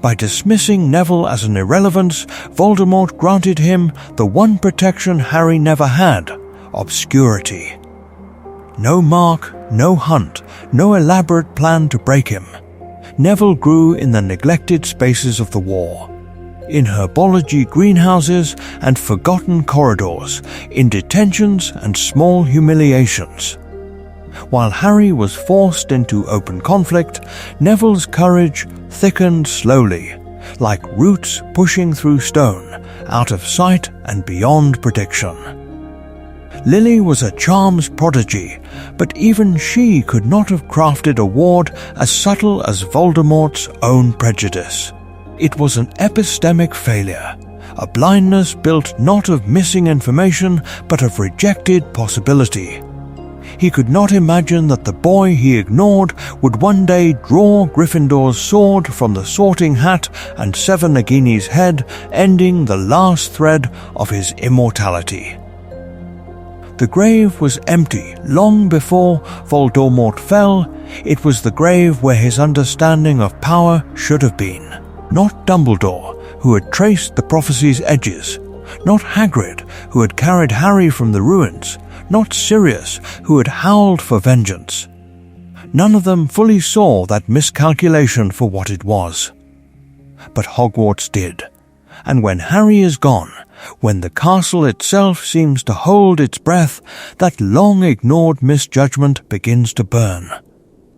By dismissing Neville as an irrelevance, Voldemort granted him the one protection Harry never had: obscurity. No mark, no hunt, no elaborate plan to break him. Neville grew in the neglected spaces of the war, in herbology greenhouses and forgotten corridors, in detentions and small humiliations. While Harry was forced into open conflict, Neville's courage thickened slowly, like roots pushing through stone, out of sight and beyond prediction. Lily was a charms prodigy, but even she could not have crafted a ward as subtle as Voldemort's own prejudice. It was an epistemic failure, a blindness built not of missing information but of rejected possibility. He could not imagine that the boy he ignored would one day draw Gryffindor's sword from the sorting hat and sever Nagini's head, ending the last thread of his immortality. The grave was empty long before Voldemort fell. It was the grave where his understanding of power should have been. Not Dumbledore, who had traced the prophecy's edges. Not Hagrid, who had carried Harry from the ruins. Not Sirius, who had howled for vengeance. None of them fully saw that miscalculation for what it was. But Hogwarts did. And when Harry is gone, when the castle itself seems to hold its breath, that long-ignored misjudgment begins to burn.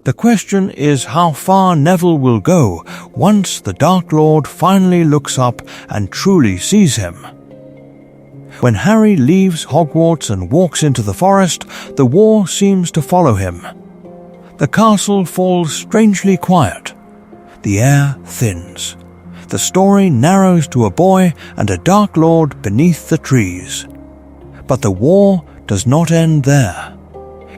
The question is how far Neville will go once the Dark Lord finally looks up and truly sees him. When Harry leaves Hogwarts and walks into the forest, the war seems to follow him. The castle falls strangely quiet. The air thins. The story narrows to a boy and a Dark Lord beneath the trees. But the war does not end there.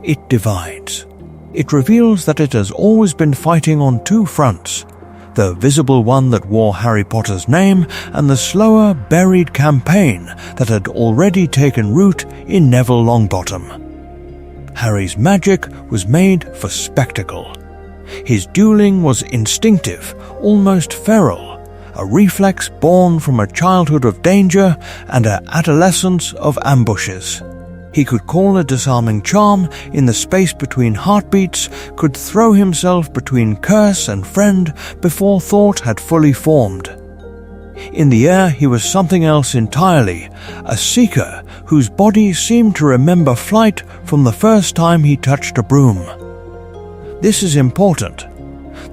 It divides. It reveals that it has always been fighting on two fronts: the visible one that wore Harry Potter's name, and the slower, buried campaign that had already taken root in Neville Longbottom. Harry's magic was made for spectacle. His dueling was instinctive, almost feral, a reflex born from a childhood of danger and an adolescence of ambushes. He could call a disarming charm in the space between heartbeats, could throw himself between curse and friend before thought had fully formed. In the air he was something else entirely, a seeker whose body seemed to remember flight from the first time he touched a broom. This is important.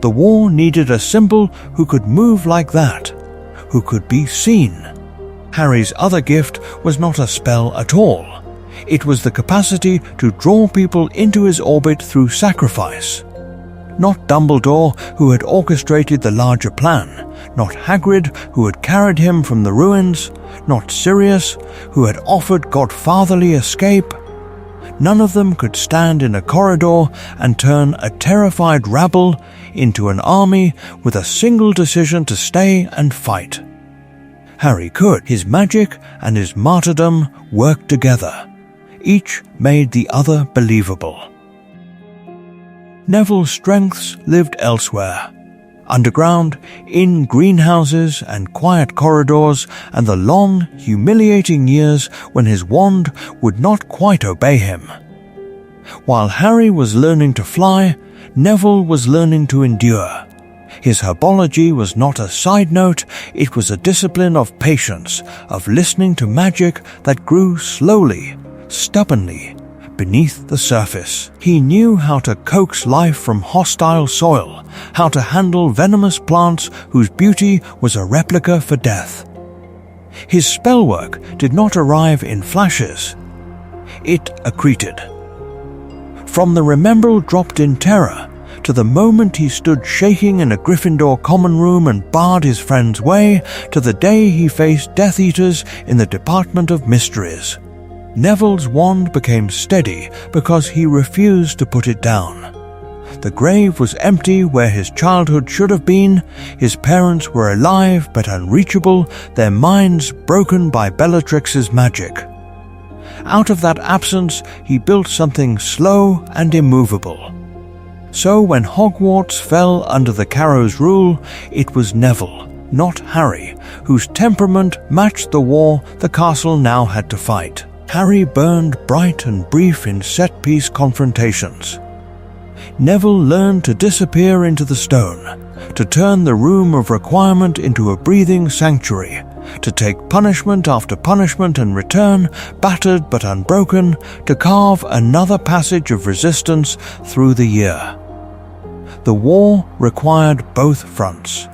The war needed a symbol who could move like that, who could be seen. Harry's other gift was not a spell at all. It was the capacity to draw people into his orbit through sacrifice. Not Dumbledore, who had orchestrated the larger plan, not Hagrid, who had carried him from the ruins, not Sirius, who had offered godfatherly escape. None of them could stand in a corridor and turn a terrified rabble into an army with a single decision to stay and fight. Harry could. His magic and his martyrdom worked together. Each made the other believable. Neville's strengths lived elsewhere. Underground, in greenhouses and quiet corridors, and the long, humiliating years when his wand would not quite obey him. While Harry was learning to fly, Neville was learning to endure. His herbology was not a side note, it was a discipline of patience, of listening to magic that grew slowly, stubbornly, beneath the surface. He knew how to coax life from hostile soil, how to handle venomous plants whose beauty was a replica for death. His spellwork did not arrive in flashes. It accreted. From the Remembrall dropped in terror, to the moment he stood shaking in a Gryffindor common room and barred his friend's way, to the day he faced Death Eaters in the Department of Mysteries. Neville's wand became steady because he refused to put it down. The grave was empty where his childhood should have been, his parents were alive but unreachable, their minds broken by Bellatrix's magic. Out of that absence, he built something slow and immovable. So when Hogwarts fell under the Carrows' rule, it was Neville, not Harry, whose temperament matched the war the castle now had to fight. Harry burned bright and brief in set-piece confrontations. Neville learned to disappear into the stone, to turn the room of requirement into a breathing sanctuary, to take punishment after punishment and return, battered but unbroken, to carve another passage of resistance through the year. The war required both fronts.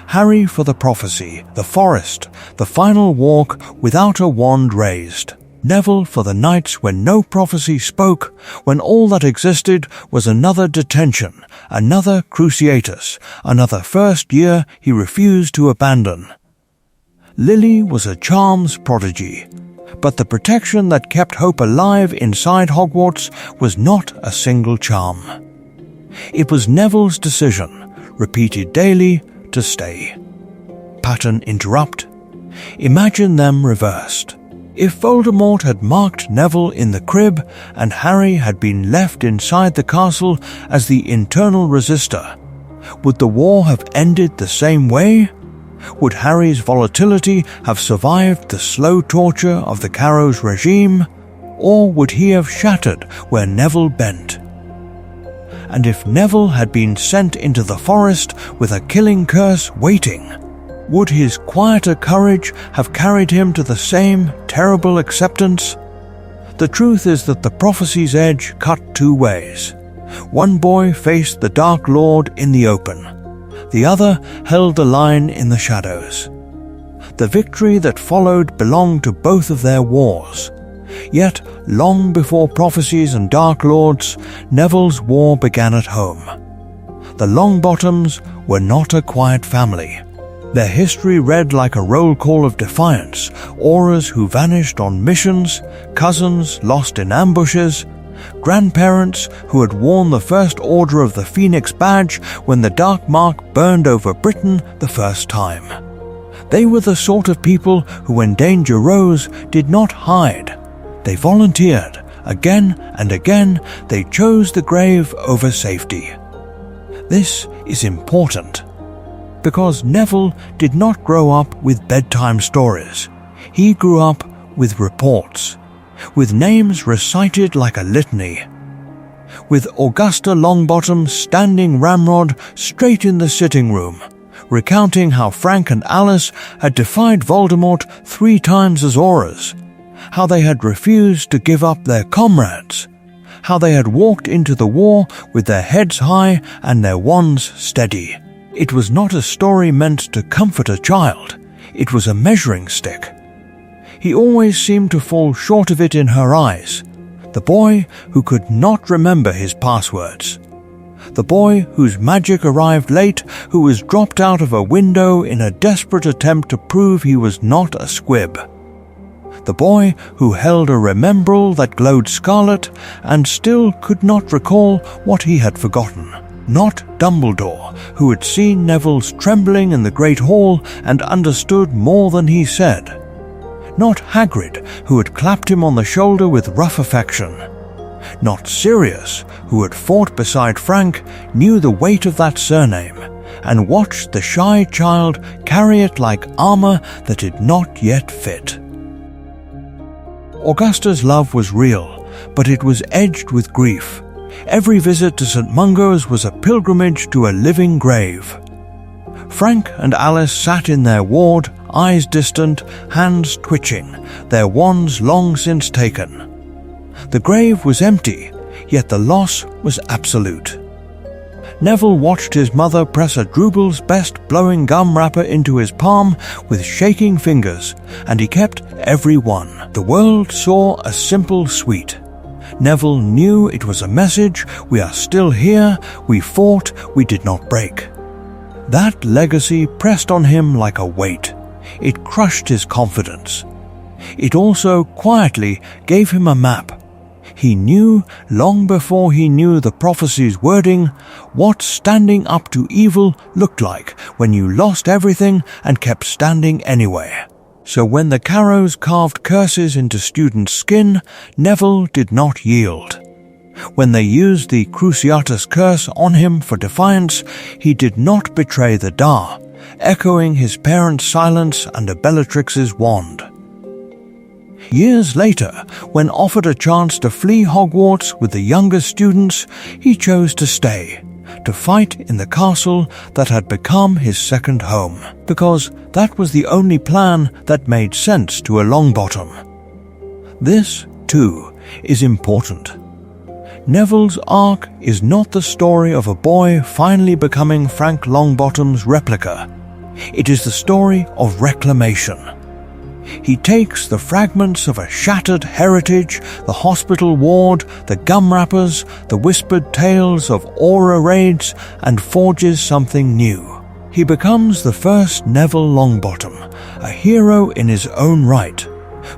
Harry for the prophecy, the forest, the final walk without a wand raised. Neville for the nights when no prophecy spoke, when all that existed was another detention, another Cruciatus, another first year he refused to abandon. Lily was a charms prodigy, but the protection that kept hope alive inside Hogwarts was not a single charm. It was Neville's decision, repeated daily, to stay. Pattern interrupt. Imagine them reversed. If Voldemort had marked Neville in the crib and Harry had been left inside the castle as the internal resistor, would the war have ended the same way? Would Harry's volatility have survived the slow torture of the Carrows regime? Or would he have shattered where Neville bent? And if Neville had been sent into the forest with a killing curse waiting, would his quieter courage have carried him to the same terrible acceptance? The truth is that the prophecy's edge cut two ways. One boy faced the Dark Lord in the open. The other held the line in the shadows. The victory that followed belonged to both of their wars. Yet, long before prophecies and Dark Lords, Neville's war began at home. The Longbottoms were not a quiet family. Their history read like a roll call of defiance, auras who vanished on missions, cousins lost in ambushes, grandparents who had worn the First Order of the Phoenix badge when the Dark Mark burned over Britain the first time. They were the sort of people who, when danger rose, did not hide. They volunteered. Again and again, they chose the grave over safety. This is important, because Neville did not grow up with bedtime stories. He grew up with reports, with names recited like a litany, with Augusta Longbottom standing ramrod straight in the sitting room, recounting how Frank and Alice had defied Voldemort 3 times as auras, how they had refused to give up their comrades, how they had walked into the war with their heads high and their wands steady. It was not a story meant to comfort a child, it was a measuring stick. He always seemed to fall short of it in her eyes, the boy who could not remember his passwords. The boy whose magic arrived late, who was dropped out of a window in a desperate attempt to prove he was not a squib. The boy who held a remembrall that glowed scarlet and still could not recall what he had forgotten. Not Dumbledore, who had seen Neville's trembling in the Great Hall and understood more than he said. Not Hagrid, who had clapped him on the shoulder with rough affection. Not Sirius, who had fought beside Frank, knew the weight of that surname, and watched the shy child carry it like armor that did not yet fit. Augusta's love was real, but it was edged with grief. Every visit to St. Mungo's was a pilgrimage to a living grave. Frank and Alice sat in their ward, eyes distant, hands twitching, their wands long since taken. The grave was empty, yet the loss was absolute. Neville watched his mother press a Drubal's best blowing gum wrapper into his palm with shaking fingers, and he kept every one. The world saw a simple sweet. Neville knew it was a message: we are still here, we fought, we did not break. That legacy pressed on him like a weight. It crushed his confidence. It also quietly gave him a map. He knew, long before he knew the prophecy's wording, what standing up to evil looked like when you lost everything and kept standing anyway. So when the Carrows carved curses into students' skin, Neville did not yield. When they used the Cruciatus curse on him for defiance, he did not betray the Dar, echoing his parents' silence under Bellatrix's wand. Years later, when offered a chance to flee Hogwarts with the younger students, he chose to stay, to fight in the castle that had become his second home, because that was the only plan that made sense to a Longbottom. This, too, is important. Neville's arc is not the story of a boy finally becoming Frank Longbottom's replica. It is the story of reclamation. He takes the fragments of a shattered heritage, the hospital ward, the gum wrappers, the whispered tales of aura raids, and forges something new. He becomes the first Neville Longbottom, a hero in his own right,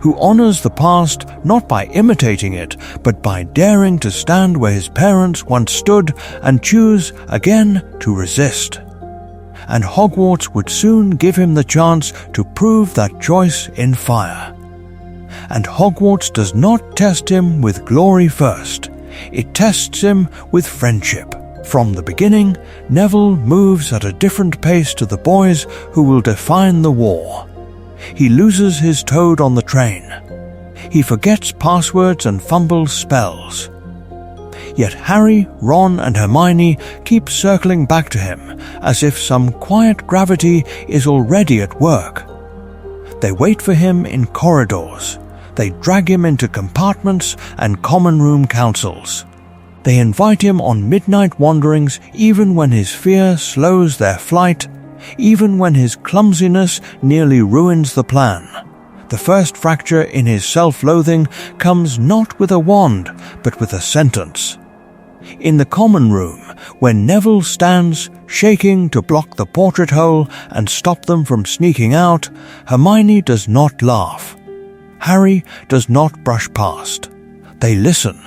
who honors the past not by imitating it, but by daring to stand where his parents once stood and choose again to resist. And Hogwarts would soon give him the chance to prove that choice in fire. And Hogwarts does not test him with glory first. It tests him with friendship. From the beginning, Neville moves at a different pace to the boys who will define the war. He loses his toad on the train. He forgets passwords and fumbles spells. Yet Harry, Ron, and Hermione keep circling back to him, as if some quiet gravity is already at work. They wait for him in corridors. They drag him into compartments and common room councils. They invite him on midnight wanderings even when his fear slows their flight, even when his clumsiness nearly ruins the plan. The first fracture in his self-loathing comes not with a wand, but with a sentence. In the common room, when Neville stands, shaking to block the portrait hole and stop them from sneaking out, Hermione does not laugh. Harry does not brush past. They listen.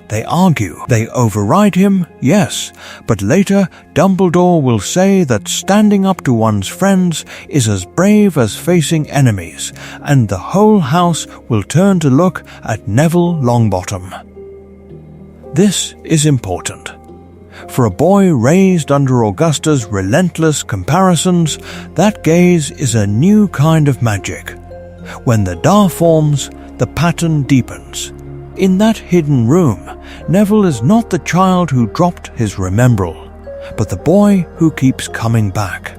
They argue. They override him, yes, but later Dumbledore will say that standing up to one's friends is as brave as facing enemies, and the whole house will turn to look at Neville Longbottom. This is important. For a boy raised under Augusta's relentless comparisons, that gaze is a new kind of magic. When the Dar forms, the pattern deepens. In that hidden room, Neville is not the child who dropped his remembrall, but the boy who keeps coming back.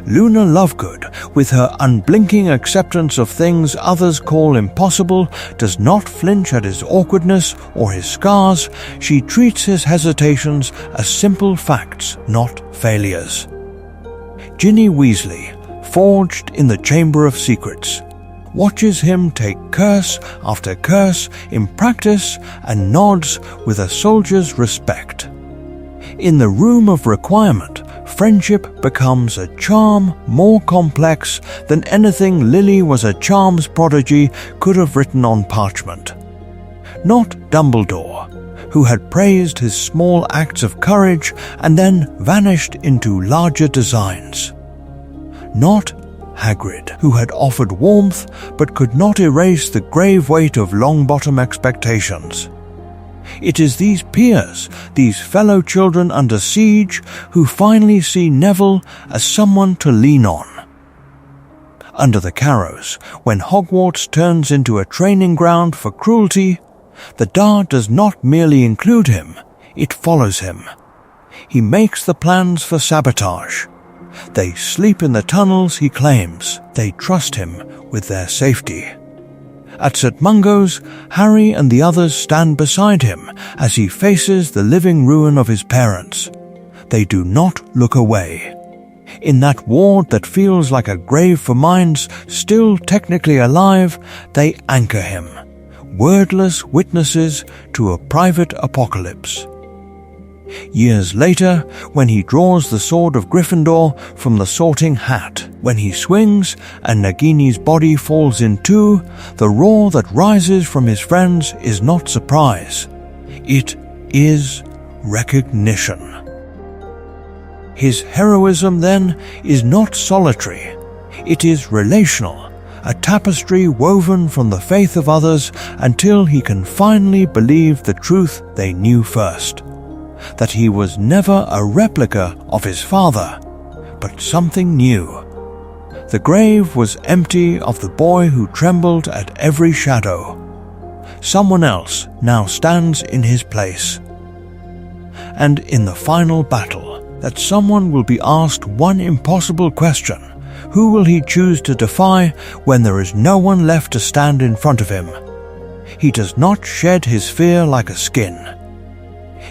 Luna Lovegood, with her unblinking acceptance of things others call impossible, does not flinch at his awkwardness or his scars. She treats his hesitations as simple facts, not failures. Ginny Weasley, forged in the Chamber of Secrets, watches him take curse after curse in practice and nods with a soldier's respect. In the Room of Requirement, friendship becomes a charm more complex than anything Lily was a charms prodigy could have written on parchment. Not Dumbledore, who had praised his small acts of courage and then vanished into larger designs. Not Hagrid, who had offered warmth but could not erase the grave weight of Longbottom expectations. It is these peers, these fellow children under siege, who finally see Neville as someone to lean on. Under the Carrows, when Hogwarts turns into a training ground for cruelty, The dart does not merely include him, it follows him. He makes the plans for sabotage. They sleep in the tunnels, he claims. They trust him with their safety. At St. Mungo's, Harry and the others stand beside him as he faces the living ruin of his parents. They do not look away. In that ward that feels like a grave for minds still technically alive, they anchor him, wordless witnesses to a private apocalypse. Years later, when he draws the sword of Gryffindor from the sorting hat, when he swings and Nagini's body falls in two, the roar that rises from his friends is not surprise. It is recognition. His heroism, then, is not solitary. It is relational, a tapestry woven from the faith of others until he can finally believe the truth they knew first. That he was never a replica of his father, but something new. The grave was empty of the boy who trembled at every shadow. Someone else now stands in his place. And in the final battle, that someone will be asked one impossible question: who will he choose to defy when there is no one left to stand in front of him? He does not shed his fear like a skin.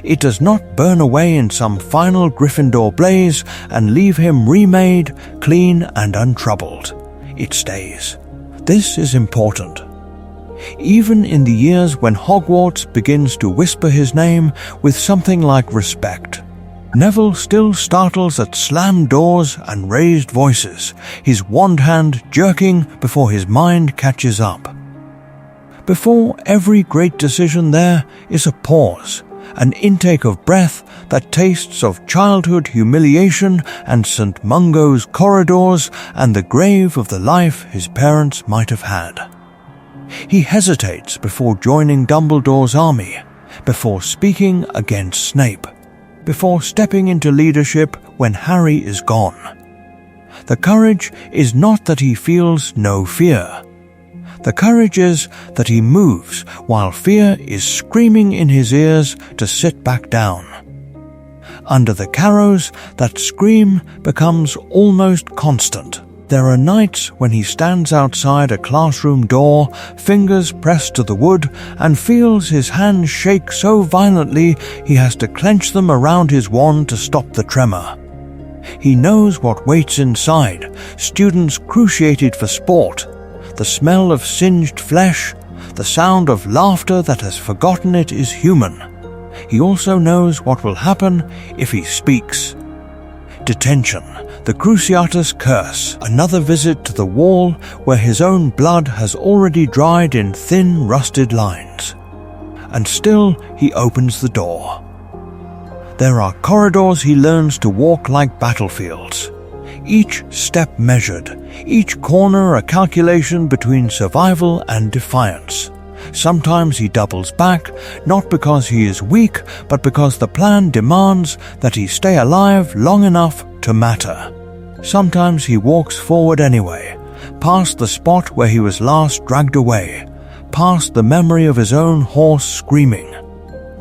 It does not burn away in some final Gryffindor blaze and leave him remade, clean and untroubled. It stays. This is important. Even in the years when Hogwarts begins to whisper his name with something like respect, Neville still startles at slammed doors and raised voices, his wand hand jerking before his mind catches up. Before every great decision there is a pause, an intake of breath that tastes of childhood humiliation and St. Mungo's corridors and the grave of the life his parents might have had. He hesitates before joining Dumbledore's army, before speaking against Snape, before stepping into leadership when Harry is gone. The courage is not that he feels no fear. The courage is that he moves while fear is screaming in his ears to sit back down. Under the Carrows, that scream becomes almost constant. There are nights when he stands outside a classroom door, fingers pressed to the wood, and feels his hands shake so violently he has to clench them around his wand to stop the tremor. He knows what waits inside, students cruciated for sport, the smell of singed flesh, the sound of laughter that has forgotten it is human. He also knows what will happen if he speaks. Detention, the Cruciatus Curse, another visit to the wall where his own blood has already dried in thin, rusted lines. And still he opens the door. There are corridors he learns to walk like battlefields. Each step measured, each corner a calculation between survival and defiance. Sometimes he doubles back, not because he is weak, but because the plan demands that he stay alive long enough to matter. Sometimes he walks forward anyway, past the spot where he was last dragged away, past the memory of his own horse screaming.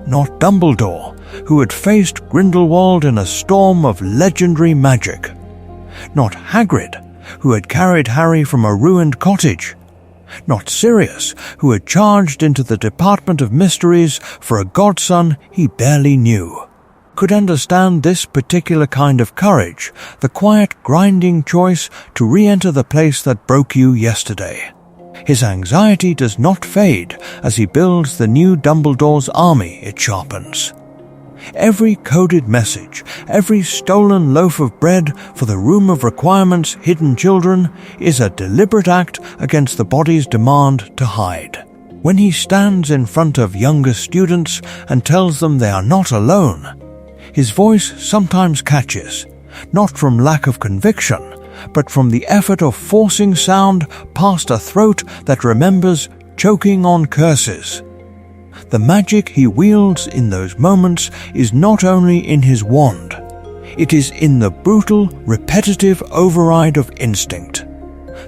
Not Dumbledore, who had faced Grindelwald in a storm of legendary magic. Not Hagrid, who had carried Harry from a ruined cottage. Not Sirius, who had charged into the Department of Mysteries for a godson he barely knew. Could understand this particular kind of courage, the quiet, grinding choice to re-enter the place that broke you yesterday. His anxiety does not fade as he builds the new Dumbledore's army it sharpens. Every coded message, every stolen loaf of bread for the room of requirement's hidden children is a deliberate act against the body's demand to hide. When he stands in front of younger students and tells them they are not alone, his voice sometimes catches, not from lack of conviction, but from the effort of forcing sound past a throat that remembers choking on curses. The magic he wields in those moments is not only in his wand, it is in the brutal, repetitive override of instinct,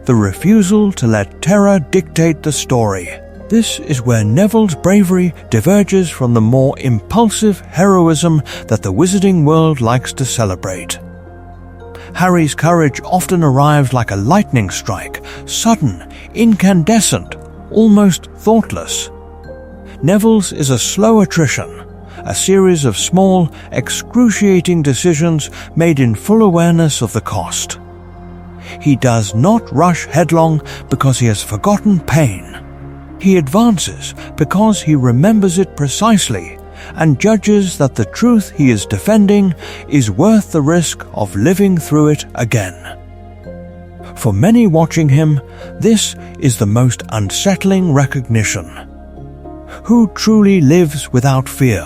the refusal to let terror dictate the story. This is where Neville's bravery diverges from the more impulsive heroism that the wizarding world likes to celebrate. Harry's courage often arrives like a lightning strike, sudden, incandescent, almost thoughtless. Neville's is a slow attrition, a series of small, excruciating decisions made in full awareness of the cost. He does not rush headlong because he has forgotten pain. He advances because he remembers it precisely and judges that the truth he is defending is worth the risk of living through it again. For many watching him, this is the most unsettling recognition. Who truly lives without fear?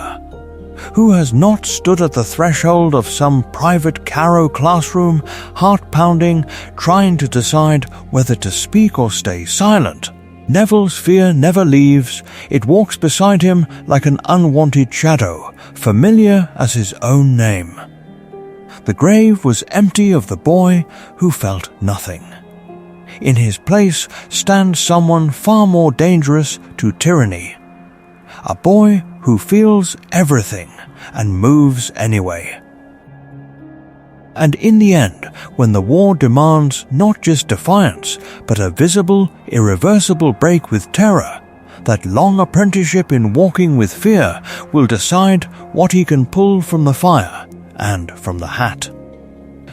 Who has not stood at the threshold of some private Carrow classroom, heart-pounding, trying to decide whether to speak or stay silent? Neville's fear never leaves. It walks beside him like an unwanted shadow, familiar as his own name. The grave was empty of the boy who felt nothing. In his place stands someone far more dangerous to tyranny. A boy who feels everything and moves anyway. And in the end, when the war demands not just defiance, but a visible, irreversible break with terror, that long apprenticeship in walking with fear will decide what he can pull from the fire and from the hat.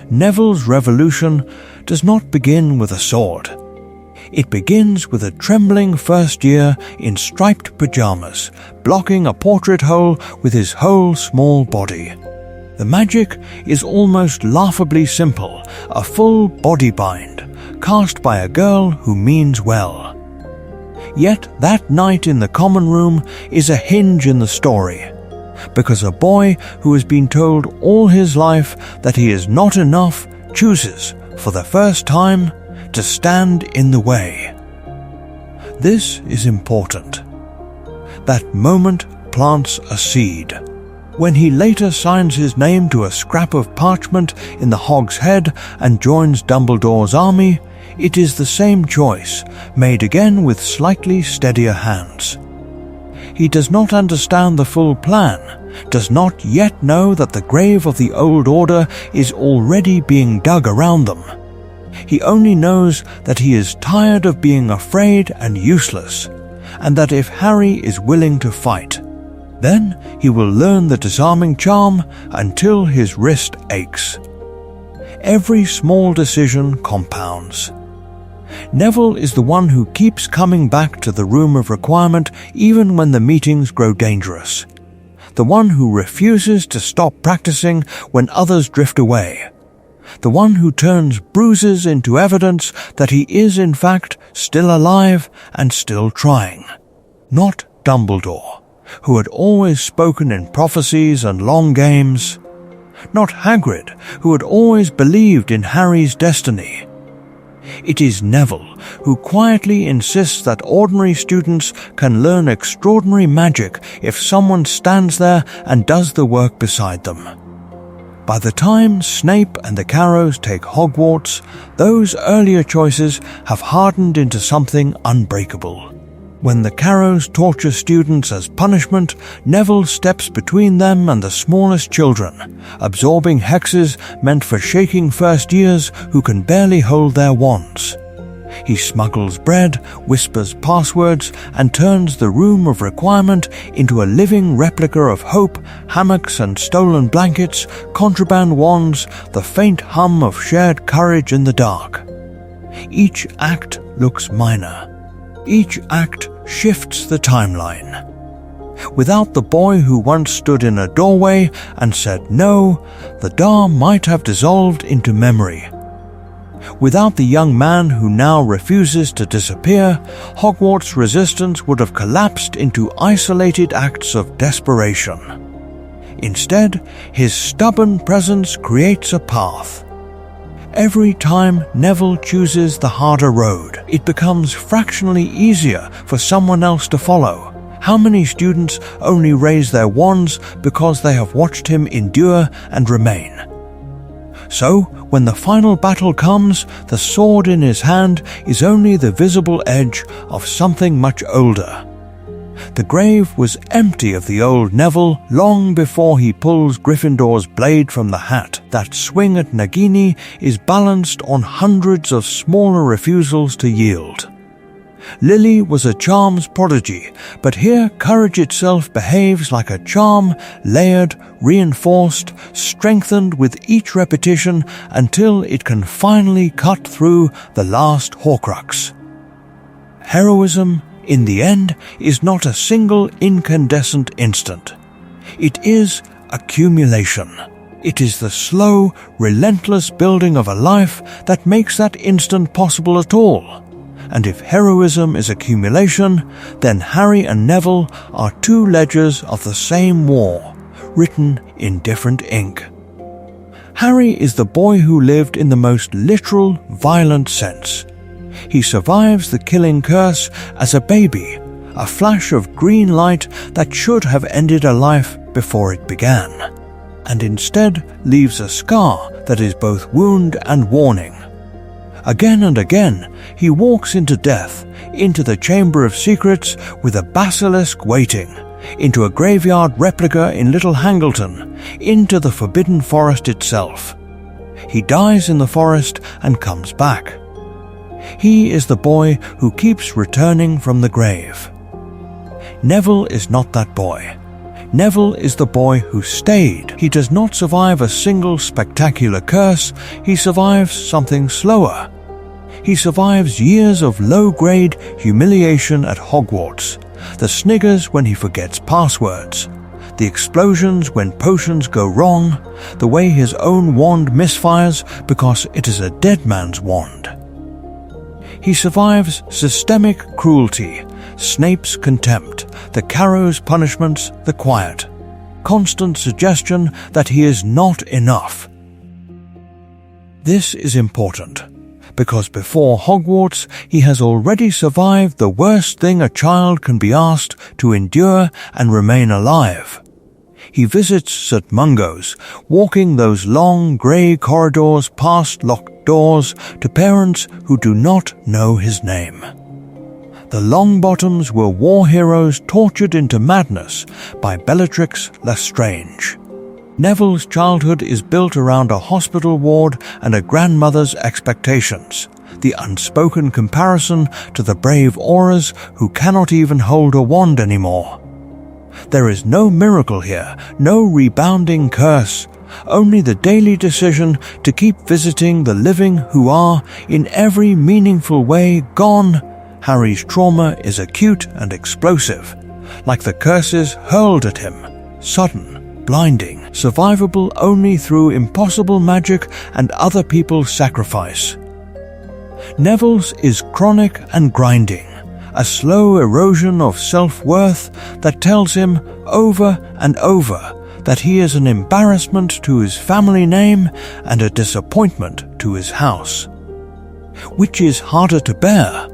Neville's revolution does not begin with a sword. It begins with a trembling first year in striped pajamas, blocking a portrait hole with his whole small body. The magic is almost laughably simple, a full body bind, cast by a girl who means well. Yet that night in the common room is a hinge in the story, because a boy who has been told all his life that he is not enough chooses, for the first time, to stand in the way. This is important. That moment plants a seed. When he later signs his name to a scrap of parchment in the Hog's Head and joins Dumbledore's army, it is the same choice, made again with slightly steadier hands. He does not understand the full plan, does not yet know that the grave of the old order is already being dug around them. He only knows that he is tired of being afraid and useless, and that if Harry is willing to fight, then he will learn the disarming charm until his wrist aches. Every small decision compounds. Neville is the one who keeps coming back to the room of requirement even when the meetings grow dangerous. The one who refuses to stop practicing when others drift away. The one who turns bruises into evidence that he is in fact still alive and still trying. Not Dumbledore, who had always spoken in prophecies and long games. Not Hagrid, who had always believed in Harry's destiny. It is Neville, who quietly insists that ordinary students can learn extraordinary magic if someone stands there and does the work beside them. By the time Snape and the Carrows take Hogwarts, those earlier choices have hardened into something unbreakable. When the Carrows torture students as punishment, Neville steps between them and the smallest children, absorbing hexes meant for shaking first years who can barely hold their wands. He smuggles bread, whispers passwords, and turns the room of requirement into a living replica of hope, hammocks and stolen blankets, contraband wands, the faint hum of shared courage in the dark. Each act looks minor. Each act shifts the timeline. Without the boy who once stood in a doorway and said no, the Dar might have dissolved into memory. Without the young man who now refuses to disappear, Hogwarts' resistance would have collapsed into isolated acts of desperation. Instead, his stubborn presence creates a path. Every time Neville chooses the harder road, it becomes fractionally easier for someone else to follow. How many students only raise their wands because they have watched him endure and remain? So, when the final battle comes, the sword in his hand is only the visible edge of something much older. The grave was empty of the old Neville long before he pulls Gryffindor's blade from the hat. That swing at Nagini is balanced on hundreds of smaller refusals to yield. Lily was a charms prodigy, but here courage itself behaves like a charm, layered, reinforced, strengthened with each repetition until it can finally cut through the last Horcrux. Heroism, in the end, is not a single incandescent instant. It is accumulation. It is the slow, relentless building of a life that makes that instant possible at all. And if heroism is accumulation, then Harry and Neville are two ledgers of the same war, written in different ink. Harry is the boy who lived in the most literal, violent sense. He survives the killing curse as a baby, a flash of green light that should have ended a life before it began, and instead leaves a scar that is both wound and warning. Again and again, he walks into death, into the Chamber of Secrets with a basilisk waiting, into a graveyard replica in Little Hangleton, into the Forbidden Forest itself. He dies in the forest and comes back. He is the boy who keeps returning from the grave. Neville is not that boy. Neville is the boy who stayed. He does not survive a single spectacular curse, he survives something slower. He survives years of low-grade humiliation at Hogwarts, the sniggers when he forgets passwords, the explosions when potions go wrong, the way his own wand misfires because it is a dead man's wand. He survives systemic cruelty, Snape's contempt, the Carrows punishments, the quiet, constant suggestion that he is not enough. This is important, because before Hogwarts he has already survived the worst thing a child can be asked to endure and remain alive. He visits St. Mungo's, walking those long grey corridors past locked doors to parents who do not know his name. The Longbottoms were war heroes tortured into madness by Bellatrix Lestrange. Neville's childhood is built around a hospital ward and a grandmother's expectations, the unspoken comparison to the brave Aurors who cannot even hold a wand anymore. There is no miracle here, no rebounding curse, only the daily decision to keep visiting the living who are, in every meaningful way, gone. Harry's trauma is acute and explosive, like the curses hurled at him, sudden, blinding, survivable only through impossible magic and other people's sacrifice. Neville's is chronic and grinding, a slow erosion of self-worth that tells him over and over that he is an embarrassment to his family name and a disappointment to his house. Which is harder to bear?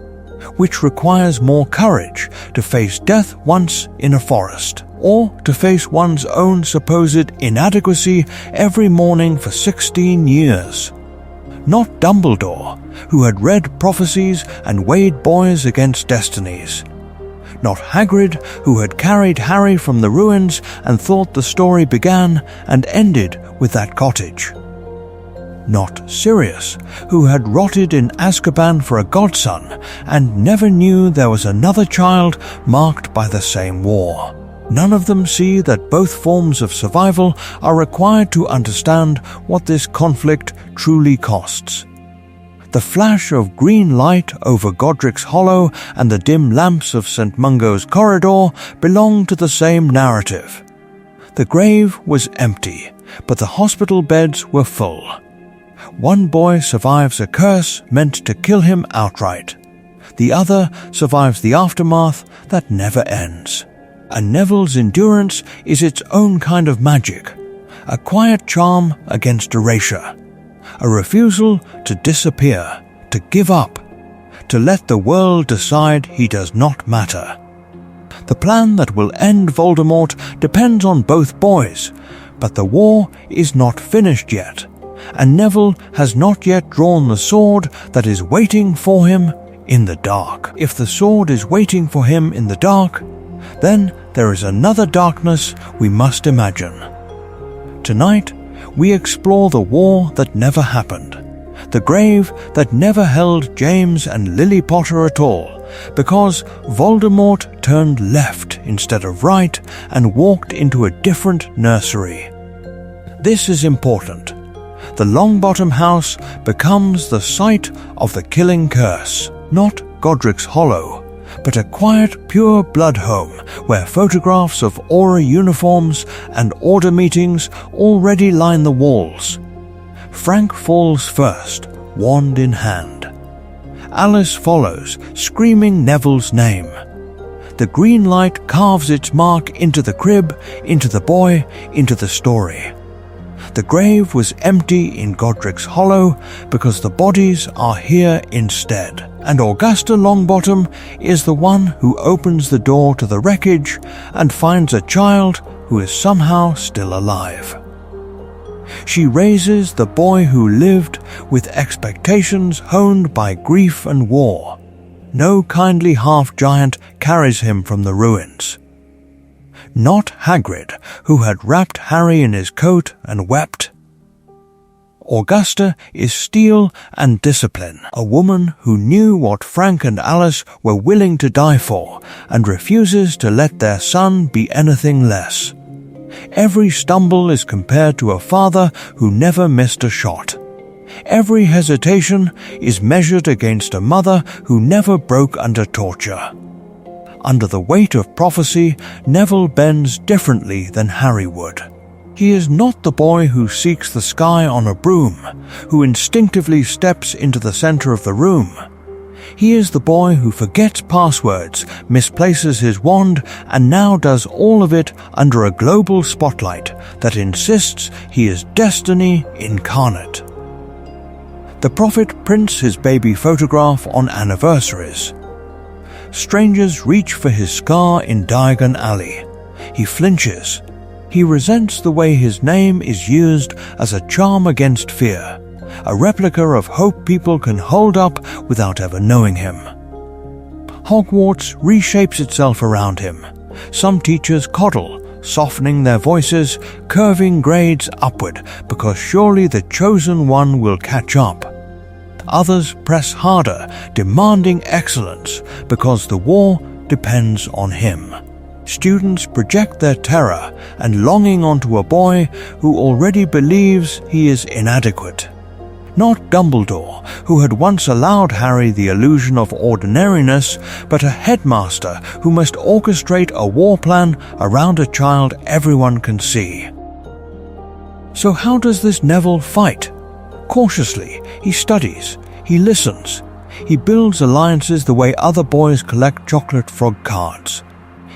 Which requires more courage, to face death once in a forest, or to face one's own supposed inadequacy every morning for 16 years? Not Dumbledore, who had read prophecies and weighed boys against destinies. Not Hagrid, who had carried Harry from the ruins and thought the story began and ended with that cottage. Not Sirius, who had rotted in Azkaban for a godson and never knew there was another child marked by the same war. None of them see that both forms of survival are required to understand what this conflict truly costs. The flash of green light over Godric's Hollow and the dim lamps of St. Mungo's corridor belong to the same narrative. The grave was empty, but the hospital beds were full. One boy survives a curse meant to kill him outright. The other survives the aftermath that never ends. And Neville's endurance is its own kind of magic, a quiet charm against erasure, a refusal to disappear, to give up, to let the world decide he does not matter. The plan that will end Voldemort depends on both boys, but the war is not finished yet, and Neville has not yet drawn the sword that is waiting for him in the dark. If the sword is waiting for him in the dark, then there is another darkness we must imagine. Tonight, we explore the war that never happened, the grave that never held James and Lily Potter at all, because Voldemort turned left instead of right and walked into a different nursery. This is important. The Longbottom house becomes the site of the killing curse, not Godric's Hollow, but a quiet, pure blood home where photographs of Aura uniforms and order meetings already line the walls. Frank falls first, wand in hand. Alice follows, screaming Neville's name. The green light carves its mark into the crib, into the boy, into the story. The grave was empty in Godric's Hollow because the bodies are here instead, and Augusta Longbottom is the one who opens the door to the wreckage and finds a child who is somehow still alive. She raises the boy who lived with expectations honed by grief and war. No kindly half-giant carries him from the ruins. Not Hagrid, who had wrapped Harry in his coat and wept. Augusta is steel and discipline, a woman who knew what Frank and Alice were willing to die for and refuses to let their son be anything less. Every stumble is compared to a father who never missed a shot. Every hesitation is measured against a mother who never broke under torture. Under the weight of prophecy, Neville bends differently than Harry would. He is not the boy who seeks the sky on a broom, who instinctively steps into the center of the room. He is the boy who forgets passwords, misplaces his wand, and now does all of it under a global spotlight that insists he is destiny incarnate. The prophet prints his baby photograph on anniversaries. Strangers reach for his scar in Diagon Alley. He flinches. He resents the way his name is used as a charm against fear, a replica of hope people can hold up without ever knowing him. Hogwarts reshapes itself around him. Some teachers coddle, softening their voices, curving grades upward because surely the chosen one will catch up. Others press harder, demanding excellence because the war depends on him. Students project their terror and longing onto a boy who already believes he is inadequate. Not Dumbledore, who had once allowed Harry the illusion of ordinariness, but a headmaster who must orchestrate a war plan around a child everyone can see. So how does this Neville fight? Cautiously, he studies, he listens, he builds alliances the way other boys collect chocolate frog cards.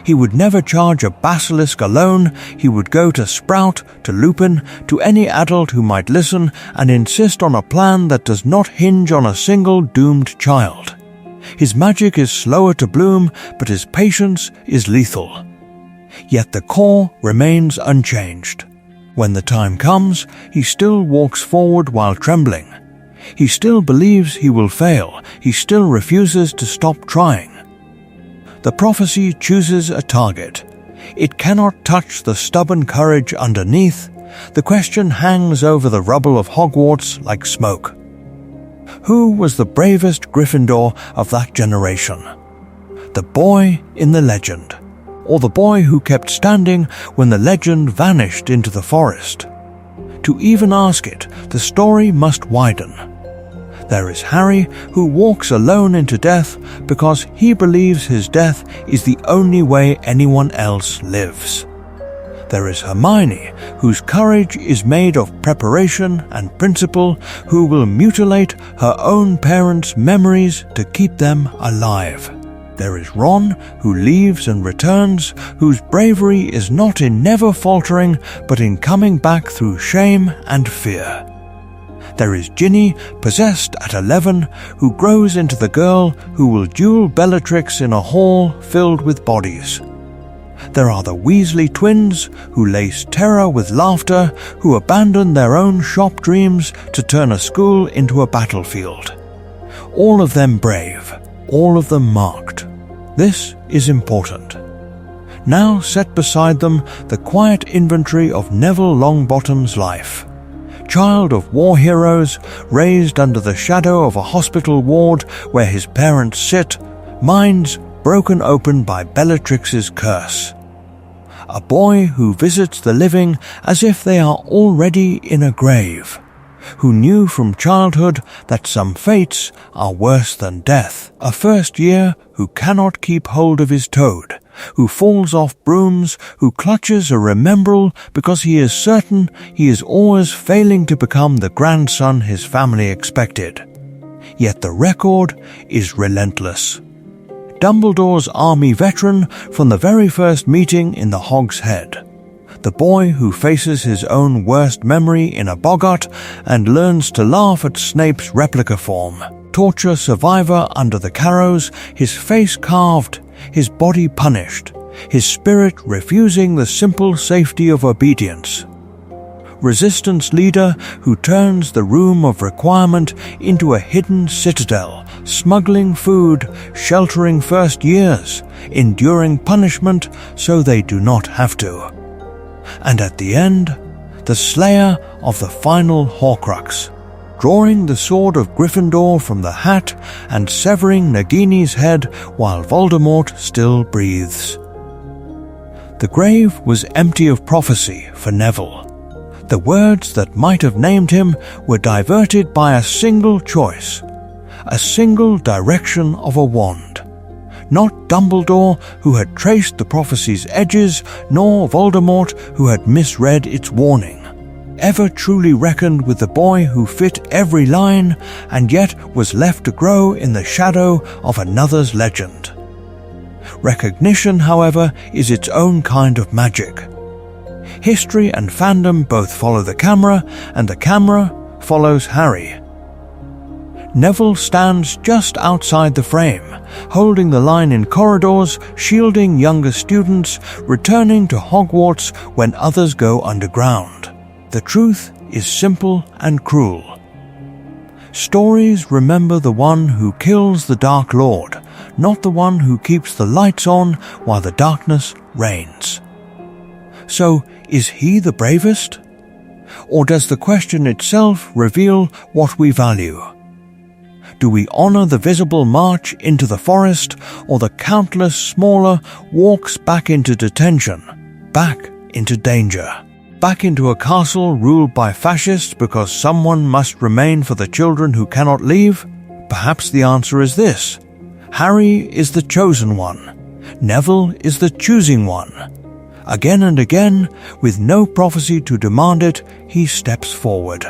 He would never charge a basilisk alone. He would go to Sprout, to Lupin, to any adult who might listen and insist on a plan that does not hinge on a single doomed child. His magic is slower to bloom, but his patience is lethal. Yet the core remains unchanged. When the time comes, he still walks forward while trembling. He still believes he will fail. He still refuses to stop trying. The prophecy chooses a target. It cannot touch the stubborn courage underneath. The question hangs over the rubble of Hogwarts like smoke. Who was the bravest Gryffindor of that generation? The boy in the legend, or the boy who kept standing when the legend vanished into the forest? To even ask it, the story must widen. There is Harry, who walks alone into death because he believes his death is the only way anyone else lives. There is Hermione, whose courage is made of preparation and principle, who will mutilate her own parents' memories to keep them alive. There is Ron, who leaves and returns, whose bravery is not in never faltering, but in coming back through shame and fear. There is Ginny, possessed at 11, who grows into the girl who will duel Bellatrix in a hall filled with bodies. There are the Weasley twins, who lace terror with laughter, who abandon their own shop dreams to turn a school into a battlefield. All of them brave, all of them marked. This is important. Now set beside them the quiet inventory of Neville Longbottom's life. Child of war heroes, raised under the shadow of a hospital ward where his parents sit, minds broken open by Bellatrix's curse. A boy who visits the living as if they are already in a grave, who knew from childhood that some fates are worse than death. A first year who cannot keep hold of his toad, who falls off brooms, who clutches a remembrall because he is certain he is always failing to become the grandson his family expected. Yet the record is relentless. Dumbledore's army veteran from the very first meeting in the Hog's Head. The boy who faces his own worst memory in a boggart and learns to laugh at Snape's replica form. Torture survivor under the Carrows, his face carved, his body punished, his spirit refusing the simple safety of obedience. Resistance leader who turns the room of requirement into a hidden citadel, smuggling food, sheltering first years, enduring punishment so they do not have to. And at the end, the slayer of the final Horcrux, drawing the sword of Gryffindor from the hat and severing Nagini's head while Voldemort still breathes. The grave was empty of prophecy for Neville. The words that might have named him were diverted by a single choice, a single direction of a wand. Not Dumbledore, who had traced the prophecy's edges, nor Voldemort, who had misread its warning, ever truly reckoned with the boy who fit every line and yet was left to grow in the shadow of another's legend. Recognition, however, is its own kind of magic. History and fandom both follow the camera, and the camera follows Harry. Neville stands just outside the frame, holding the line in corridors, shielding younger students, returning to Hogwarts when others go underground. The truth is simple and cruel. Stories remember the one who kills the Dark Lord, not the one who keeps the lights on while the darkness reigns. So, is he the bravest? Or does the question itself reveal what we value? Do we honor the visible march into the forest, or the countless smaller walks back into detention, back into danger, back into a castle ruled by fascists because someone must remain for the children who cannot leave? Perhaps the answer is this: Harry is the chosen one, Neville is the choosing one. Again and again, with no prophecy to demand it, he steps forward.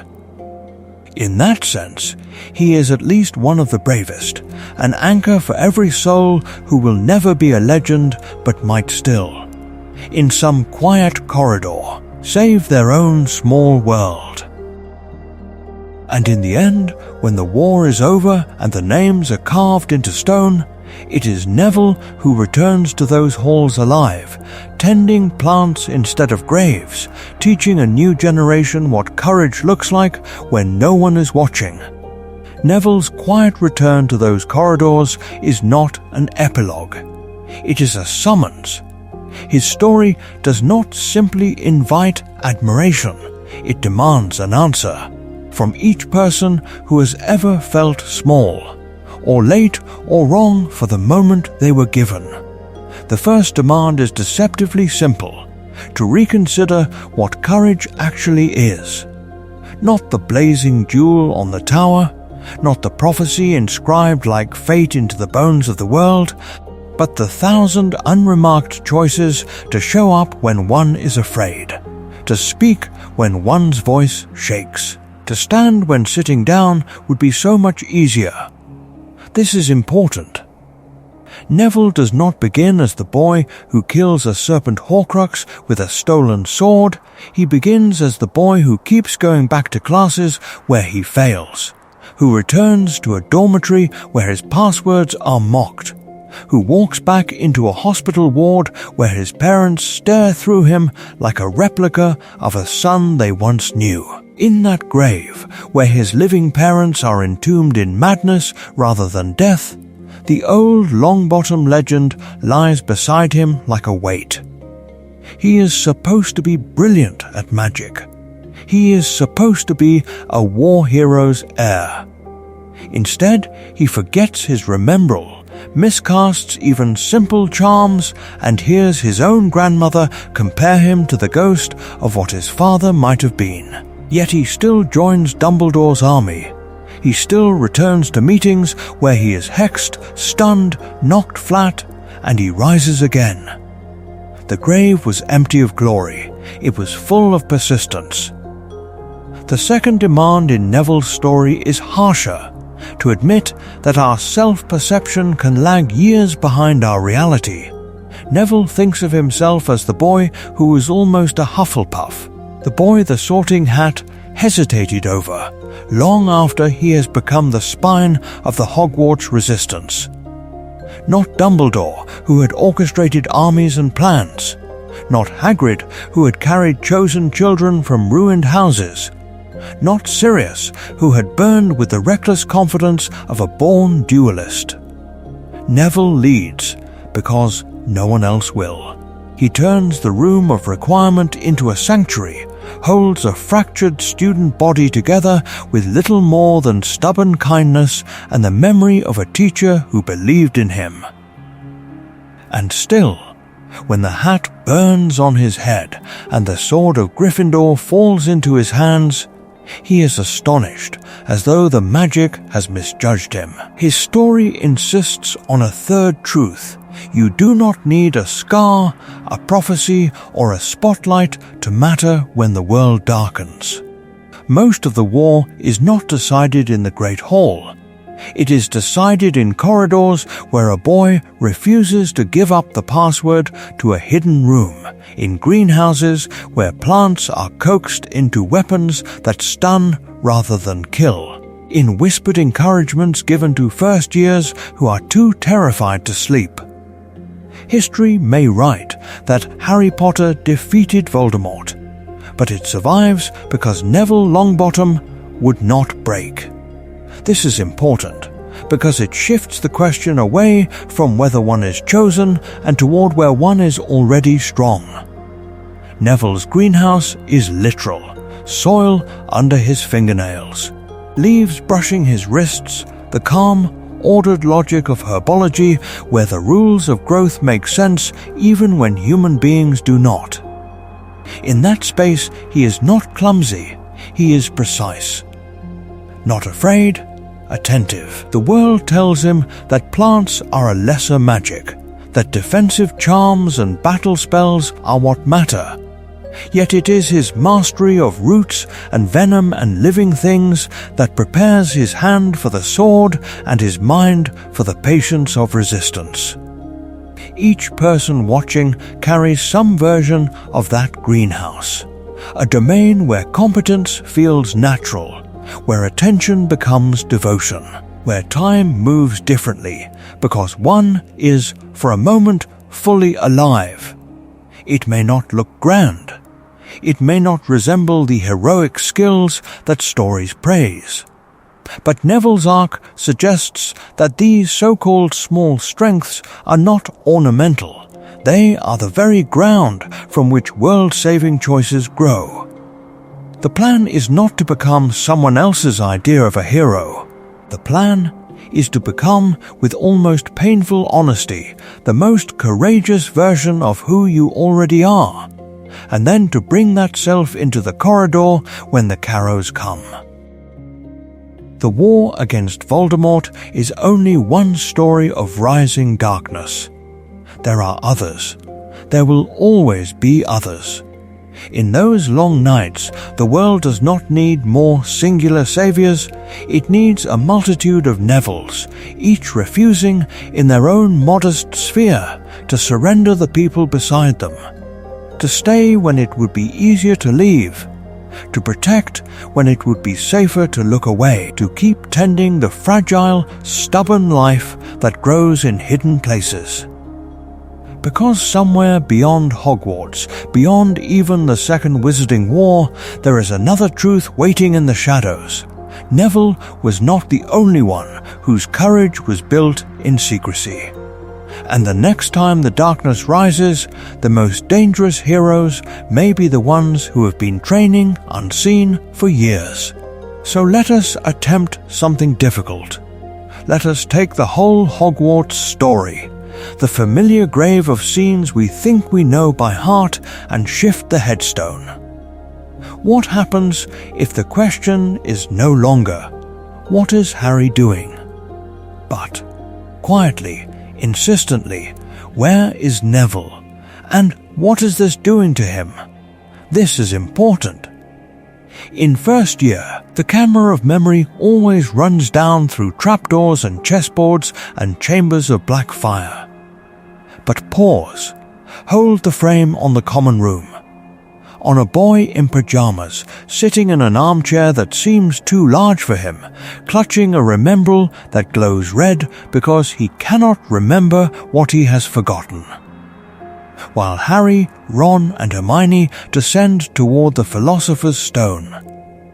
In that sense, he is at least one of the bravest, an anchor for every soul who will never be a legend but might still, in some quiet corridor, save their own small world. And in the end, when the war is over and the names are carved into stone, it is Neville who returns to those halls alive, tending plants instead of graves, teaching a new generation what courage looks like when no one is watching. Neville's quiet return to those corridors is not an epilogue. It is a summons. His story does not simply invite admiration, it demands an answer from each person who has ever felt small, or late or wrong for the moment they were given. The first demand is deceptively simple: to reconsider what courage actually is. Not the blazing jewel on the tower, not the prophecy inscribed like fate into the bones of the world, but the 1,000 unremarked choices to show up when one is afraid, to speak when one's voice shakes, to stand when sitting down would be so much easier. This is important. Neville does not begin as the boy who kills a serpent Horcrux with a stolen sword. He begins as the boy who keeps going back to classes where he fails, who returns to a dormitory where his passwords are mocked, who walks back into a hospital ward where his parents stare through him like a replica of a son they once knew. In that grave, where his living parents are entombed in madness rather than death, the old Longbottom legend lies beside him like a weight. He is supposed to be brilliant at magic. He is supposed to be a war hero's heir. Instead, he forgets his remembrall, miscasts even simple charms, and hears his own grandmother compare him to the ghost of what his father might have been. Yet he still joins Dumbledore's army. He still returns to meetings where he is hexed, stunned, knocked flat, and he rises again. The grave was empty of glory. It was full of persistence. The second demand in Neville's story is harsher, to admit that our self-perception can lag years behind our reality. Neville thinks of himself as the boy who was almost a Hufflepuff, the boy the Sorting Hat hesitated over, long after he has become the spine of the Hogwarts resistance. Not Dumbledore, who had orchestrated armies and plans. Not Hagrid, who had carried chosen children from ruined houses. Not Sirius, who had burned with the reckless confidence of a born duelist. Neville leads, because no one else will. He turns the room of requirement into a sanctuary, holds a fractured student body together with little more than stubborn kindness and the memory of a teacher who believed in him. And still, when the hat burns on his head and the sword of Gryffindor falls into his hands, he is astonished, as though the magic has misjudged him. His story insists on a third truth. You do not need a scar, a prophecy, or a spotlight to matter when the world darkens. Most of the war is not decided in the Great Hall. It is decided in corridors where a boy refuses to give up the password to a hidden room, in greenhouses where plants are coaxed into weapons that stun rather than kill, in whispered encouragements given to first years who are too terrified to sleep. History may write that Harry Potter defeated Voldemort, but it survives because Neville Longbottom would not break. This is important because it shifts the question away from whether one is chosen and toward where one is already strong. Neville's greenhouse is literal, soil under his fingernails, leaves brushing his wrists, the calm, ordered logic of herbology where the rules of growth make sense even when human beings do not. In that space, he is not clumsy, he is precise. Not afraid, attentive. The world tells him that plants are a lesser magic, that defensive charms and battle spells are what matter. Yet it is his mastery of roots and venom and living things that prepares his hand for the sword and his mind for the patience of resistance. Each person watching carries some version of that greenhouse, a domain where competence feels natural, where attention becomes devotion, where time moves differently because one is, for a moment, fully alive. It may not look grand. It may not resemble the heroic skills that stories praise. But Neville's arc suggests that these so-called small strengths are not ornamental. They are the very ground from which world-saving choices grow. The plan is not to become someone else's idea of a hero. The plan is to become, with almost painful honesty, the most courageous version of who you already are, and then to bring that self into the corridor when the Carrows come. The war against Voldemort is only one story of rising darkness. There are others. There will always be others. In those long nights, the world does not need more singular saviors. It needs a multitude of Nevilles, each refusing, in their own modest sphere, to surrender the people beside them, to stay when it would be easier to leave, to protect when it would be safer to look away, to keep tending the fragile, stubborn life that grows in hidden places. Because somewhere beyond Hogwarts, beyond even the Second Wizarding War, there is another truth waiting in the shadows. Neville was not the only one whose courage was built in secrecy. And the next time the darkness rises, the most dangerous heroes may be the ones who have been training unseen for years. So let us attempt something difficult. Let us take the whole Hogwarts story, the familiar grave of scenes we think we know by heart, and shift the headstone. What happens if the question is no longer, "What is Harry doing?" but, quietly, insistently, "Where is Neville? And what is this doing to him?" This is important. In first year, the camera of memory always runs down through trapdoors and chessboards and chambers of black fire. But pause. Hold the frame on the common room. On a boy in pajamas, sitting in an armchair that seems too large for him, clutching a remembrall that glows red because he cannot remember what he has forgotten. While Harry, Ron and Hermione descend toward the Philosopher's Stone,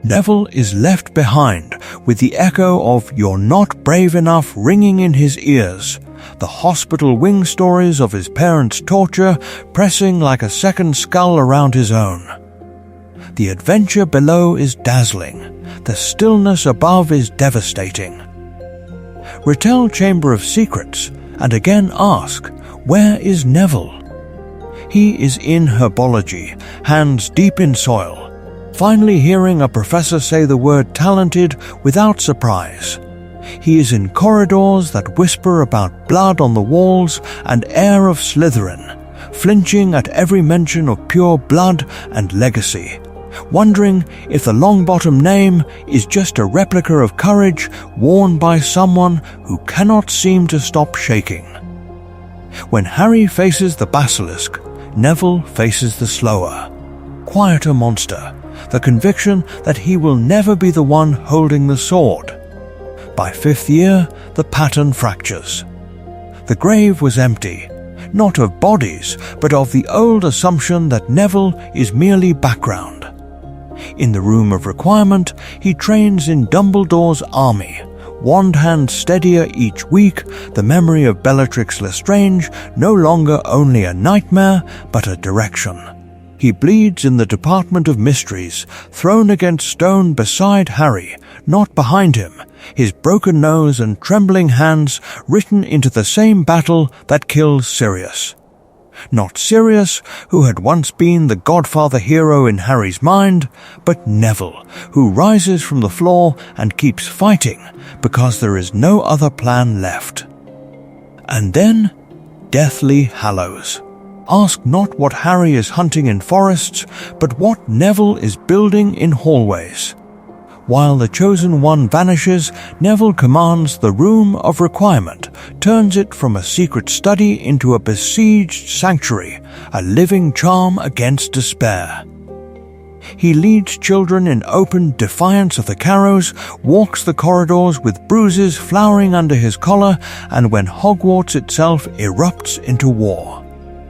Neville is left behind with the echo of "You're not brave enough" ringing in his ears, the hospital wing stories of his parents' torture pressing like a second skull around his own. The adventure below is dazzling. The stillness above is devastating. Retell Chamber of Secrets and again ask, "Where is Neville?" He is in herbology, hands deep in soil, finally hearing a professor say the word talented without surprise. He is in corridors that whisper about blood on the walls and air of Slytherin, flinching at every mention of pure blood and legacy, wondering if the Longbottom name is just a replica of courage worn by someone who cannot seem to stop shaking. When Harry faces the basilisk, Neville faces the slower, quieter monster, the conviction that he will never be the one holding the sword. By fifth year, the pattern fractures. The grave was empty, not of bodies, but of the old assumption that Neville is merely background. In the Room of Requirement, he trains in Dumbledore's army, wand hand steadier each week, the memory of Bellatrix Lestrange no longer only a nightmare, but a direction. He bleeds in the Department of Mysteries, thrown against stone beside Harry, not behind him, his broken nose and trembling hands written into the same battle that kills Sirius. Not Sirius, who had once been the godfather hero in Harry's mind, but Neville, who rises from the floor and keeps fighting because there is no other plan left. And then, Deathly Hallows. Ask not what Harry is hunting in forests, but what Neville is building in hallways. While the Chosen One vanishes, Neville commands the Room of Requirement, turns it from a secret study into a besieged sanctuary, a living charm against despair. He leads children in open defiance of the Carrows, walks the corridors with bruises flowering under his collar, and when Hogwarts itself erupts into war.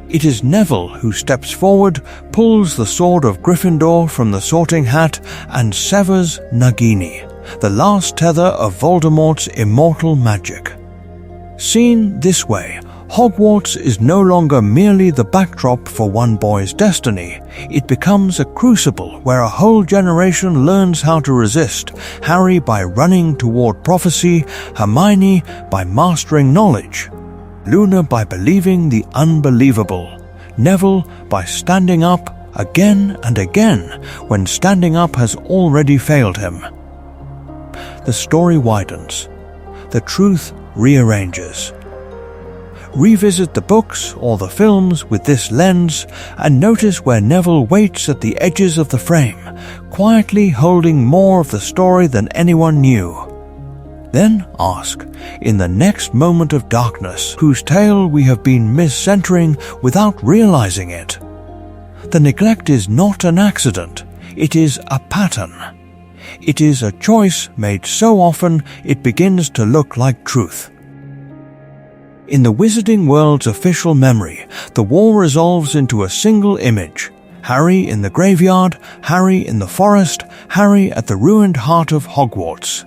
It is Neville who steps forward, pulls the sword of Gryffindor from the sorting hat, and severs Nagini, the last tether of Voldemort's immortal magic. Seen this way, Hogwarts is no longer merely the backdrop for one boy's destiny. It becomes a crucible where a whole generation learns how to resist, Harry by running toward prophecy, Hermione by mastering knowledge, Luna by believing the unbelievable, Neville by standing up again and again when standing up has already failed him. The story widens. The truth rearranges. Revisit the books or the films with this lens and notice where Neville waits at the edges of the frame, quietly holding more of the story than anyone knew. Then ask, in the next moment of darkness, whose tale we have been miscentering without realizing it. The neglect is not an accident. It is a pattern. It is a choice made so often it begins to look like truth. In the wizarding world's official memory, the war resolves into a single image. Harry in the graveyard, Harry in the forest, Harry at the ruined heart of Hogwarts.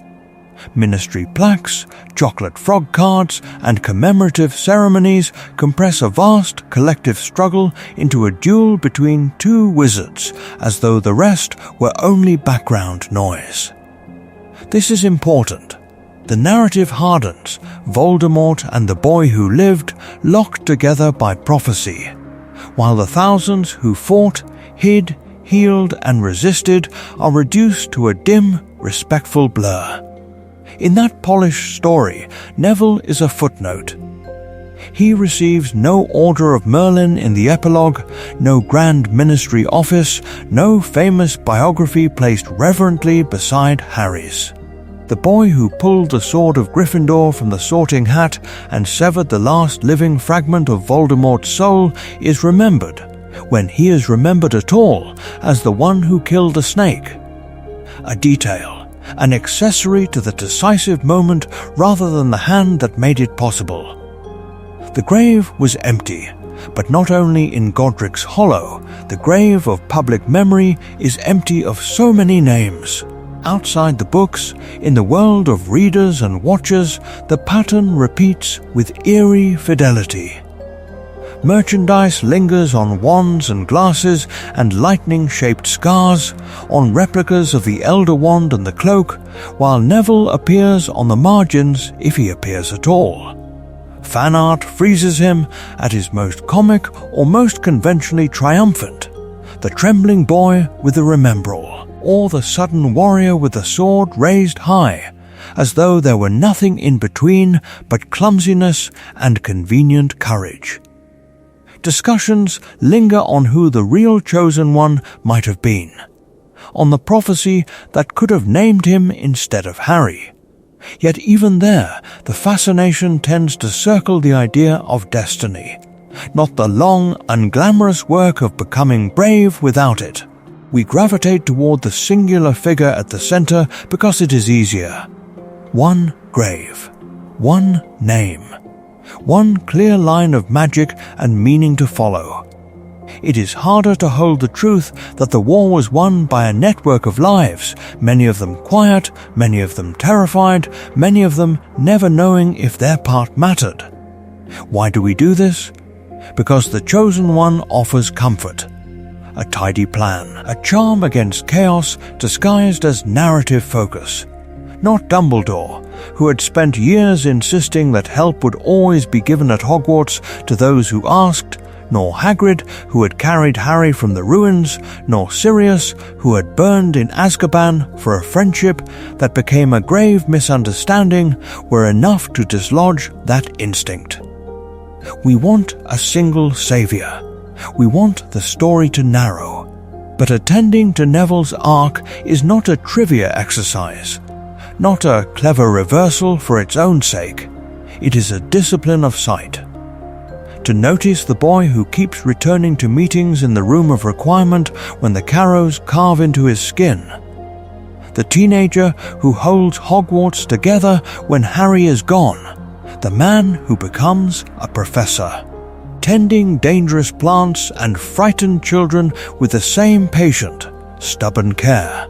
Ministry plaques, chocolate frog cards, and commemorative ceremonies compress a vast collective struggle into a duel between two wizards, as though the rest were only background noise. This is important. The narrative hardens, Voldemort and the boy who lived, locked together by prophecy, while the thousands who fought, hid, healed, and resisted are reduced to a dim, respectful blur. In that polished story, Neville is a footnote. He receives no Order of Merlin in the epilogue, no grand ministry office, no famous biography placed reverently beside Harry's. The boy who pulled the sword of Gryffindor from the Sorting Hat and severed the last living fragment of Voldemort's soul is remembered, when he is remembered at all, as the one who killed the snake. A detail, an accessory to the decisive moment rather than the hand that made it possible. The grave was empty, but not only in Godric's Hollow, the grave of public memory is empty of so many names. Outside the books, in the world of readers and watchers, the pattern repeats with eerie fidelity. Merchandise lingers on wands and glasses and lightning-shaped scars, on replicas of the Elder Wand and the Cloak, while Neville appears on the margins if he appears at all. Fan art freezes him at his most comic or most conventionally triumphant. The trembling boy with the remembrall, or the sudden warrior with the sword raised high, as though there were nothing in between but clumsiness and convenient courage. Discussions linger on who the real chosen one might have been, on the prophecy that could have named him instead of Harry. Yet even there, the fascination tends to circle the idea of destiny, not the long, unglamorous work of becoming brave without it. We gravitate toward the singular figure at the center because it is easier. One grave, one name, one clear line of magic and meaning to follow. It is harder to hold the truth that the war was won by a network of lives, many of them quiet, many of them terrified, many of them never knowing if their part mattered. Why do we do this? Because the chosen one offers comfort. A tidy plan, a charm against chaos disguised as narrative focus. Not Dumbledore, who had spent years insisting that help would always be given at Hogwarts to those who asked, nor Hagrid, who had carried Harry from the ruins, nor Sirius, who had burned in Azkaban for a friendship that became a grave misunderstanding, were enough to dislodge that instinct. We want a single savior. We want the story to narrow. But attending to Neville's arc is not a trivia exercise, not a clever reversal for its own sake. It is a discipline of sight. To notice the boy who keeps returning to meetings in the Room of Requirement when the Carrows carve into his skin. The teenager who holds Hogwarts together when Harry is gone. The man who becomes a professor, tending dangerous plants and frightened children with the same patient, stubborn care.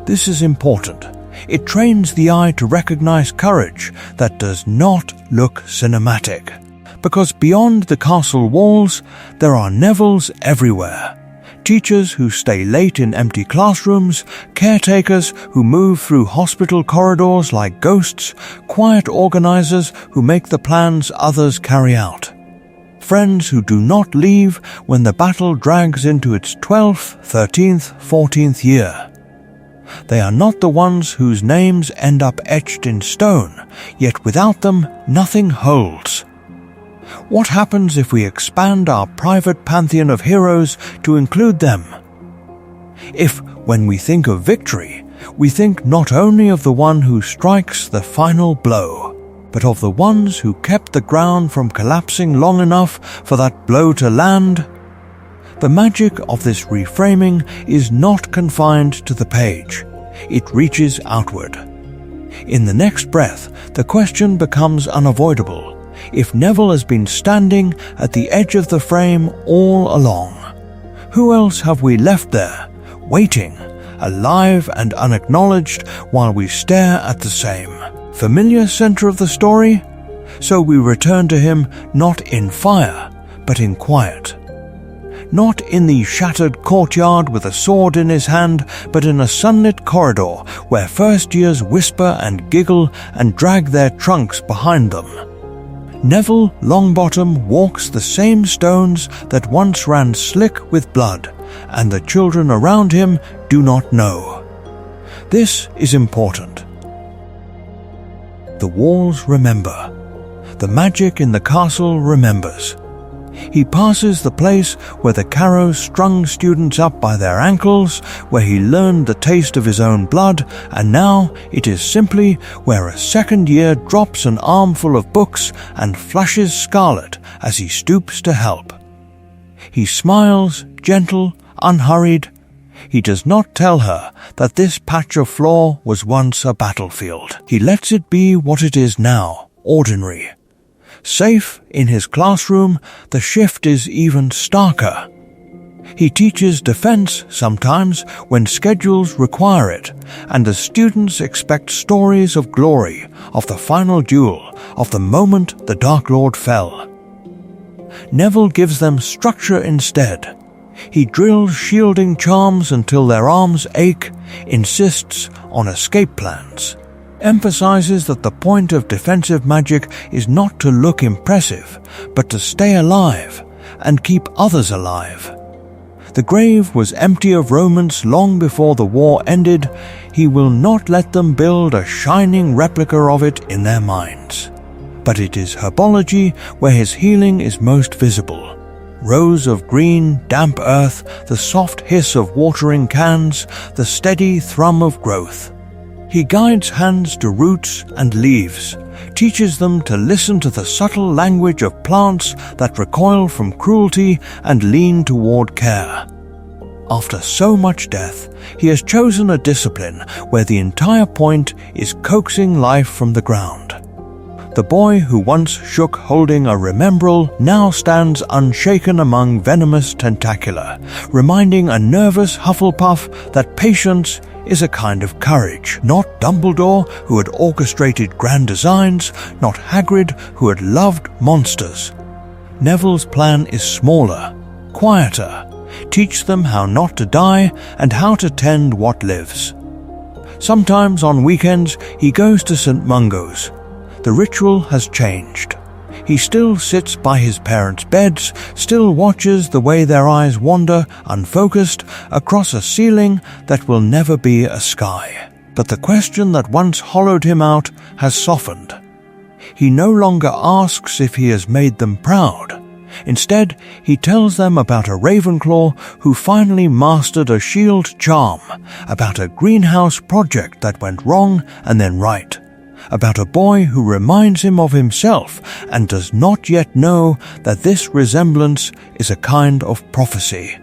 This is important. It trains the eye to recognize courage that does not look cinematic. Because beyond the castle walls, there are Nevilles everywhere. Teachers who stay late in empty classrooms, caretakers who move through hospital corridors like ghosts, quiet organizers who make the plans others carry out. Friends who do not leave when the battle drags into its 12th, 13th, 14th year. They are not the ones whose names end up etched in stone, yet without them nothing holds. What happens if we expand our private pantheon of heroes to include them? If, when we think of victory, we think not only of the one who strikes the final blow, but of the ones who kept the ground from collapsing long enough for that blow to land? The magic of this reframing is not confined to the page. It reaches outward. In the next breath, the question becomes unavoidable. If Neville has been standing at the edge of the frame all along, who else have we left there, waiting, alive and unacknowledged, while we stare at the same familiar center of the story? So we return to him not in fire, but in quiet. Not in the shattered courtyard with a sword in his hand, but in a sunlit corridor where first years whisper and giggle and drag their trunks behind them. Neville Longbottom walks the same stones that once ran slick with blood, and the children around him do not know. This is important. The walls remember. The magic in the castle remembers. He passes the place where the Carrows strung students up by their ankles, where he learned the taste of his own blood, and now it is simply where a second year drops an armful of books and flushes scarlet as he stoops to help. He smiles, gentle, unhurried. He does not tell her that this patch of floor was once a battlefield. He lets it be what it is now, ordinary. Safe in his classroom, the shift is even starker. He teaches defense sometimes when schedules require it, and the students expect stories of glory, of the final duel, of the moment the Dark Lord fell. Neville gives them structure instead. He drills shielding charms until their arms ache, insists on escape plans, emphasizes that the point of defensive magic is not to look impressive, but to stay alive and keep others alive. The grave was empty of romance long before the war ended. He will not let them build a shining replica of it in their minds. But it is herbology where his healing is most visible. Rows of green, damp earth, the soft hiss of watering cans, the steady thrum of growth. He guides hands to roots and leaves, teaches them to listen to the subtle language of plants that recoil from cruelty and lean toward care. After so much death, he has chosen a discipline where the entire point is coaxing life from the ground. The boy who once shook holding a remembrall now stands unshaken among venomous tentacula, reminding a nervous Hufflepuff that patience is a kind of courage. Not Dumbledore, who had orchestrated grand designs, not Hagrid, who had loved monsters. Neville's plan is smaller, quieter. Teach them how not to die and how to tend what lives. Sometimes on weekends he goes to St. Mungo's. The ritual has changed. He still sits by his parents' beds, still watches the way their eyes wander, unfocused, across a ceiling that will never be a sky. But the question that once hollowed him out has softened. He no longer asks if he has made them proud. Instead, he tells them about a Ravenclaw who finally mastered a shield charm, about a greenhouse project that went wrong and then right, about a boy who reminds him of himself and does not yet know that this resemblance is a kind of prophecy.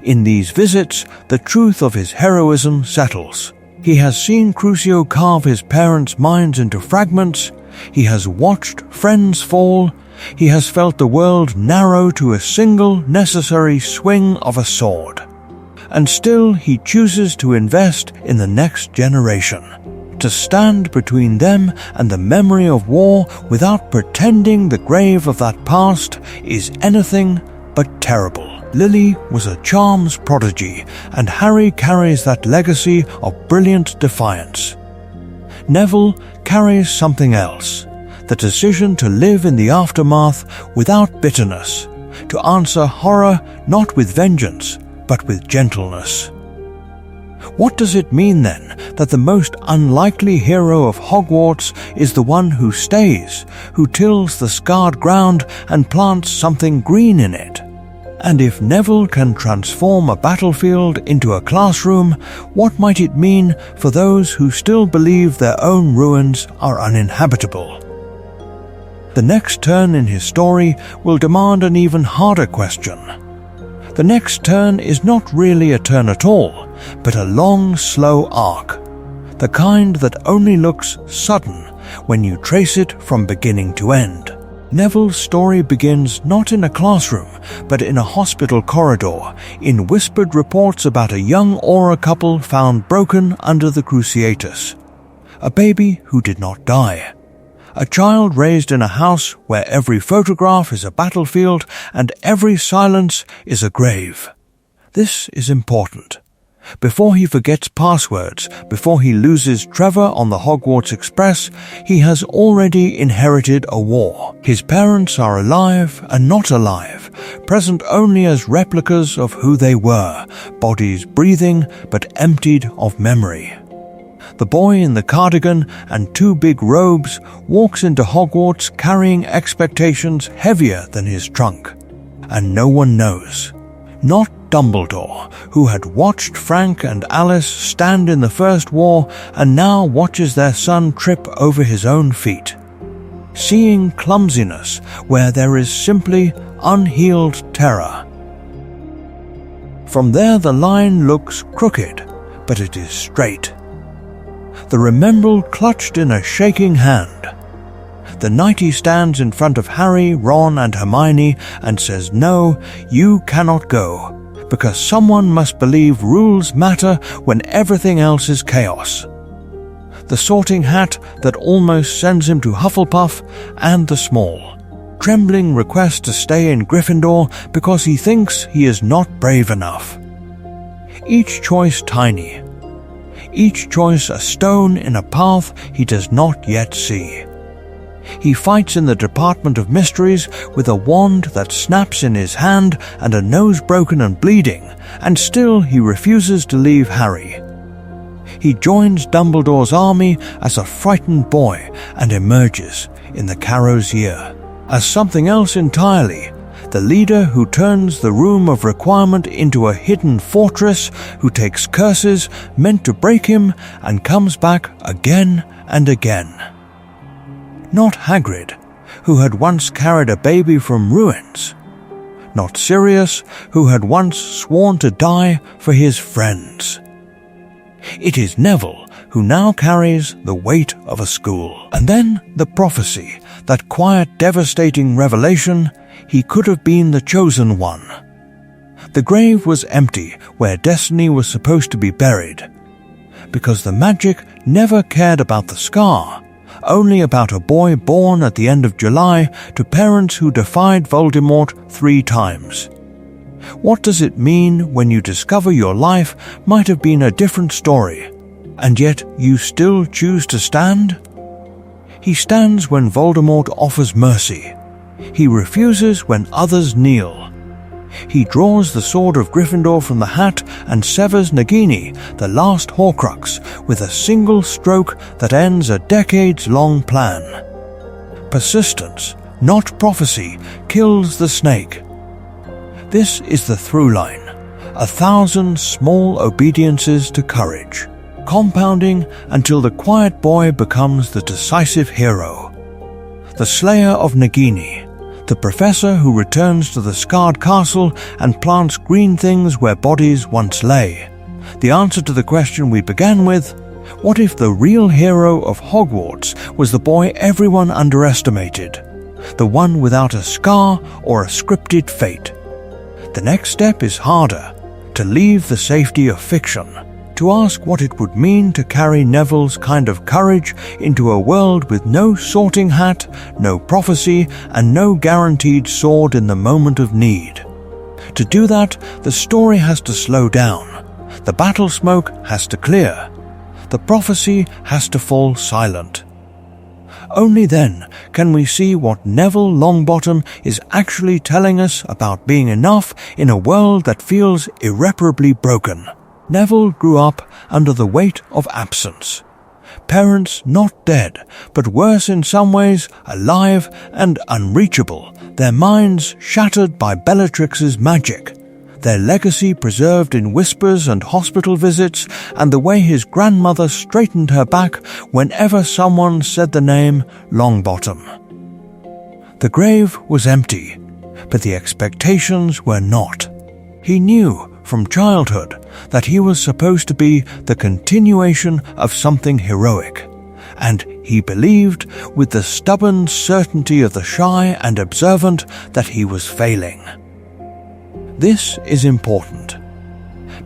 In these visits, the truth of his heroism settles. He has seen Crucio carve his parents' minds into fragments. He has watched friends fall. He has felt the world narrow to a single necessary swing of a sword. And still he chooses to invest in the next generation, to stand between them and the memory of war without pretending the grave of that past is anything but terrible. Lily was a charms prodigy, and Harry carries that legacy of brilliant defiance. Neville carries something else, the decision to live in the aftermath without bitterness, to answer horror not with vengeance, but with gentleness. What does it mean then that the most unlikely hero of Hogwarts is the one who stays, who tills the scarred ground and plants something green in it? And if Neville can transform a battlefield into a classroom, what might it mean for those who still believe their own ruins are uninhabitable? The next turn in his story will demand an even harder question. The next turn is not really a turn at all, but a long, slow arc, the kind that only looks sudden when you trace it from beginning to end. Neville's story begins not in a classroom, but in a hospital corridor, in whispered reports about a young Auror couple found broken under the Cruciatus, a baby who did not die, a child raised in a house where every photograph is a battlefield and every silence is a grave. This is important. Before he forgets passwords, before he loses Trevor on the Hogwarts Express, he has already inherited a war. His parents are alive and not alive, present only as replicas of who they were, bodies breathing but emptied of memory. The boy in the cardigan and 2 big robes walks into Hogwarts carrying expectations heavier than his trunk. And no one knows. Not Dumbledore, who had watched Frank and Alice stand in the First War and now watches their son trip over his own feet. Seeing clumsiness where there is simply unhealed terror. From there the line looks crooked, but it is straight. The remembrall clutched in a shaking hand. The knighty stands in front of Harry, Ron and Hermione and says, "No, you cannot go, because someone must believe rules matter when everything else is chaos." The sorting hat that almost sends him to Hufflepuff, and the small, trembling request to stay in Gryffindor because he thinks he is not brave enough. Each choice tiny. Each choice a stone in a path he does not yet see. He fights in the Department of Mysteries with a wand that snaps in his hand and a nose broken and bleeding, and still he refuses to leave Harry. He joins Dumbledore's army as a frightened boy and emerges, in the Carrows year, as something else entirely, the leader who turns the Room of Requirement into a hidden fortress, who takes curses meant to break him and comes back again and again. Not Hagrid, who had once carried a baby from ruins. Not Sirius, who had once sworn to die for his friends. It is Neville, who now carries the weight of a school. And then the prophecy, that quiet, devastating revelation, he could have been the chosen one. The grave was empty where destiny was supposed to be buried, because the magic never cared about the scar, only about a boy born at the end of July to parents who defied Voldemort 3 times. What does it mean when you discover your life might have been a different story, and yet you still choose to stand? He stands when Voldemort offers mercy. He refuses when others kneel. He draws the sword of Gryffindor from the hat and severs Nagini, the last Horcrux, with a single stroke that ends a decades-long plan. Persistence, not prophecy, kills the snake. This is the through line, 1,000 small obediences to courage, compounding until the quiet boy becomes the decisive hero. The slayer of Nagini, the professor who returns to the scarred castle and plants green things where bodies once lay. The answer to the question we began with, what if the real hero of Hogwarts was the boy everyone underestimated? The one without a scar or a scripted fate? The next step is harder, to leave the safety of fiction, to ask what it would mean to carry Neville's kind of courage into a world with no sorting hat, no prophecy, and no guaranteed sword in the moment of need. To do that, the story has to slow down, the battle smoke has to clear, the prophecy has to fall silent. Only then can we see what Neville Longbottom is actually telling us about being enough in a world that feels irreparably broken. Neville grew up under the weight of absence. Parents not dead, but worse in some ways, alive and unreachable, their minds shattered by Bellatrix's magic, their legacy preserved in whispers and hospital visits, and the way his grandmother straightened her back whenever someone said the name Longbottom. The grave was empty, but the expectations were not. He knew from childhood that he was supposed to be the continuation of something heroic, and he believed with the stubborn certainty of the shy and observant that he was failing. This is important,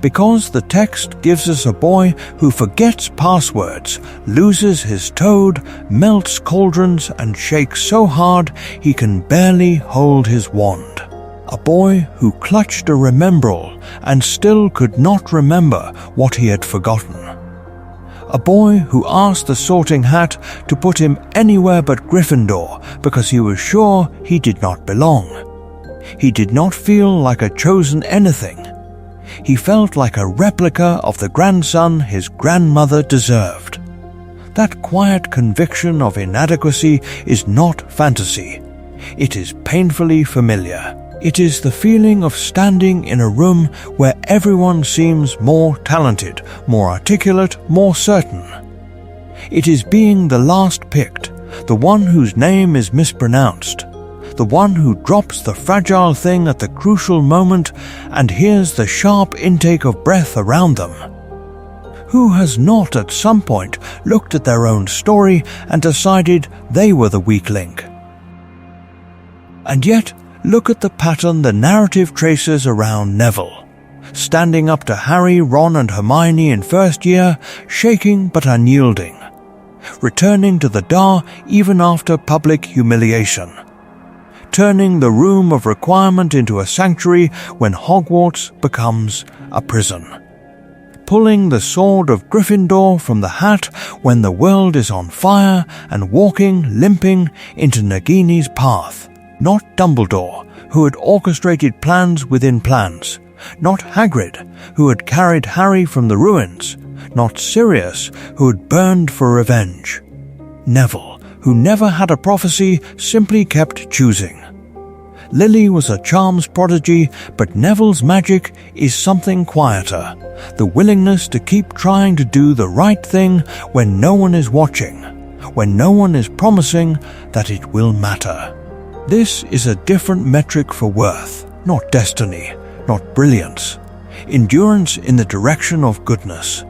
because the text gives us a boy who forgets passwords, loses his toad, melts cauldrons, and shakes so hard he can barely hold his wand. A boy who clutched a remembrall and still could not remember what he had forgotten. A boy who asked the Sorting Hat to put him anywhere but Gryffindor because he was sure he did not belong. He did not feel like a chosen anything. He felt like a replica of the grandson his grandmother deserved. That quiet conviction of inadequacy is not fantasy. It is painfully familiar. It is the feeling of standing in a room where everyone seems more talented, more articulate, more certain. It is being the last picked, the one whose name is mispronounced, the one who drops the fragile thing at the crucial moment and hears the sharp intake of breath around them. Who has not at some point looked at their own story and decided they were the weak link? And yet, look at the pattern the narrative traces around Neville. Standing up to Harry, Ron and Hermione in first year, shaking but unyielding. Returning to the Dar even after public humiliation. Turning the room of requirement into a sanctuary when Hogwarts becomes a prison. Pulling the sword of Gryffindor from the hat when the world is on fire and walking, limping, into Nagini's path. Not Dumbledore, who had orchestrated plans within plans. Not Hagrid, who had carried Harry from the ruins. Not Sirius, who had burned for revenge. Neville, who never had a prophecy, simply kept choosing. Lily was a charms prodigy, but Neville's magic is something quieter. The willingness to keep trying to do the right thing when no one is watching, when no one is promising that it will matter. This is a different metric for worth, not destiny, not brilliance. Endurance in the direction of goodness.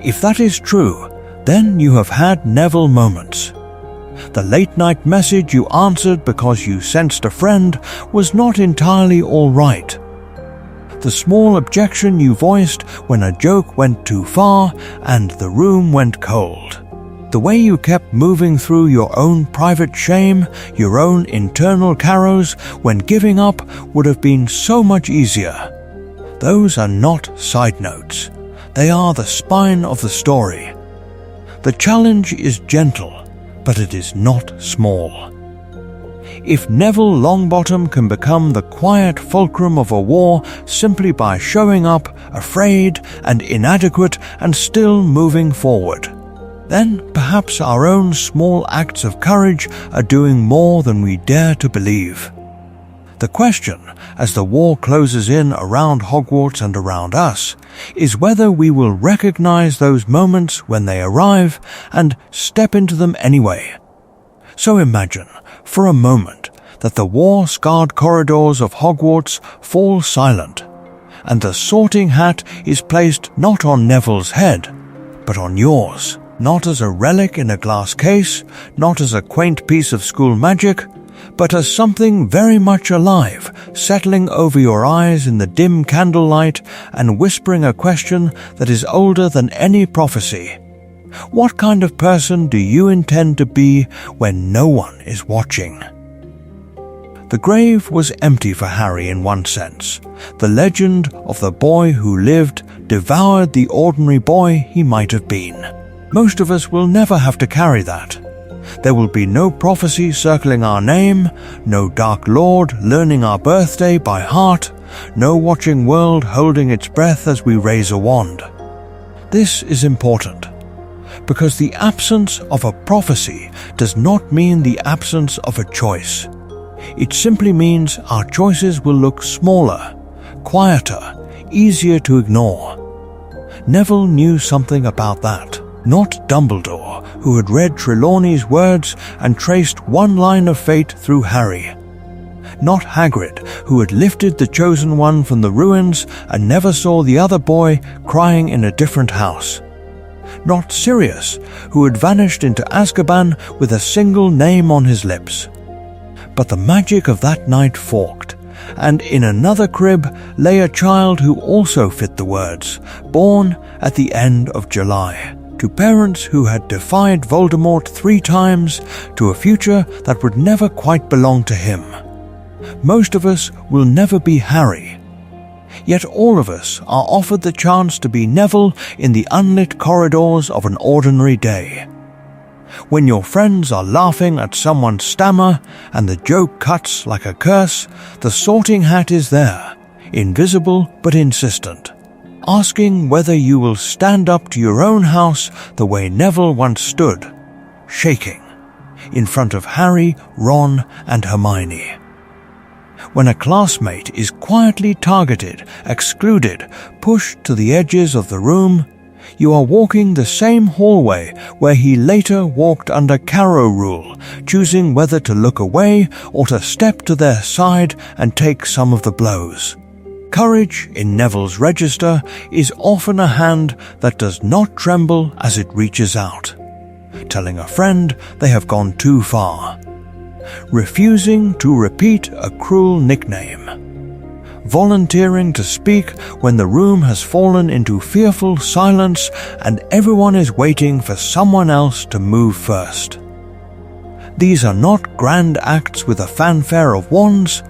If that is true, then you have had Neville moments. The late-night message you answered because you sensed a friend was not entirely all right. The small objection you voiced when a joke went too far and the room went cold. The way you kept moving through your own private shame, your own internal Carrows, when giving up would have been so much easier. Those are not side notes. They are the spine of the story. The challenge is gentle, but it is not small. If Neville Longbottom can become the quiet fulcrum of a war simply by showing up, afraid and inadequate and still moving forward, then perhaps our own small acts of courage are doing more than we dare to believe. The question, as the war closes in around Hogwarts and around us, is whether we will recognize those moments when they arrive and step into them anyway. So imagine, for a moment, that the war-scarred corridors of Hogwarts fall silent, and the Sorting Hat is placed not on Neville's head, but on yours. Not as a relic in a glass case, not as a quaint piece of school magic, but as something very much alive, settling over your eyes in the dim candlelight and whispering a question that is older than any prophecy. What kind of person do you intend to be when no one is watching? The grave was empty for Harry in one sense. The legend of the boy who lived devoured the ordinary boy he might have been. Most of us will never have to carry that. There will be no prophecy circling our name, no dark lord learning our birthday by heart, no watching world holding its breath as we raise a wand. This is important, because the absence of a prophecy does not mean the absence of a choice. It simply means our choices will look smaller, quieter, easier to ignore. Neville knew something about that. Not Dumbledore, who had read Trelawney's words and traced one line of fate through Harry. Not Hagrid, who had lifted the chosen one from the ruins and never saw the other boy crying in a different house. Not Sirius, who had vanished into Azkaban with a single name on his lips. But the magic of that night forked, and in another crib lay a child who also fit the words, born at the end of July, to parents who had defied Voldemort 3 times, to a future that would never quite belong to him. Most of us will never be Harry. Yet all of us are offered the chance to be Neville in the unlit corridors of an ordinary day. When your friends are laughing at someone's stammer and the joke cuts like a curse, the Sorting Hat is there, invisible but insistent, asking whether you will stand up to your own house the way Neville once stood, shaking, in front of Harry, Ron, and Hermione. When a classmate is quietly targeted, excluded, pushed to the edges of the room, you are walking the same hallway where he later walked under Carrow rule, choosing whether to look away or to step to their side and take some of the blows. Courage in Neville's register is often a hand that does not tremble as it reaches out, telling a friend they have gone too far. Refusing to repeat a cruel nickname. Volunteering to speak when the room has fallen into fearful silence and everyone is waiting for someone else to move first. These are not grand acts with a fanfare of wands.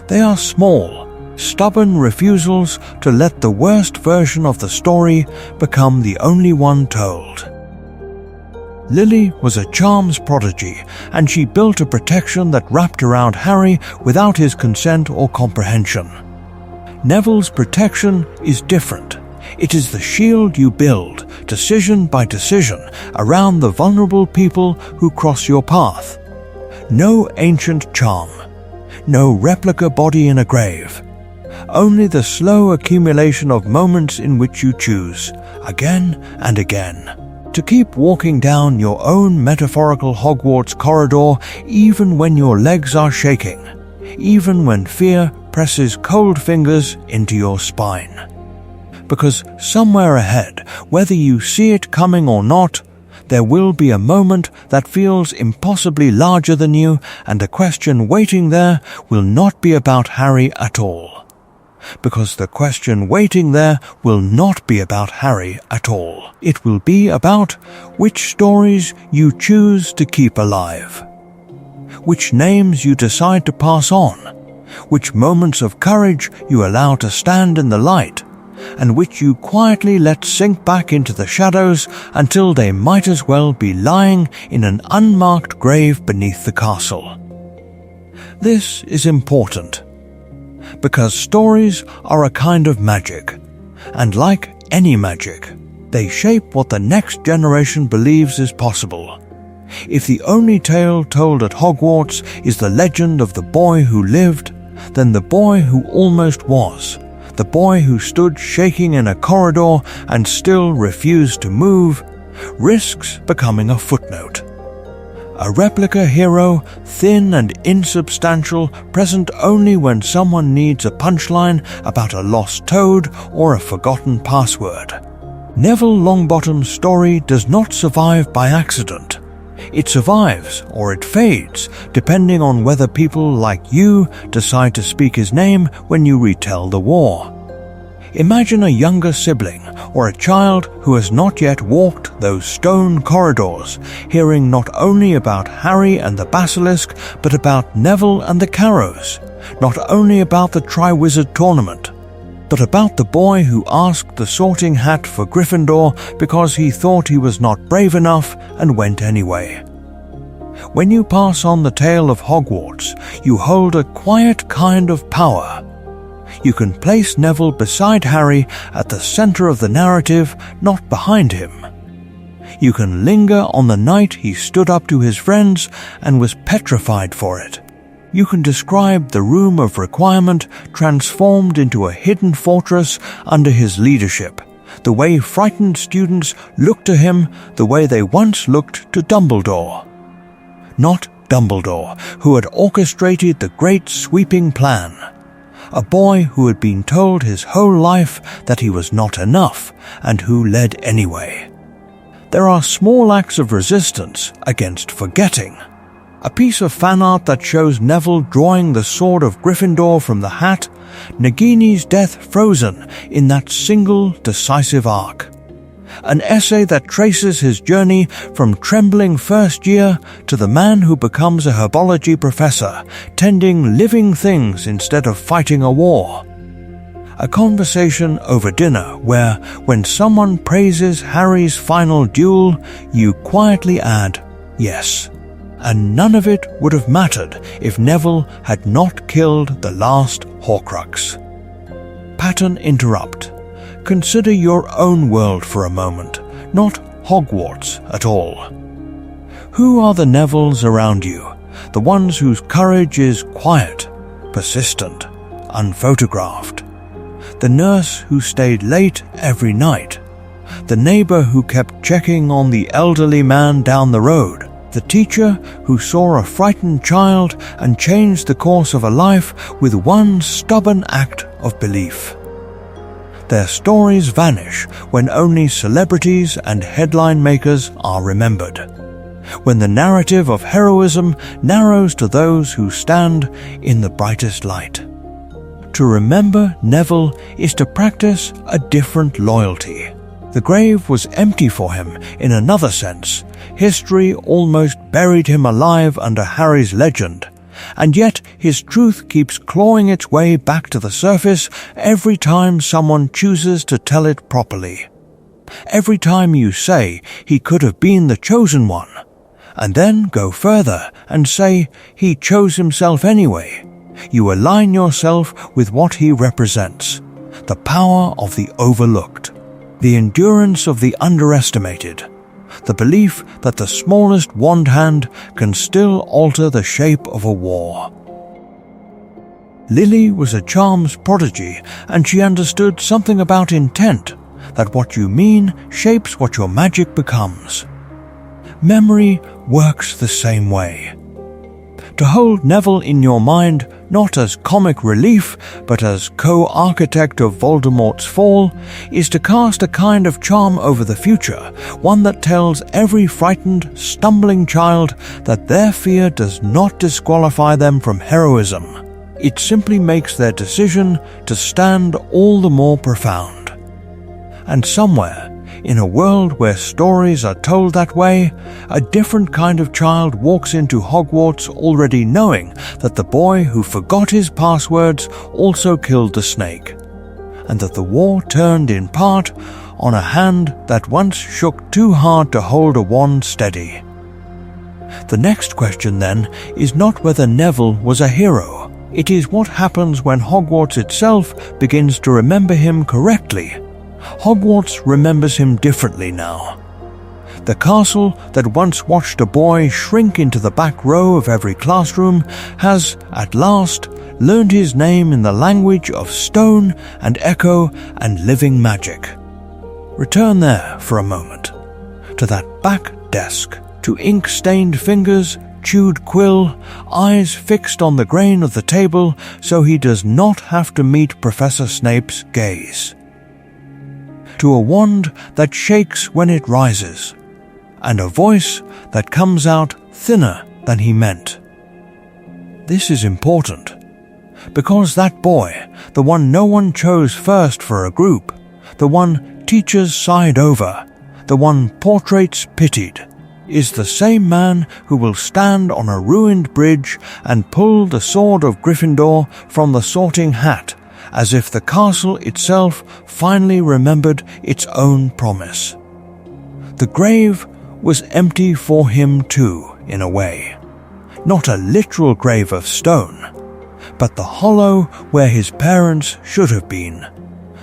They are small, stubborn refusals to let the worst version of the story become the only one told. Lily was a charms prodigy, and she built a protection that wrapped around Harry without his consent or comprehension. Neville's protection is different. It is the shield you build, decision by decision, around the vulnerable people who cross your path. No ancient charm. No replica body in a grave. Only the slow accumulation of moments in which you choose, again and again, to keep walking down your own metaphorical Hogwarts corridor even when your legs are shaking, even when fear presses cold fingers into your spine. Because somewhere ahead, whether you see it coming or not, there will be a moment that feels impossibly larger than you, and a question waiting there will not be about Harry at all. Because the question waiting there will not be about Harry at all. It will be about which stories you choose to keep alive, which names you decide to pass on, which moments of courage you allow to stand in the light, and which you quietly let sink back into the shadows until they might as well be lying in an unmarked grave beneath the castle. This is important, because stories are a kind of magic, and like any magic, they shape what the next generation believes is possible. If the only tale told at Hogwarts is the legend of the boy who lived, then the boy who almost was, the boy who stood shaking in a corridor and still refused to move, risks becoming a footnote. A replica hero, thin and insubstantial, present only when someone needs a punchline about a lost toad or a forgotten password. Neville Longbottom's story does not survive by accident. It survives, or it fades, depending on whether people like you decide to speak his name when you retell the war. Imagine a younger sibling or a child who has not yet walked those stone corridors, hearing not only about Harry and the Basilisk, but about Neville and the Carrows, not only about the Triwizard Tournament, but about the boy who asked the Sorting Hat for Gryffindor because he thought he was not brave enough and went anyway. When you pass on the tale of Hogwarts, you hold a quiet kind of power. You can place Neville beside Harry at the center of the narrative, not behind him. You can linger on the night he stood up to his friends and was petrified for it. You can describe the room of requirement transformed into a hidden fortress under his leadership, the way frightened students look to him the way they once looked to Dumbledore. Not Dumbledore, who had orchestrated the great sweeping plan. A boy who had been told his whole life that he was not enough and who led anyway. There are small acts of resistance against forgetting. A piece of fan art that shows Neville drawing the sword of Gryffindor from the hat, Nagini's death frozen in that single decisive arc. An essay that traces his journey from trembling first year to the man who becomes a herbology professor, tending living things instead of fighting a war. A conversation over dinner where, when someone praises Harry's final duel, you quietly add, "Yes." And none of it would have mattered if Neville had not killed the last Horcrux. Pattern interrupt. Consider your own world for a moment, not Hogwarts at all. Who are the Nevilles around you, the ones whose courage is quiet, persistent, unphotographed? The nurse who stayed late every night, the neighbor who kept checking on the elderly man down the road, the teacher who saw a frightened child and changed the course of a life with one stubborn act of belief. Their stories vanish when only celebrities and headline makers are remembered. When the narrative of heroism narrows to those who stand in the brightest light. To remember Neville is to practice a different loyalty. The grave was empty for him in another sense. History almost buried him alive under Harry's legend, and yet his truth keeps clawing its way back to the surface every time someone chooses to tell it properly. Every time you say he could have been the chosen one, and then go further and say he chose himself anyway, you align yourself with what he represents, the power of the overlooked, the endurance of the underestimated, the belief that the smallest wand hand can still alter the shape of a war. Lily was a charms prodigy, and she understood something about intent, that what you mean shapes what your magic becomes. Memory works the same way. To hold Neville in your mind not as comic relief, but as co-architect of Voldemort's fall, is to cast a kind of charm over the future, one that tells every frightened, stumbling child that their fear does not disqualify them from heroism. It simply makes their decision to stand all the more profound. And somewhere, in a world where stories are told that way, a different kind of child walks into Hogwarts already knowing that the boy who forgot his passwords also killed the snake, and that the war turned in part on a hand that once shook too hard to hold a wand steady. The next question, then, is not whether Neville was a hero. It is what happens when Hogwarts itself begins to remember him correctly. Hogwarts remembers him differently now. The castle that once watched a boy shrink into the back row of every classroom has, at last, learned his name in the language of stone and echo and living magic. Return there for a moment, to that back desk, to ink-stained fingers, chewed quill, eyes fixed on the grain of the table so he does not have to meet Professor Snape's gaze. To a wand that shakes when it rises, and a voice that comes out thinner than he meant. This is important, because that boy, the one no one chose first for a group, the one teachers sighed over, the one portraits pitied, is the same man who will stand on a ruined bridge and pull the sword of Gryffindor from the sorting hat, as if the castle itself finally remembered its own promise. The grave was empty for him too, in a way. Not a literal grave of stone, but the hollow where his parents should have been.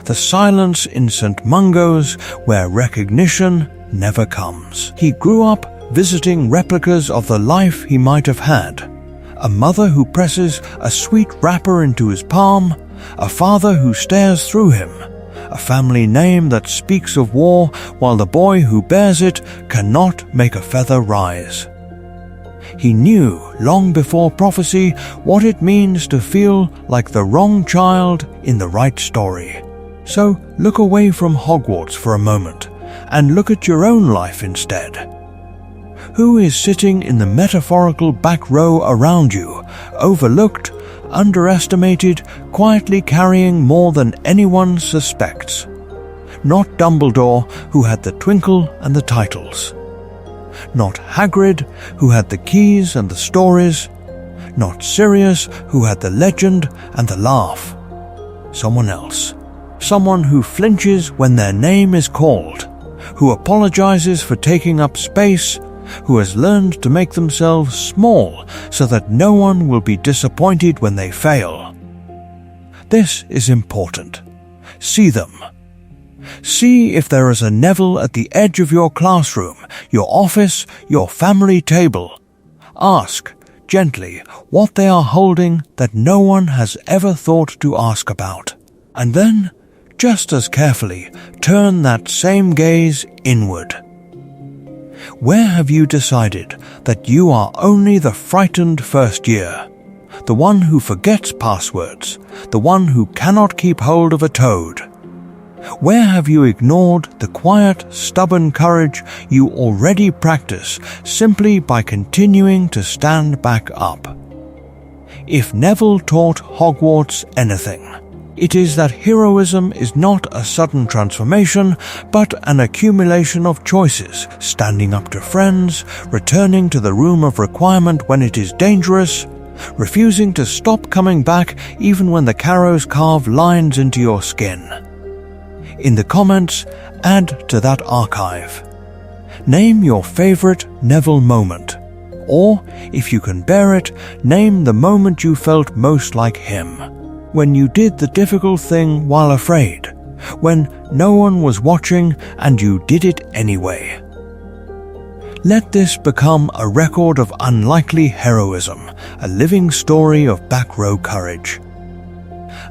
The silence in St. Mungo's where recognition never comes. He grew up visiting replicas of the life he might have had. A mother who presses a sweet wrapper into his palm, a father who stares through him, a family name that speaks of war while the boy who bears it cannot make a feather rise. He knew long before prophecy what it means to feel like the wrong child in the right story. So look away from Hogwarts for a moment and look at your own life instead. Who is sitting in the metaphorical back row around you, overlooked, underestimated, quietly carrying more than anyone suspects? Not Dumbledore, who had the twinkle and the titles. Not Hagrid, who had the keys and the stories. Not Sirius, who had the legend and the laugh. Someone else. Someone who flinches when their name is called, who apologizes for taking up space, who has learned to make themselves small so that no one will be disappointed when they fail. This is important. See them. See if there is a Neville at the edge of your classroom, your office, your family table. Ask, gently, what they are holding that no one has ever thought to ask about. And then, just as carefully, turn that same gaze inward. Where have you decided that you are only the frightened first year? The one who forgets passwords, the one who cannot keep hold of a toad? Where have you ignored the quiet, stubborn courage you already practice simply by continuing to stand back up? If Neville taught Hogwarts anything, it is that heroism is not a sudden transformation, but an accumulation of choices, standing up to friends, returning to the room of requirement when it is dangerous, refusing to stop coming back even when the Carrows carve lines into your skin. In the comments, add to that archive. Name your favorite Neville moment, or, if you can bear it, name the moment you felt most like him. When you did the difficult thing while afraid, when no one was watching and you did it anyway. Let this become a record of unlikely heroism, a living story of back row courage.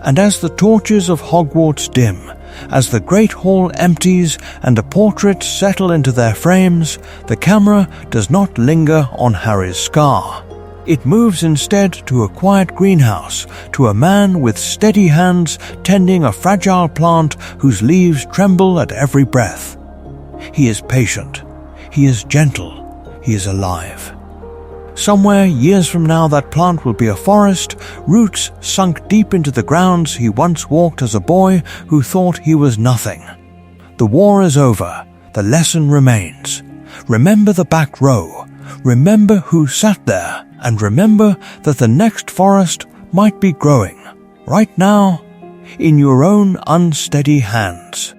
And as the torches of Hogwarts dim, as the great hall empties and the portraits settle into their frames, the camera does not linger on Harry's scar. It moves instead to a quiet greenhouse, to a man with steady hands tending a fragile plant whose leaves tremble at every breath. He is patient. He is gentle. He is alive. Somewhere years from now that plant will be a forest, roots sunk deep into the grounds he once walked as a boy who thought he was nothing. The war is over. The lesson remains. Remember the back row. Remember who sat there, and remember that the next forest might be growing, right now, in your own unsteady hands.